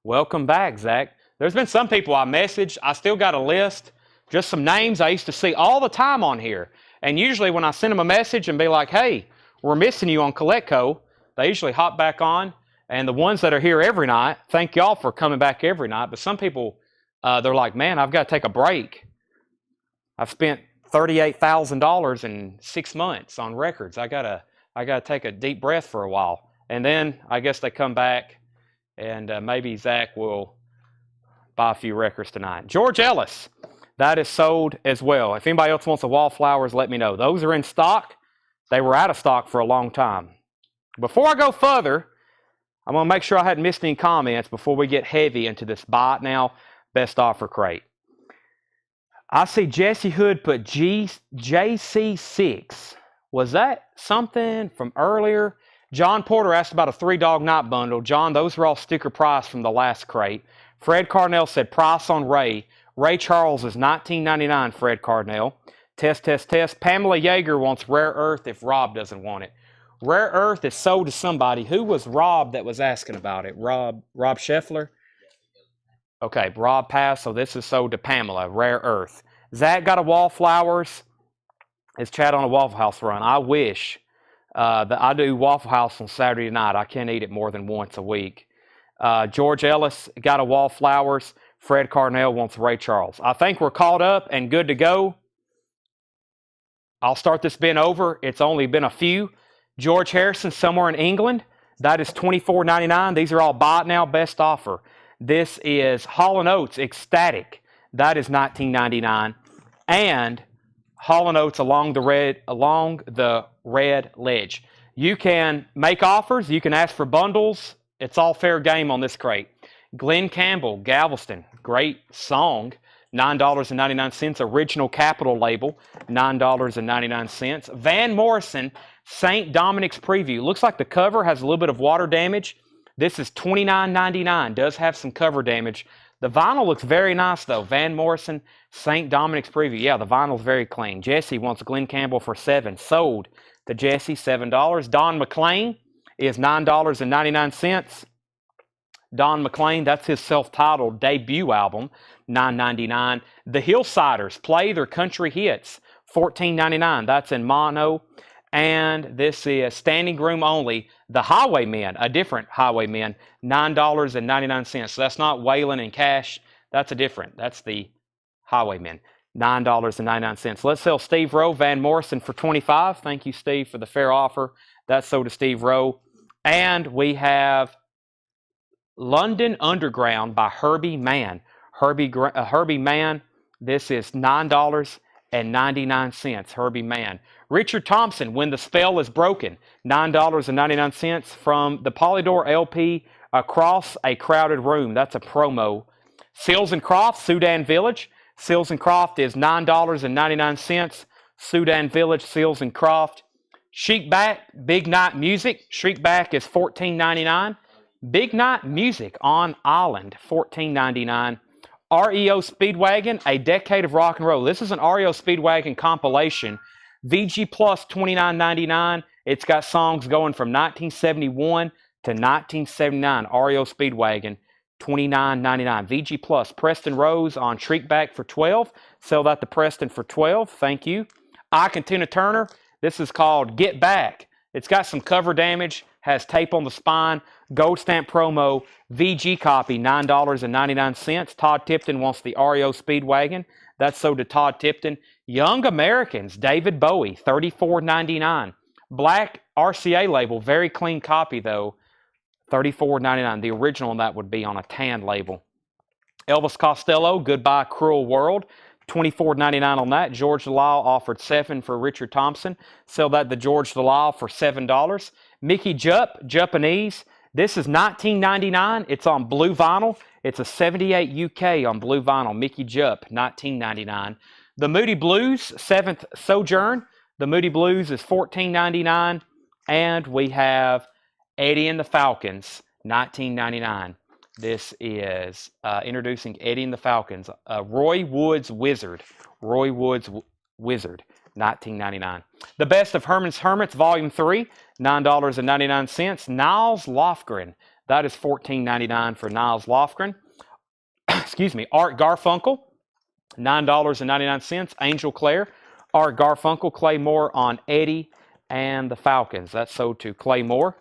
Welcome back, Zach. There's been some people I messaged. I still got a list. Just some names I used to see all the time on here. And usually when I send them a message and be like, hey, we're missing you on Coletco, they usually hop back on. And the ones that are here every night, thank y'all for coming back every night. But some people, they're like, man, I've got to take a break. I've spent $38,000 in 6 months on records. I gotta take a deep breath for a while. And then I guess they come back, and maybe Zach will buy a few records tonight. George Ellis, that is sold as well. If anybody else wants a Wallflowers, let me know. Those are in stock. They were out of stock for a long time. Before I go further, I'm going to make sure I hadn't missed any comments before we get heavy into this buy it now best offer crate. I see Jesse Hood put JC6. Was that something from earlier? John Porter asked about a 3-dog night bundle. John, those were all sticker price from the last crate. Fred Carnell said price on Ray. Ray Charles is $19.99, Fred Carnell. Test. Pamela Yeager wants Rare Earth if Rob doesn't want it. Rare Earth is sold to somebody. Who was Rob that was asking about it? Rob Scheffler? Okay, Rob passed, so this is sold to Pamela, Rare Earth. Zach got a Wallflowers. Is Chad on a Waffle House run? I wish that I do Waffle House on Saturday night. I can't eat it more than once a week. George Ellis got a Wallflowers. Fred Carnell wants Ray Charles. I think we're caught up and good to go. I'll start this bin over. It's only been a few. George Harrison, somewhere in England. That is $24.99. These are all buy it now, best offer. This is Hall & Oates, Ecstatic. That is $19.99. And Hall & Oates along the red ledge. You can make offers. You can ask for bundles. It's all fair game on this crate. Glenn Campbell, Galveston. Great song. $9.99. Original Capitol label. $9.99. Van Morrison, St. Dominic's Preview. Looks like the cover has a little bit of water damage. This is $29.99. Does have some cover damage. The vinyl looks very nice, though. Van Morrison, St. Dominic's Preview. Yeah, the vinyl's very clean. Jesse wants Glenn Campbell for $7. Sold to Jesse, $7. Don McLean is $9.99. Don McLean, that's his self-titled debut album, $9.99. The Hillsiders play their country hits, $14.99. That's in mono. And this is standing room only. The Highwaymen, a different Highwaymen, $9.99. So that's not Waylon and Cash. That's that's the Highwaymen, $9.99. Let's sell Steve Rowe, Van Morrison for $25. Thank you, Steve, for the fair offer. That's sold to Steve Rowe. And we have London Underground by Herbie Mann. Herbie Mann, this is $9.99. Herbie Mann. Richard Thompson, When the Spell is Broken, $9.99 from the Polydor LP, Across a Crowded Room. That's a promo. Seals and Croft, Sudan Village. Seals and Croft is $9.99. Sudan Village, Seals and Croft. Shriekback, Big Night Music. Shriekback is $14.99. Big Night Music on Island, $14.99. REO Speedwagon, A Decade of Rock and Roll. This is an REO Speedwagon compilation. VG Plus, $29.99. It's got songs going from 1971 to 1979. REO Speedwagon, $29.99. VG Plus, Preston Rose on Shriekback for $12. Sell that to Preston for $12. Thank you. Ike and Tina Turner. This is called Get Back. It's got some cover damage, has tape on the spine, gold stamp promo, VG copy, $9.99. Todd Tipton wants the REO Speedwagon. That's sold to Todd Tipton. Young Americans, David Bowie, $34.99. Black RCA label, very clean copy though, $34.99. The original on that would be on a tan label. Elvis Costello, Goodbye Cruel World, $24.99 on that. George Delisle offered $7 for Richard Thompson. Sell that to George Delisle for $7. Mickey Jupp, Japanese. This is $19.99. It's on blue vinyl. It's a 78 UK on blue vinyl. Mickey Jupp, $19.99. The Moody Blues, 7th Sojourn. The Moody Blues is $14.99. And we have Eddie and the Falcons, $19.99. This is introducing Eddie and the Falcons. Roy Wood's Wizard. Roy Wood's Wizard, $19.99. The Best of Herman's Hermits, Volume 3, $9.99. Niles Lofgren. That is $14.99 for Niles Lofgren. Excuse me. Art Garfunkel, $9.99. Angel Clare. Art Garfunkel, Clay Moore on Eddie and the Falcons. That's sold to Clay Moore.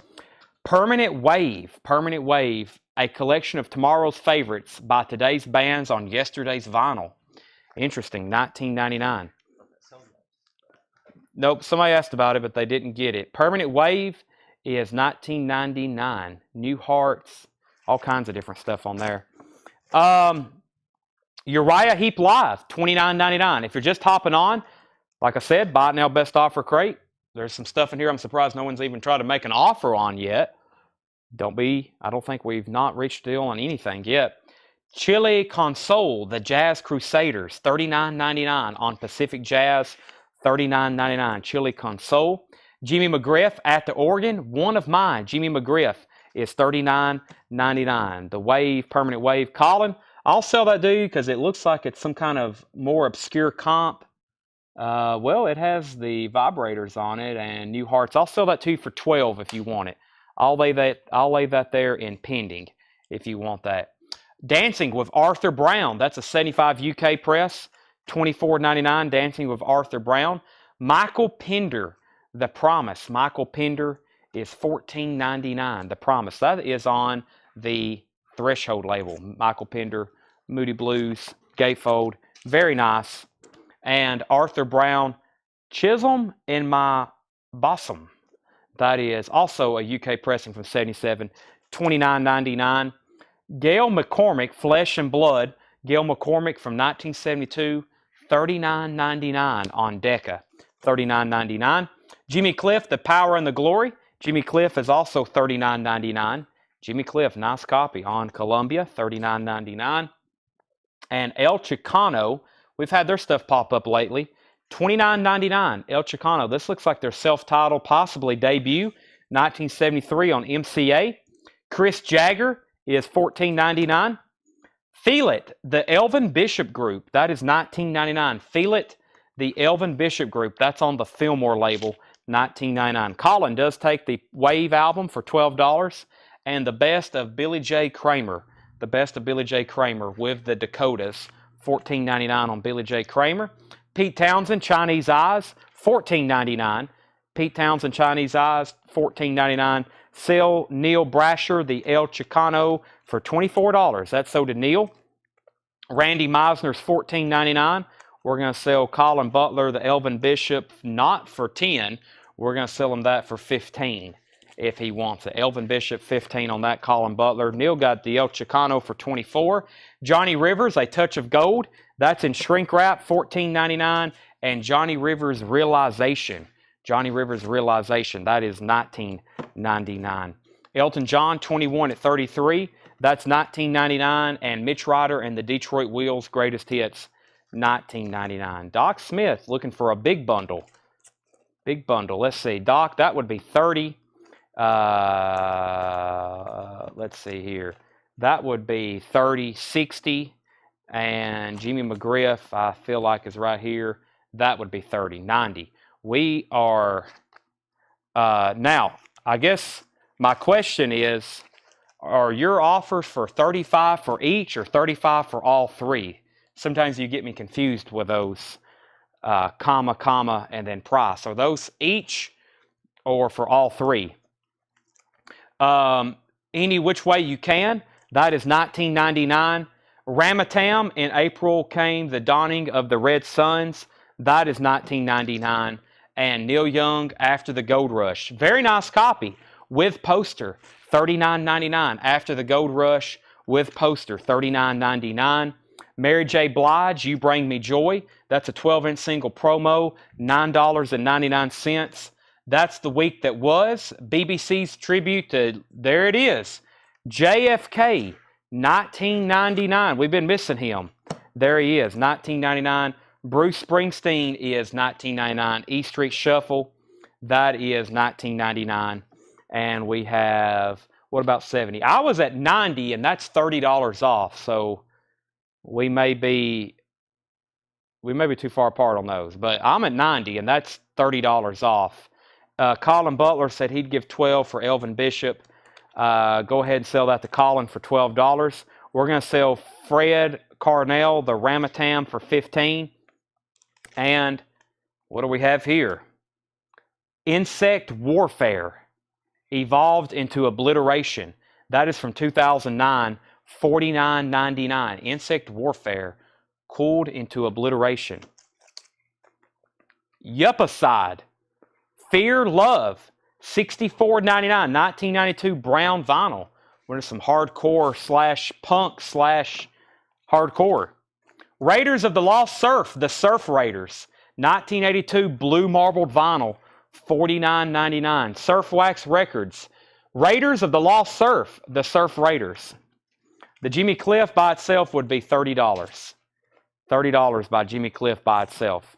Permanent Wave. Permanent Wave. A collection of tomorrow's favorites by today's bands on yesterday's vinyl. Interesting, $19.99. Nope, somebody asked about it, but they didn't get it. Permanent Wave is $19.99. New Hearts, all kinds of different stuff on there. Uriah Heep Live, $29.99. If you're just hopping on, like I said, buy it now, best offer crate. There's some stuff in here I'm surprised no one's even tried to make an offer on yet. I don't think we've not reached a deal on anything yet. Chili Console, the Jazz Crusaders, $39.99 on Pacific Jazz, $39.99. Chili Console. Jimmy McGriff at the organ, one of mine. Jimmy McGriff is $39.99. The Wave, Permanent Wave. Colin, I'll sell that dude because it looks like it's some kind of more obscure comp. Well, it has the vibrators on it and New Hearts. I'll sell that to you for $12 if you want it. I'll lay that there in pending if you want that. Dancing with Arthur Brown. That's a 75 UK press. $24.99. Dancing with Arthur Brown. Michael Pender, The Promise. Michael Pender is $14.99. The Promise. That is on the Threshold label. Michael Pender, Moody Blues, Gatefold. Very nice. And Arthur Brown, Chisholm in My Bosom. That is also a UK pressing from 77, $29.99. Gail McCormick, Flesh and Blood. Gail McCormick from 1972, $39.99 on Decca, $39.99. Jimmy Cliff, The Power and the Glory. Jimmy Cliff is also $39.99. Jimmy Cliff, nice copy on Columbia, $39.99. And El Chicano, we've had their stuff pop up lately. $29.99. El Chicano. This looks like their self-titled, possibly debut, 1973 on MCA. Chris Jagger is $14.99. Feel It, the Elvin Bishop Group. That is $19.99. Feel It, the Elvin Bishop Group. That's on the Fillmore label, $19.99. Colin does take the Wave album for $12. And the Best of Billy J. Kramer. The Best of Billy J. Kramer with the Dakotas, $14.99 on Billy J. Kramer. Pete Townsend, Chinese Eyes, $14.99. Pete Townsend, Chinese Eyes, $14.99. Sell Neil Brasher, the El Chicano, for $24. That's sold to Neil. Randy Meisner's $14.99. We're going to sell Colin Butler, the Elvin Bishop, not for $10. We're going to sell him that for $15 if he wants it. Elvin Bishop, $15 on that. Colin Butler. Neil got the El Chicano for $24. Johnny Rivers, A Touch of Gold. That's in shrink wrap, $14.99. And Johnny Rivers Realization. Johnny Rivers Realization. That is $19.99. Elton John, 21 at 33. That's $19.99. And Mitch Ryder and the Detroit Wheels Greatest Hits, $19.99. Doc Smith looking for a big bundle. Big bundle. Let's see. Doc, that would be $30. Let's see here. That would be $30, $60. And Jimmy McGriff, I feel like, is right here. That would be $30, $90. We are, now, I guess my question is, Are your offers for $35 for each or $35 for all three? Sometimes you get me confused with those comma, comma, and then price. Are those each or for all three? Any which way you can. That is $19.99. Ramatam, in April came the dawning of the red suns. That is $19.99. And Neil Young, After the Gold Rush. Very nice copy with poster, $39.99. After the Gold Rush with poster, $39.99. Mary J. Blige, You Bring Me Joy. That's a 12-inch single promo, $9.99. That's the week that was. BBC's tribute to, there it is, JFK, $19.99. We've been missing him. There he is, $19.99. Bruce Springsteen is $19.99. E Street Shuffle, that is $19.99. And we have, what about 70? I was at 90, and that's $30 off. So we may be too far apart on those. But I'm at 90, and that's $30 off. Colin Butler said he'd give $12 for Elvin Bishop. Go ahead and sell that to Colin for $12. We're going to sell Fred Carnell, the Ramatam, for $15. And what do we have here? Insect Warfare, Evolved into Obliteration. That is from 2009, $49.99. Insect Warfare, Cooled into Obliteration. Yupicide, Fear Love, $64.99, 1992 brown vinyl. What is some hardcore slash punk slash hardcore. Raiders of the Lost Surf, The Surf Raiders, 1982 blue marbled vinyl, $49.99. Surf Wax Records, Raiders of the Lost Surf, The Surf Raiders. The Jimmy Cliff by itself would be $30. $30 by Jimmy Cliff by itself.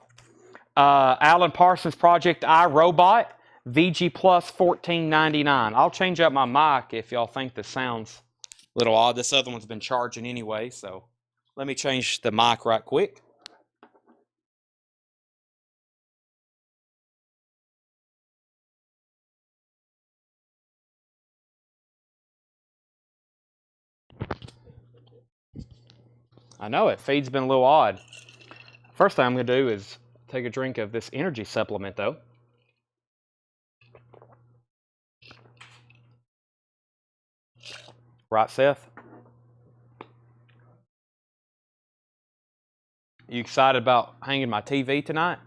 Alan Parsons Project I, Robot, VG Plus, $14.99. I'll change up my mic if y'all think this sounds a little odd. This other one's been charging anyway, so let me change the mic right quick. I know it, feed's been a little odd. First thing I'm going to do is take a drink of this energy supplement, though. Right, Seth? You excited about hanging my TV tonight?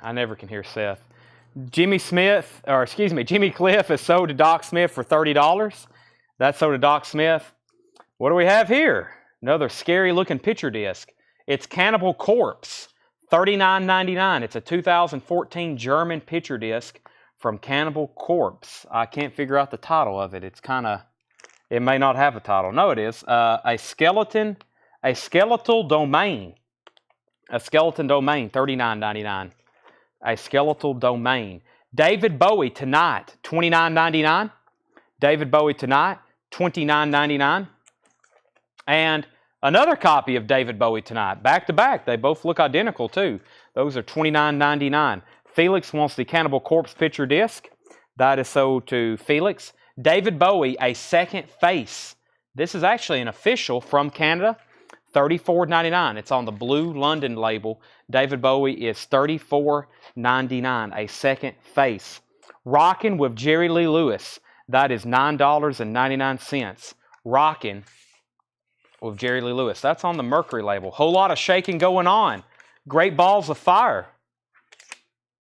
I never can hear Seth. Jimmy Cliff is sold to Doc Smith for $30. That's sold to Doc Smith. What do we have here? Another scary looking picture disc. It's Cannibal Corpse, $39.99. It's a 2014 German picture disc from Cannibal Corpse. I can't figure out the title of it. It's kind of, it may not have a title. No, it is. A Skeletal Domain. A Skeleton Domain, $39.99. A Skeletal Domain. David Bowie Tonight, $29.99. David Bowie Tonight, $29.99. And another copy of David Bowie Tonight, back to back. They both look identical too. Those are $29.99. Felix wants the Cannibal Corpse picture disc. That is sold to Felix. David Bowie, A Second Face. This is actually an official from Canada. $34.99. It's on the blue London label. David Bowie is $34.99. A Second Face. Rockin' with Jerry Lee Lewis. That is $9.99. Rockin' with Jerry Lee Lewis. That's on the Mercury label. Whole lot of shaking going on. Great Balls of Fire.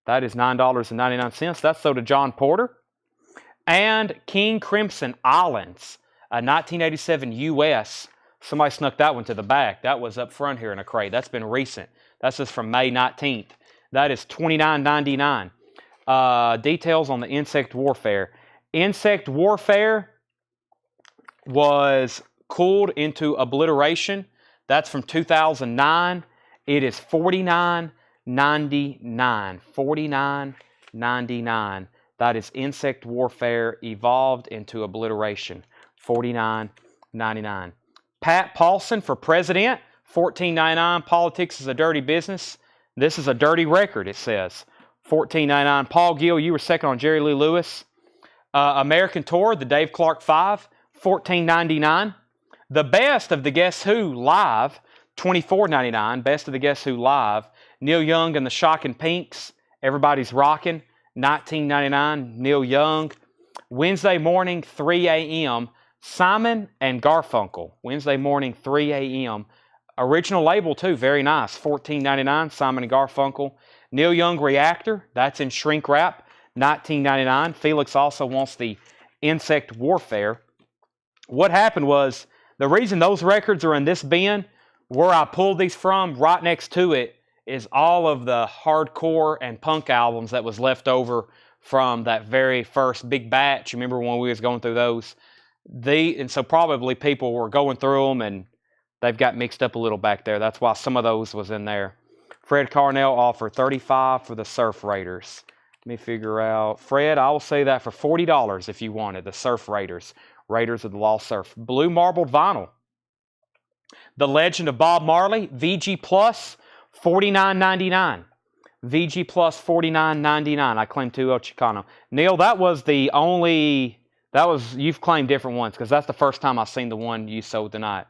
That is $9.99. That's sold to John Porter. And King Crimson Islands, a 1987 U.S. Somebody snuck that one to the back. That was up front here in a crate. That's been recent. That's just from May 19th. That is $29.99. Details on the Insect Warfare. Insect Warfare was cooled into Obliteration. That's from 2009. It is $49.99. $49.99. That is Insect Warfare Evolved into Obliteration. $49.99. Pat Paulson for President. $14.99. Politics is a Dirty Business. This is a dirty record, it says. $14.99. Paul Gill, you were second on Jerry Lee Lewis. American Tour, the Dave Clark 5, $14.99. The best of the Guess Who live, $24.99. Best of the Guess Who live. Neil Young and the Shocking Pinks, Everybody's Rockin', $19.99. Neil Young. Wednesday morning, 3 a.m., Simon and Garfunkel. Wednesday morning, 3 a.m. Original label, too. Very nice. $14.99. Simon and Garfunkel. Neil Young Reactor. That's in shrink wrap. $19.99. Felix also wants the Insect Warfare. What happened was, the reason those records are in this bin, where I pulled these from, right next to it, is all of the hardcore and punk albums that was left over from that very first big batch. Remember when we was going through those? And so probably people were going through them and they've got mixed up a little back there. That's why some of those was in there. Fred Carnell offered $35 for the Surf Raiders. Let me figure out. Fred, I will say that for $40 if you wanted. The Surf Raiders. Raiders of the Lost Surf. Blue marbled vinyl. The Legend of Bob Marley. VG Plus, $49.99. VG Plus, $49.99. I claim 2 El Chicano. Neil, that was the only... You've claimed different ones, because that's the first time I've seen the one you sold tonight.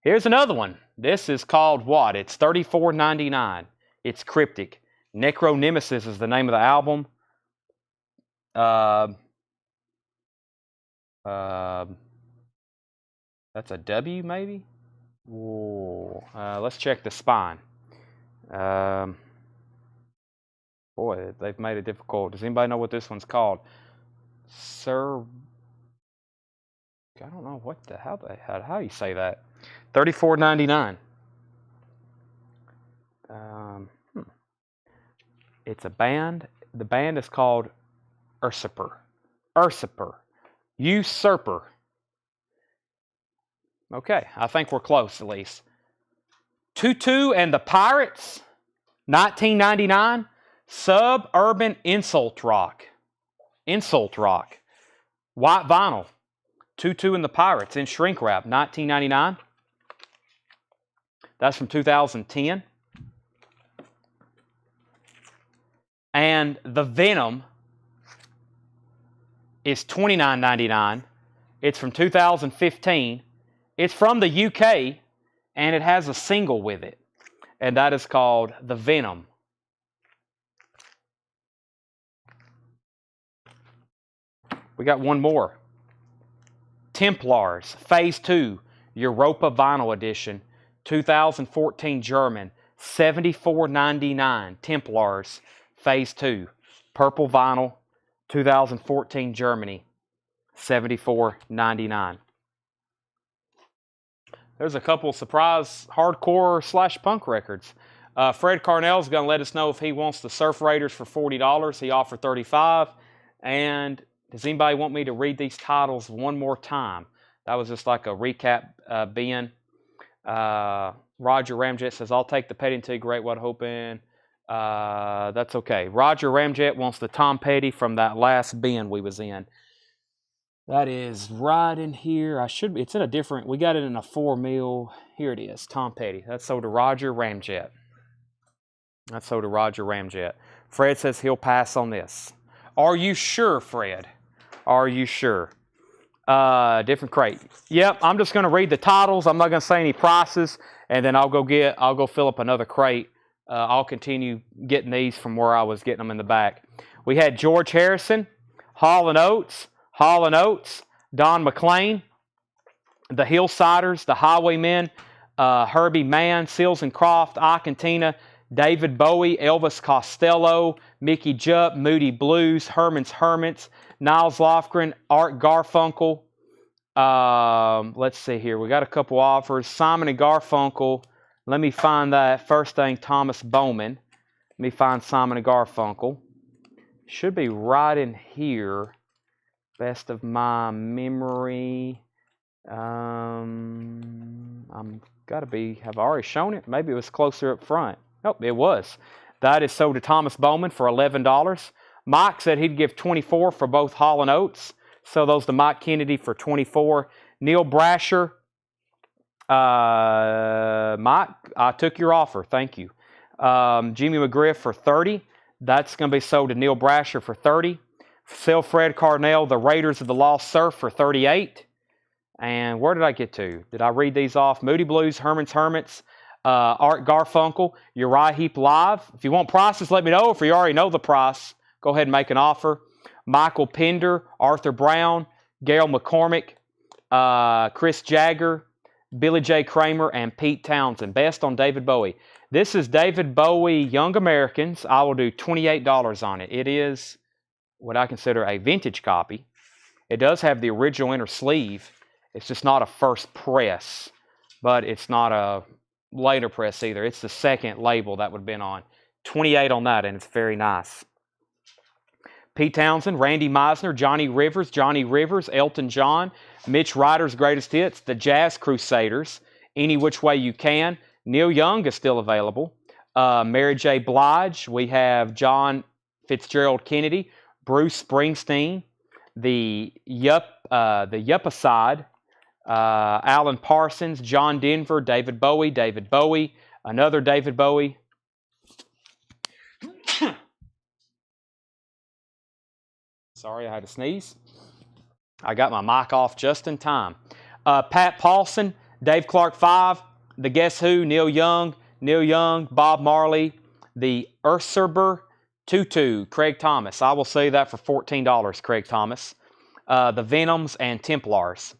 Here's another one. This is called what? It's $34.99. It's cryptic. Necro Nemesis is the name of the album. That's a W, maybe? Whoa. Let's check the spine. Boy, they've made it difficult. Does anybody know what this one's called? Sir... I don't know what the... How you say that? $34.99. It's a band. The band is called Usurper. Usurper. Okay, I think we're close at least. Tutu and the Pirates, $19.99. Suburban Insult Rock. White vinyl. Tutu and the Pirates in shrink wrap, $19.99. That's from 2010. And the Venom is $29.99. It's from 2015. It's from the UK, and it has a single with it. And that is called The Venom. We got one more. Templars, Phase 2, Europa Vinyl Edition, 2014 German, $74.99. Templars, Phase 2, Purple Vinyl, 2014 Germany, $74.99. There's a couple surprise hardcore / punk records. Fred Carnell's going to let us know if he wants the Surf Raiders for $40. He offered $35. And does anybody want me to read these titles one more time? That was just like a recap, Ben. Roger Ramjet says, I'll take the Petty and Great White Hoping. That's okay. Roger Ramjet wants the Tom Petty from that last bin we was in. That is right in here. It's in a different, we got it in a 4 mil. Here it is, Tom Petty. That's sold to Roger Ramjet. Fred says he'll pass on this. Are you sure, Fred? Are you sure? Different crate. Yep, I'm just going to read the titles. I'm not going to say any prices, and then I'll go fill up another crate. I'll continue getting these from where I was getting them in the back. We had George Harrison, Hall & Oates, Don McLean, the Hillsiders, the Highwaymen, Herbie Mann, Seals and Croft, Ike and Tina, David Bowie, Elvis Costello, Mickey Jupp, Moody Blues, Herman's Hermits, Niles Lofgren, Art Garfunkel. Let's see here. We got a couple offers. Simon and Garfunkel. Let me find that. First thing, Thomas Bowman. Let me find Simon and Garfunkel. Should be right in here. Best of my memory. Have I already shown it? Maybe it was closer up front. Nope, it was. That is sold to Thomas Bowman for $11. Mike said he'd give $24 for both Hall & Oates. So those to Mike Kennedy for $24. Neil Brasher. Mike, I took your offer. Thank you. Jimmy McGriff for $30. That's going to be sold to Neil Brasher for $30. Sell Fred Carnell, the Raiders of the Lost Surf for $38. And where did I get to? Did I read these off? Moody Blues, Herman's Hermits, Art Garfunkel, Uriah Heep Live. If you want prices, let me know. If you already know the price, go ahead and make an offer. Michael Pender, Arthur Brown, Gail McCormick, Chris Jagger, Billy J. Kramer, and Pete Townsend. Best on David Bowie. This is David Bowie Young Americans. I will do $28 on it. It is what I consider a vintage copy. It does have the original inner sleeve. It's just not a first press, but it's not a later press either. It's the second label that would have been on. 28 on that, and it's very nice. Pete Townsend, Randy Meisner, Johnny Rivers, Elton John, Mitch Ryder's Greatest Hits, the Jazz Crusaders, Any Which Way You Can. Neil Young is still available. Mary J. Blige. We have John Fitzgerald Kennedy, Bruce Springsteen, the Yuppicide, Alan Parsons, John Denver, David Bowie, another David Bowie. Sorry, I had to sneeze. I got my mic off just in time. Pat Paulson, Dave Clark 5, The Guess Who, Neil Young, Bob Marley, the Urserber Tutu, Craig Thomas. I will say that for $14, Craig Thomas. The Venoms and Templars.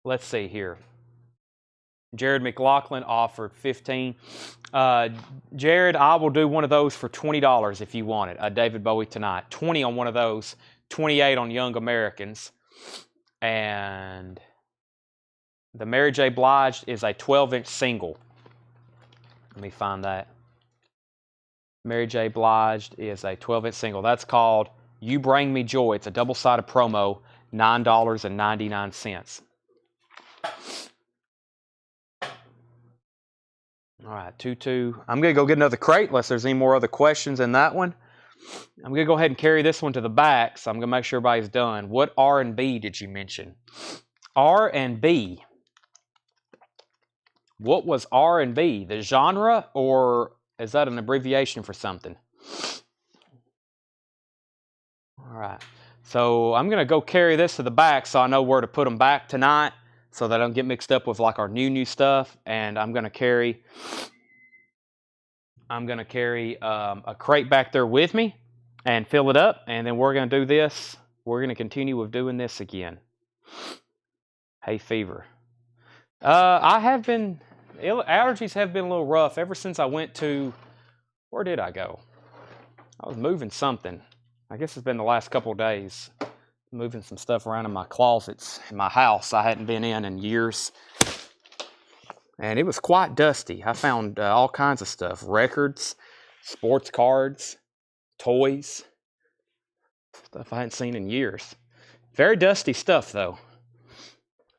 Let's see here. Jared McLaughlin offered $15. Jared, I will do one of those for $20 if you want it. David Bowie Tonight. 20 on one of those. 28 on Young Americans. And the Mary J. Blige is a 12-inch single. Let me find that. Mary J. Blige is a 12-inch single. That's called You Bring Me Joy. It's a double-sided promo, $9.99. All right, 2-2. I'm going to go get another crate unless there's any more other questions in that one. I'm going to go ahead and carry this one to the back, so I'm going to make sure everybody's done. What R&B did you mention? R&B. What was R&B? The genre, or is that an abbreviation for something? All right. So I'm going to go carry this to the back so I know where to put them back tonight so that I don't get mixed up with like our new stuff. And I'm going to carry a crate back there with me and fill it up. And then we're going to do this. We're going to continue with doing this again. Hay fever. Allergies have been a little rough ever since I went to, where did I go? I was moving something. I guess it's been the last couple of days. Moving some stuff around in my closets in my house I hadn't been in years. And it was quite dusty. I found all kinds of stuff. Records, sports cards, toys. Stuff I hadn't seen in years. Very dusty stuff, though.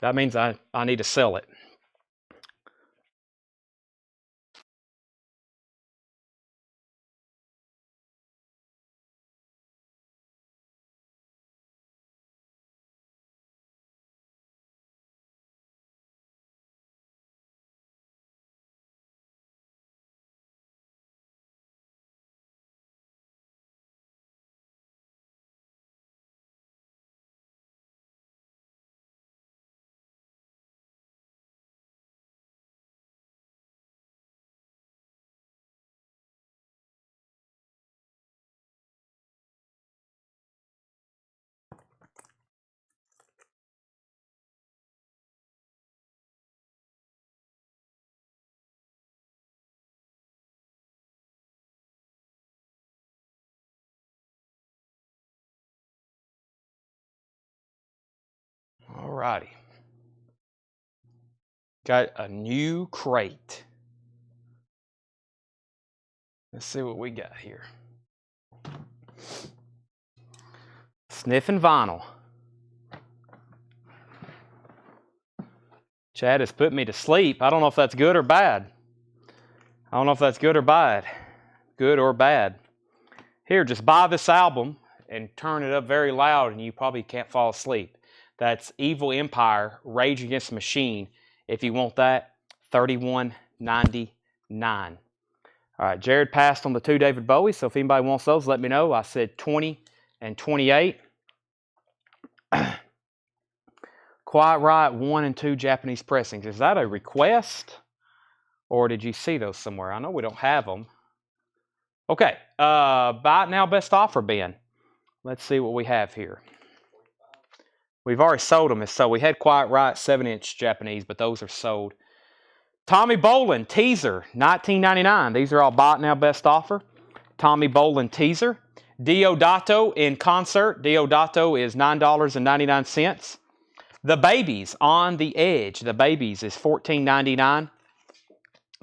That means I need to sell it. Alrighty. Got a new crate. Let's see what we got here. Sniffing vinyl. Chad has put me to sleep. I don't know if that's good or bad. Good or bad. Here, just buy this album and turn it up very loud and you probably can't fall asleep. That's Evil Empire, Rage Against the Machine. If you want that, $31.99. All right, Jared passed on the 2 David Bowie, so if anybody wants those, let me know. I said 20 and 28. Quiet Riot 1 and 2 Japanese pressings. Is that a request, or did you see those somewhere? I know we don't have them. Okay, buy it now, best offer bin. Let's see what we have here. We've already sold them, so we had Quiet Riot 7-inch Japanese, but those are sold. Tommy Bolin teaser, $19.99. These are all buy it now, best offer. Tommy Bolin teaser. Diodato in concert. Diodato is $9.99. The Babies on the Edge. The Babies is $14.99.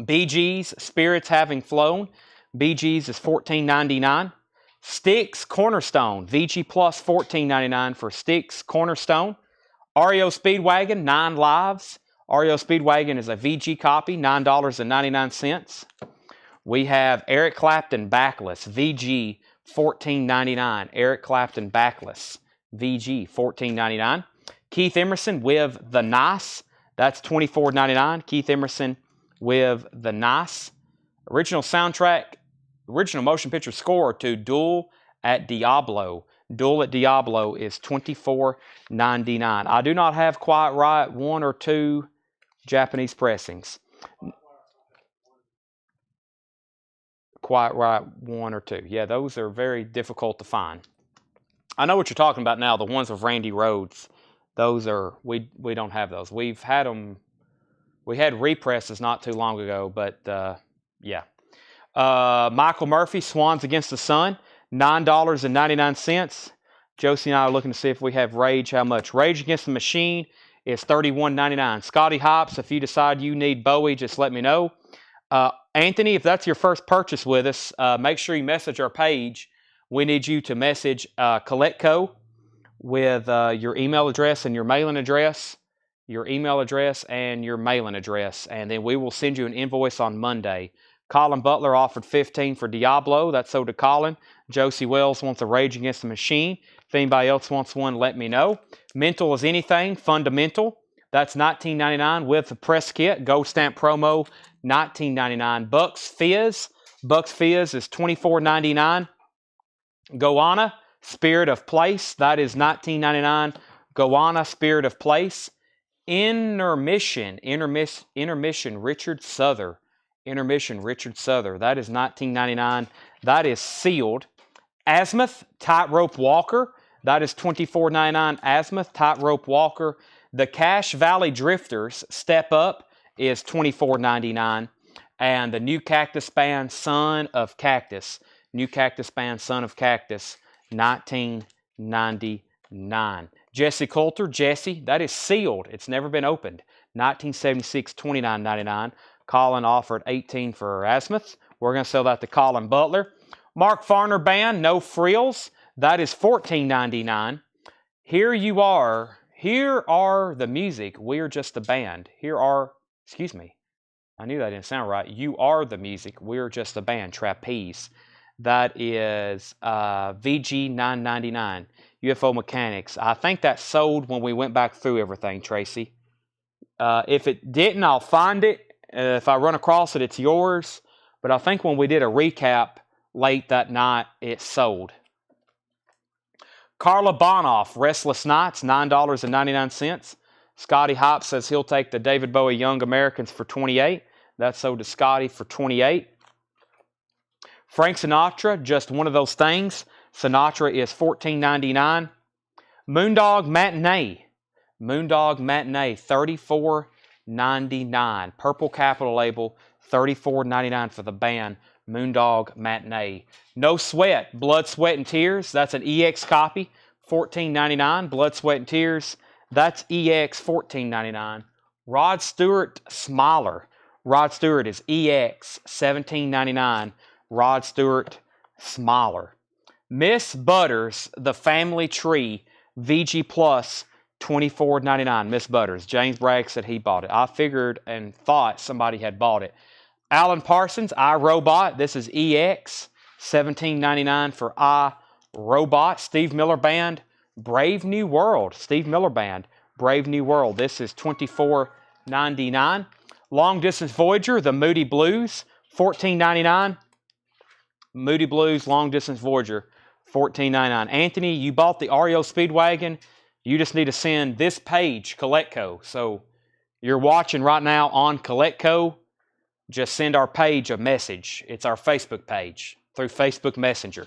BG's Spirits Having Flown. BG's is $14.99. Sticks Cornerstone. VG Plus $14.99 for Sticks Cornerstone. REO Speedwagon 9 Lives. REO Speedwagon is a VG copy, $9.99. We have Eric Clapton Backless, VG $14.99. Eric Clapton Backless, VG $14.99. Keith Emerson with The Nice, that's $24.99. Keith Emerson with The Nice. Original soundtrack, original motion picture score to Duel at Diablo. Duel at Diablo is $24.99. I do not have Quiet Riot 1 or 2 Japanese pressings. Quiet Riot 1 or 2. Yeah, those are very difficult to find. I know what you're talking about now, the ones with Randy Rhoads. Those are, we don't have those. We've had them, we had represses not too long ago, but yeah. Michael Murphy, Swans Against the Sun, $9.99. Josie and I are looking to see if we have Rage. How much? Rage Against the Machine is $31.99. Scotty Hops, if you decide you need Bowie, just let me know. Anthony, if that's your first purchase with us, make sure you message our page. We need you to message Coletco with your email address and your mailing address. Your email address and your mailing address. And then we will send you an invoice on Monday. Colin Butler offered $15 for Diablo. That's sold to Colin. Josie Wells wants a Rage Against the Machine. If anybody else wants one, let me know. Mental as Anything, Fundamental. That's $19.99 with the press kit. Gold stamp promo, $19.99. Bucks Fizz. Bucks Fizz is $24.99. Goanna, Spirit of Place. That is $19.99. Goanna, Spirit of Place. Intermission, Richard Souther. Intermission, Richard Souther. That is $19.99. That is sealed. Azimuth, Tightrope Walker. That is $24.99. Azimuth, Tightrope Walker. The Cache Valley Drifters, Step Up, is $24.99. And the New Cactus Band, Son of Cactus. New Cactus Band, Son of Cactus, $19.99. Jesse Coulter, Jesse, that is sealed. It's never been opened. 1976, $29.99. Colin offered $18 for Azimuth. We're going to sell that to Colin Butler. Mark Farner Band, No Frills. That is $14.99. Here you are. Here are the music. We're just a band. Here are, excuse me. I knew that didn't sound right. You are the music. We're just a band. Trapeze. That is VG $9.99. UFO Mechanics. I think that sold when we went back through everything, Tracy. If it didn't, I'll find it. If I run across it, it's yours. But I think when we did a recap late that night, it sold. Carla Bonoff, Restless Nights, $9.99. Scotty Hop says he'll take the David Bowie Young Americans for $28. That's sold to Scotty for $28. Frank Sinatra, Just One of Those Things. Sinatra is $14.99. Moondog Matinee. Moondog Matinee, $34.99. Purple Capital label, $34.99 for the band. Moondog Matinee. No Sweat, Blood, Sweat, and Tears. That's an EX copy, $14.99. Blood, Sweat, and Tears. That's EX, $14.99. Rod Stewart Smiler. Rod Stewart is EX, $17.99. Rod Stewart Smiler. Miss Butters, The Family Tree, VG Plus, $24.99. Miss Butters. James Bragg said he bought it. I figured and thought somebody had bought it. Alan Parsons, iRobot. This is EX, $17.99 for iRobot. Steve Miller Band, Brave New World. Steve Miller Band, Brave New World. This is $24.99. $14.99. Long Distance Voyager, the Moody Blues, $14.99. Moody Blues, Long Distance Voyager, $14.99. Anthony, you bought the REO Speedwagon. You just need to send this page, Collectco. So you're watching right now on Collectco. Just send our page a message. It's our Facebook page through Facebook Messenger.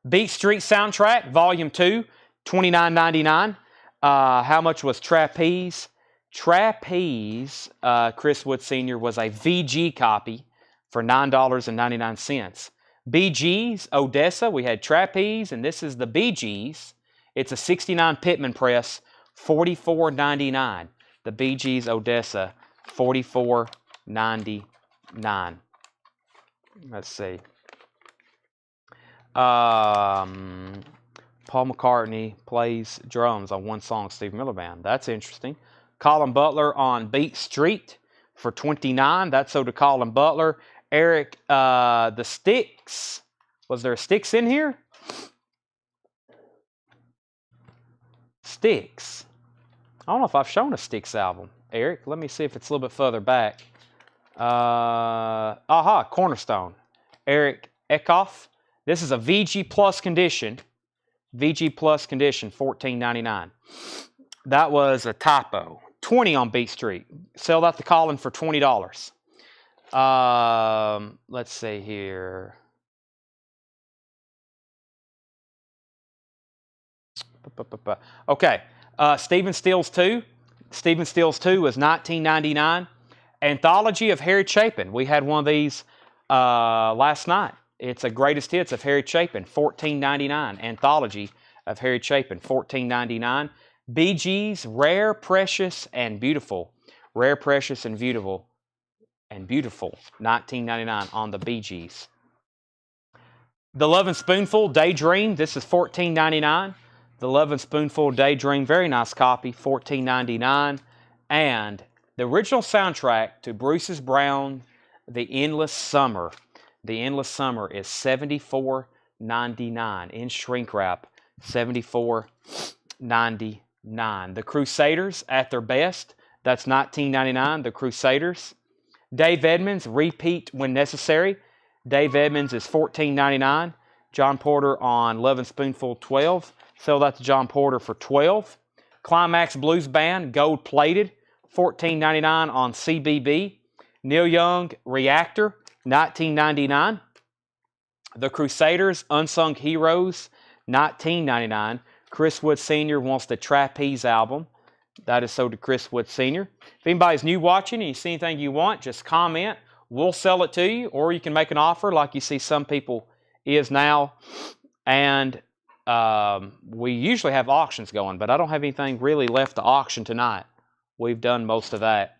Beat Street Soundtrack, Volume 2, $29.99. How much was Trapeze? Trapeze, Chris Wood Sr., was a VG copy for $9.99. BG's, Odessa, we had Trapeze, and this is the BG's. It's a 69 Pitman press, $44.99. The BG's Odessa, $44.99. Let's see. Paul McCartney plays drums on one song, Steve Miller Band. That's interesting. Colin Butler on Beat Street for $29. That's so to Colin Butler. Eric, the Styx. Was there a Styx in here? Styx. I don't know if I've shown a Styx album. Eric, let me see if it's a little bit further back. Cornerstone. Eric Eckhoff. This is a VG Plus condition. VG Plus condition, $14.99. That was a typo. $20 on Beat Street. Sell that to Colin for $20. Let's see here. Okay. Stephen Stills 2. Stephen Stills 2 was $19.99. Anthology of Harry Chapin. We had one of these last night. It's a greatest hits of Harry Chapin, $14.99. Anthology of Harry Chapin, $14.99. Bee Gees, Rare, Precious, and Beautiful. Rare, Precious, and Beautiful. $19.99 on the Bee Gees. The Lovin' Spoonful, Daydream. This is $14.99. The Lovin' Spoonful, Daydream. Very nice copy, $14.99. And the original soundtrack to Bruce's Brown, The Endless Summer. The Endless Summer is $74.99 in shrink wrap. $74.99. The Crusaders at their best. That's $19.99. The Crusaders. Dave Edmunds, Repeat When Necessary. Dave Edmunds is $14.99. John Porter on Lovin' Spoonful, $12. Sell that to John Porter for $12. Climax Blues Band, Gold Plated, $14.99 on CBB. Neil Young, Reactor, $19.99. The Crusaders, Unsung Heroes, $19.99. Chris Wood Sr. wants the Trapeze album. That is sold to Chris Wood Sr. If anybody's new watching and you see anything you want, just comment. We'll sell it to you, or you can make an offer like you see some people is now. And we usually have auctions going, but I don't have anything really left to auction tonight. We've done most of that.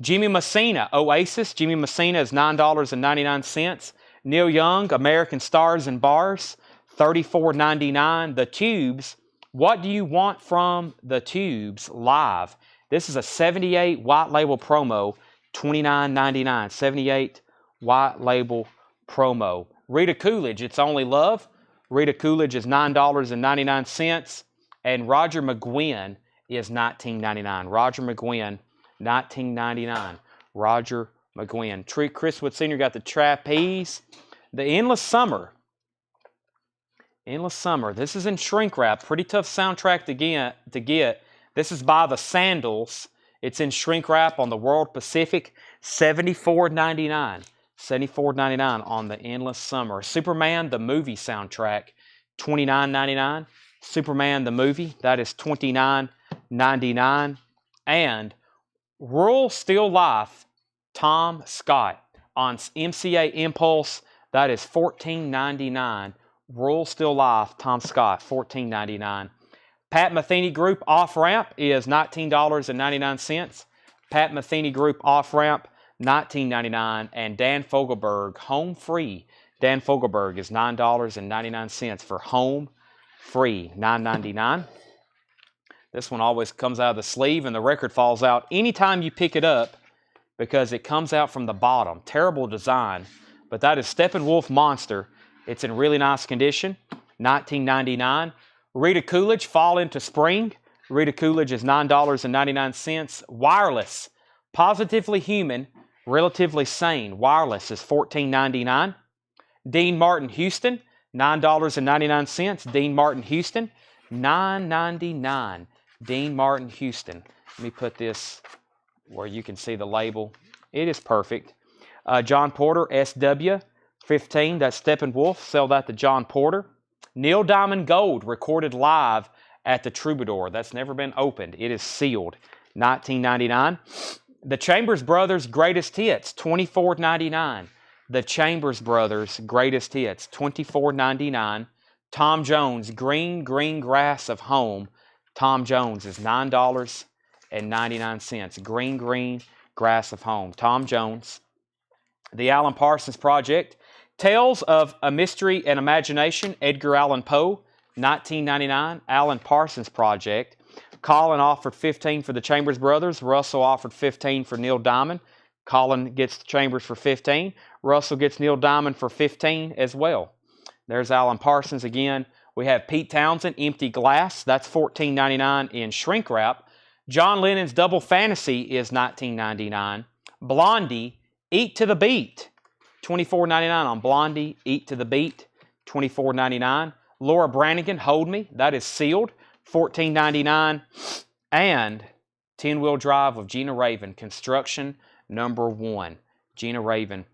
Jimmy Messina, Oasis. Jimmy Messina is $9.99. Neil Young, American Stars and Bars, $34.99. The Tubes, What Do You Want From the Tubes Live. This is a 78 white label promo, $29.99. 78 white label promo. Rita Coolidge, It's Only Love. Rita Coolidge is $9.99. And Roger McGuinn is $19.99. Roger McGuinn, $19.99. Roger McGuinn. Chris Wood Sr. got the Trapeze. The Endless Summer. Endless Summer. This is in shrink wrap. Pretty tough soundtrack to get. This is by the Sandals. It's in shrink wrap on the World Pacific. $74.99. $74.99 on the Endless Summer. Superman, the movie soundtrack. $29.99. Superman, the movie. That is $29.99. And Rural Still Life, Tom Scott on MCA Impulse. That is $14.99. Rural Still Life, Tom Scott, $14.99. Pat Metheny Group Off Ramp is $19.99. Pat Metheny Group Off Ramp, $19.99. And Dan Fogelberg, Home Free. Dan Fogelberg is $9.99 for Home Free, $9.99. This one always comes out of the sleeve and the record falls out anytime you pick it up because it comes out from the bottom. Terrible design, but that is Steppenwolf Monster. It's in really nice condition, $19.99. Rita Coolidge, Fall Into Spring. Rita Coolidge is $9.99. Wireless, Positively Human, Relatively Sane, wireless is $14.99. Dean Martin Houston, $9.99. Dean Martin Houston, $9.99. Dean Martin Houston. Let me put this where you can see the label. It is perfect. John Porter, SW, 15. That's Steppenwolf. Sell that to John Porter. Neil Diamond Gold, recorded live at the Troubadour. That's never been opened. It is sealed. $19.99. The Chambers Brothers Greatest Hits, $24.99. The Chambers Brothers Greatest Hits, $24.99. Tom Jones, Green Grass of Home. Tom Jones is $9.99. Green Grass of Home. Tom Jones. The Alan Parsons Project, Tales of a Mystery and Imagination, Edgar Allan Poe, $19.99. Alan Parsons Project. Colin offered $15 for the Chambers Brothers. Russell offered $15 for Neil Diamond. Colin gets the Chambers for $15. Russell gets Neil Diamond for $15 as well. There's Alan Parsons again. We have Pete Townsend, Empty Glass. That's $14.99 in shrink wrap. John Lennon's Double Fantasy is $19.99. Blondie, Eat to the Beat, $24.99 on Blondie, Eat to the Beat, $24.99. Laura Branigan, Hold Me, that is sealed, $14.99. And 10-Wheel Drive of Gina Raven, Construction #1. Gina Raven,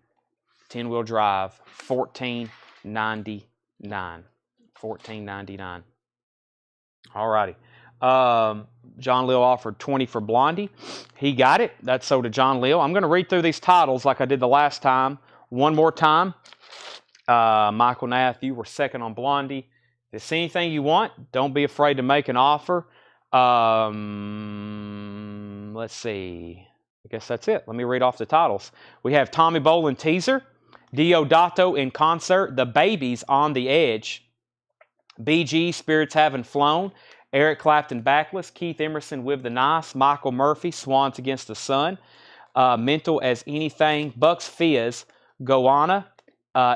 10-Wheel Drive, $14.99. $14.99. All righty. John Lill offered $20 for Blondie. He got it. That's sold to John Lill. I'm going to read through these titles like I did the last time. One more time. Michael Nath, you were second on Blondie. If it's anything you want, don't be afraid to make an offer. Let's see. I guess that's it. Let me read off the titles. We have Tommy Bolin Teaser, Diodato in Concert, The Babies on the Edge, BG Spirits Haven't Flown, Eric Clapton Backless, Keith Emerson With the Nice, Michael Murphy, Swans Against the Sun, Mental as Anything, Bucks Fizz, Goanna,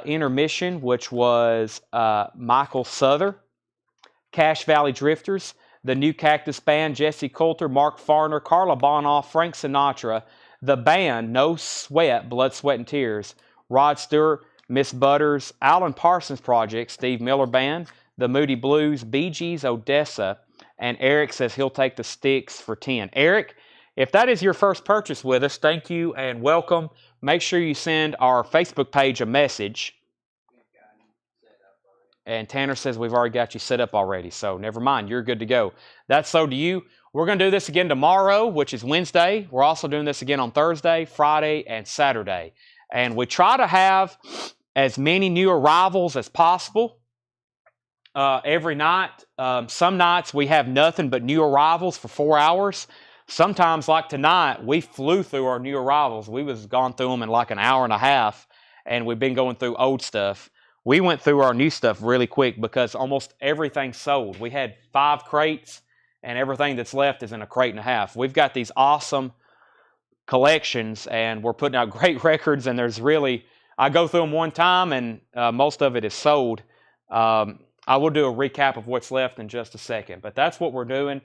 Intermission, which was Michael Souther, Cache Valley Drifters, The New Cactus Band, Jesse Coulter, Mark Farner, Carla Bonoff, Frank Sinatra, The Band, No Sweat, Blood, Sweat, and Tears, Rod Stewart, Miss Butters, Alan Parsons Project, Steve Miller Band, The Moody Blues, Bee Gees, Odessa, and Eric says he'll take the Sticks for 10. Eric, if that is your first purchase with us, thank you and welcome. Make sure you send our Facebook page a message. And Tanner says we've already got you set up already, so never mind, you're good to go. That's so to you. We're going to do this again tomorrow, which is Wednesday. We're also doing this again on Thursday, Friday, and Saturday. And we try to have as many new arrivals as possible every night. Some nights we have nothing but new arrivals for 4 hours. Sometimes, like tonight, we flew through our new arrivals. We was gone through them in like an hour and a half, and we've been going through old stuff. We went through our new stuff really quick because almost everything's sold. We had 5 crates, and everything that's left is in a crate and a half. We've got these awesome collections, and we're putting out great records, and there's really, I go through them one time, and most of it is sold. I will do a recap of what's left in just a second, but that's what we're doing.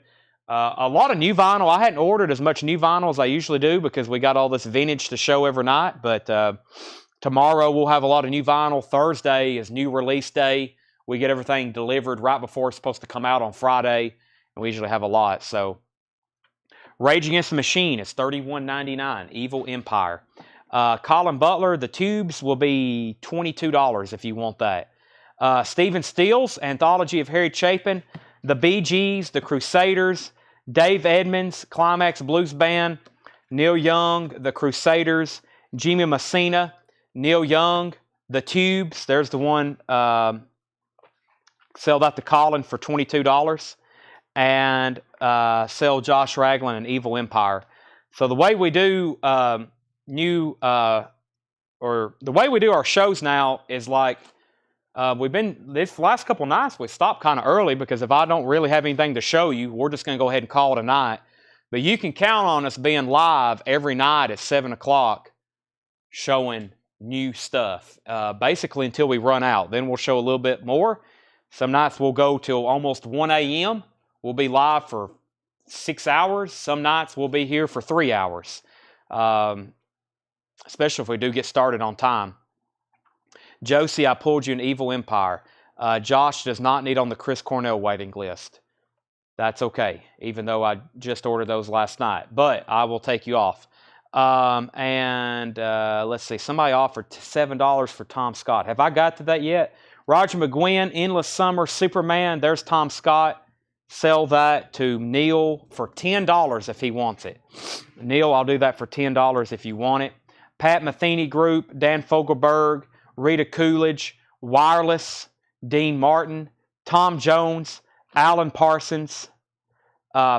A lot of new vinyl. I hadn't ordered as much new vinyl as I usually do because we got all this vintage to show every night, but tomorrow we'll have a lot of new vinyl. Thursday is new release day. We get everything delivered right before it's supposed to come out on Friday, and we usually have a lot. So Rage Against the Machine is $31.99. Evil Empire. Colin Butler, The Tubes will be $22 if you want that. Stephen Stills, Anthology of Harry Chapin, The Bee Gees, The Crusaders, Dave Edmonds, Climax Blues Band, Neil Young, The Crusaders, Jimmy Messina, Neil Young, The Tubes. There's the one, sell that to Colin for $22, and sell Josh Raglan and Evil Empire. So the way we do the way we do our shows now is like, this last couple nights, we stopped kind of early because if I don't really have anything to show you, we're just going to go ahead and call it a night. But you can count on us being live every night at 7 o'clock showing new stuff, basically until we run out. Then we'll show a little bit more. Some nights we'll go till almost 1 a.m. We'll be live for 6 hours. Some nights we'll be here for 3 hours. especially if we do get started on time. Josie, I pulled you an Evil Empire. Josh does not need on the Chris Cornell waiting list. That's okay, even though I just ordered those last night. But I will take you off. Let's see. Somebody offered $7 for Tom Scott. Have I got to that yet? Roger McGuinn, Endless Summer, Superman. There's Tom Scott. Sell that to Neil for $10 if he wants it. Neil, I'll do that for $10 if you want it. Pat Metheny Group, Dan Fogelberg, Rita Coolidge, Wireless, Dean Martin, Tom Jones, Alan Parsons,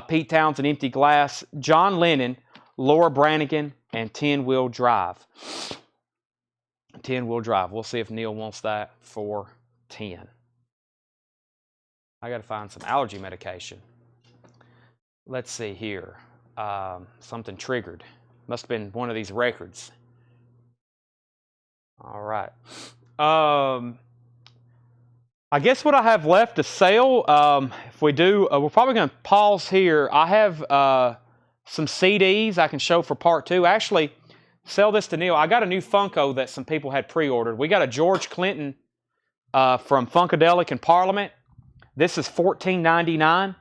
Pete Townsend, Empty Glass, John Lennon, Laura Branigan, and 10-Wheel Drive. 10-Wheel Drive. We'll see if Neil wants that for 10. I got to find some allergy medication. Let's see here. Something triggered. Must have been one of these records. All right. I guess what I have left to sell, if we do, we're probably going to pause here. I have some CDs I can show for part 2. Actually, sell this to Neil. I got a new Funko that some people had pre-ordered. We got a George Clinton from Funkadelic and Parliament. This is $14.99.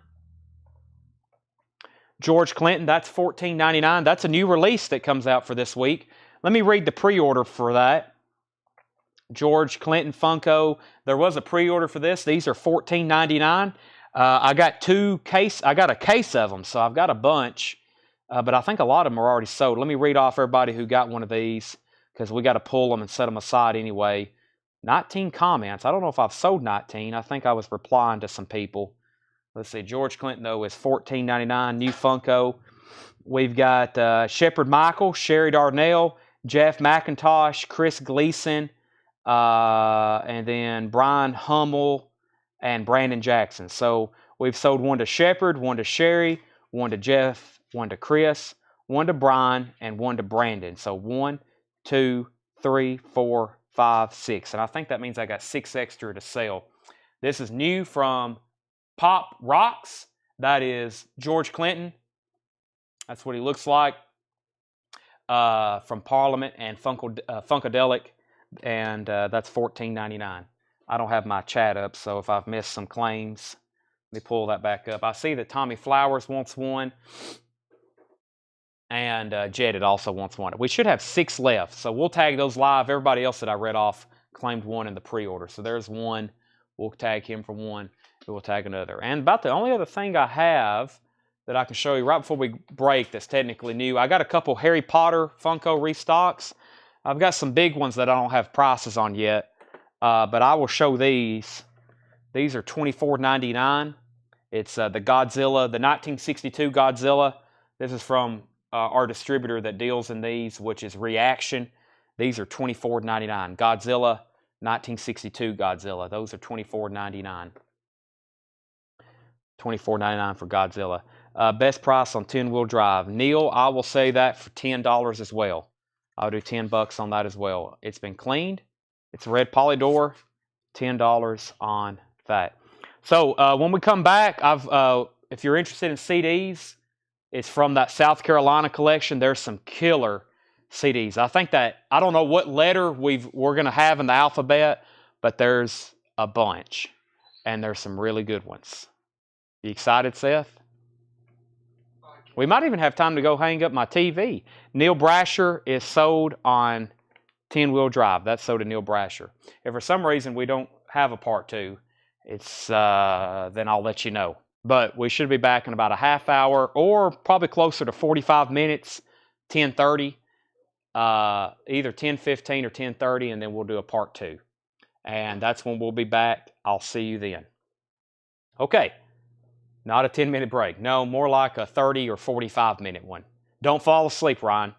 George Clinton, that's $14.99. That's a new release that comes out for this week. Let me read the pre-order for that. George Clinton Funko. There was a pre-order for this. These are $14.99. I got a case of them, so I've got a bunch. But I think a lot of them are already sold. Let me read off everybody who got one of these, because we got to pull them and set them aside anyway. 19 comments. I don't know if I've sold 19. I think I was replying to some people. Let's see. George Clinton, though, is $14.99. New Funko. We've got Shepard Michael, Sherry Darnell, Jeff McIntosh, Chris Gleason, and then Brian Hummel and Brandon Jackson. So we've sold one to Shepard, one to Sherry, one to Jeff, one to Chris, one to Brian, and one to Brandon. So 1, 2, 3, 4, 5, 6. And I think that means I got 6 extra to sell. This is new from Pop Rocks. That is George Clinton. That's what he looks like. From Parliament and Funkadelic. And that's $14.99. I don't have my chat up, so if I've missed some claims, let me pull that back up. I see that Tommy Flowers wants one. And Jetted also wants one. We should have 6 left, so we'll tag those live. Everybody else that I read off claimed one in the pre-order. So there's one. We'll tag him for one. We'll tag another. And about the only other thing I have that I can show you right before we break that's technically new, I got a couple Harry Potter Funko restocks. I've got some big ones that I don't have prices on yet, but I will show these. These are $24.99. It's the Godzilla, the 1962 Godzilla. This is from our distributor that deals in these, which is Reaction. These are $24.99. Godzilla, 1962 Godzilla. Those are $24.99. $24.99 for Godzilla. Best price on 10-wheel drive. Neil, I will say that for $10 as well. I'll do $10 on that as well. It's been cleaned. It's red Polydor. $10 on that. So when we come back, if you're interested in CDs, it's from that South Carolina collection. There's some killer CDs. I don't know what letter we're going to have in the alphabet, but there's a bunch, and there's some really good ones. You excited, Seth? We might even have time to go hang up my TV. Neil Brasher is sold on 10-wheel drive. That's sold to Neil Brasher. If for some reason we don't have a part 2, then I'll let you know. But we should be back in about a half hour, or probably closer to 45 minutes, 10:30, either 10:15 or 10:30, and then we'll do a part 2. And that's when we'll be back. I'll see you then. Okay. Not a 10-minute break. No, more like a 30 or 45-minute one. Don't fall asleep, Ryan.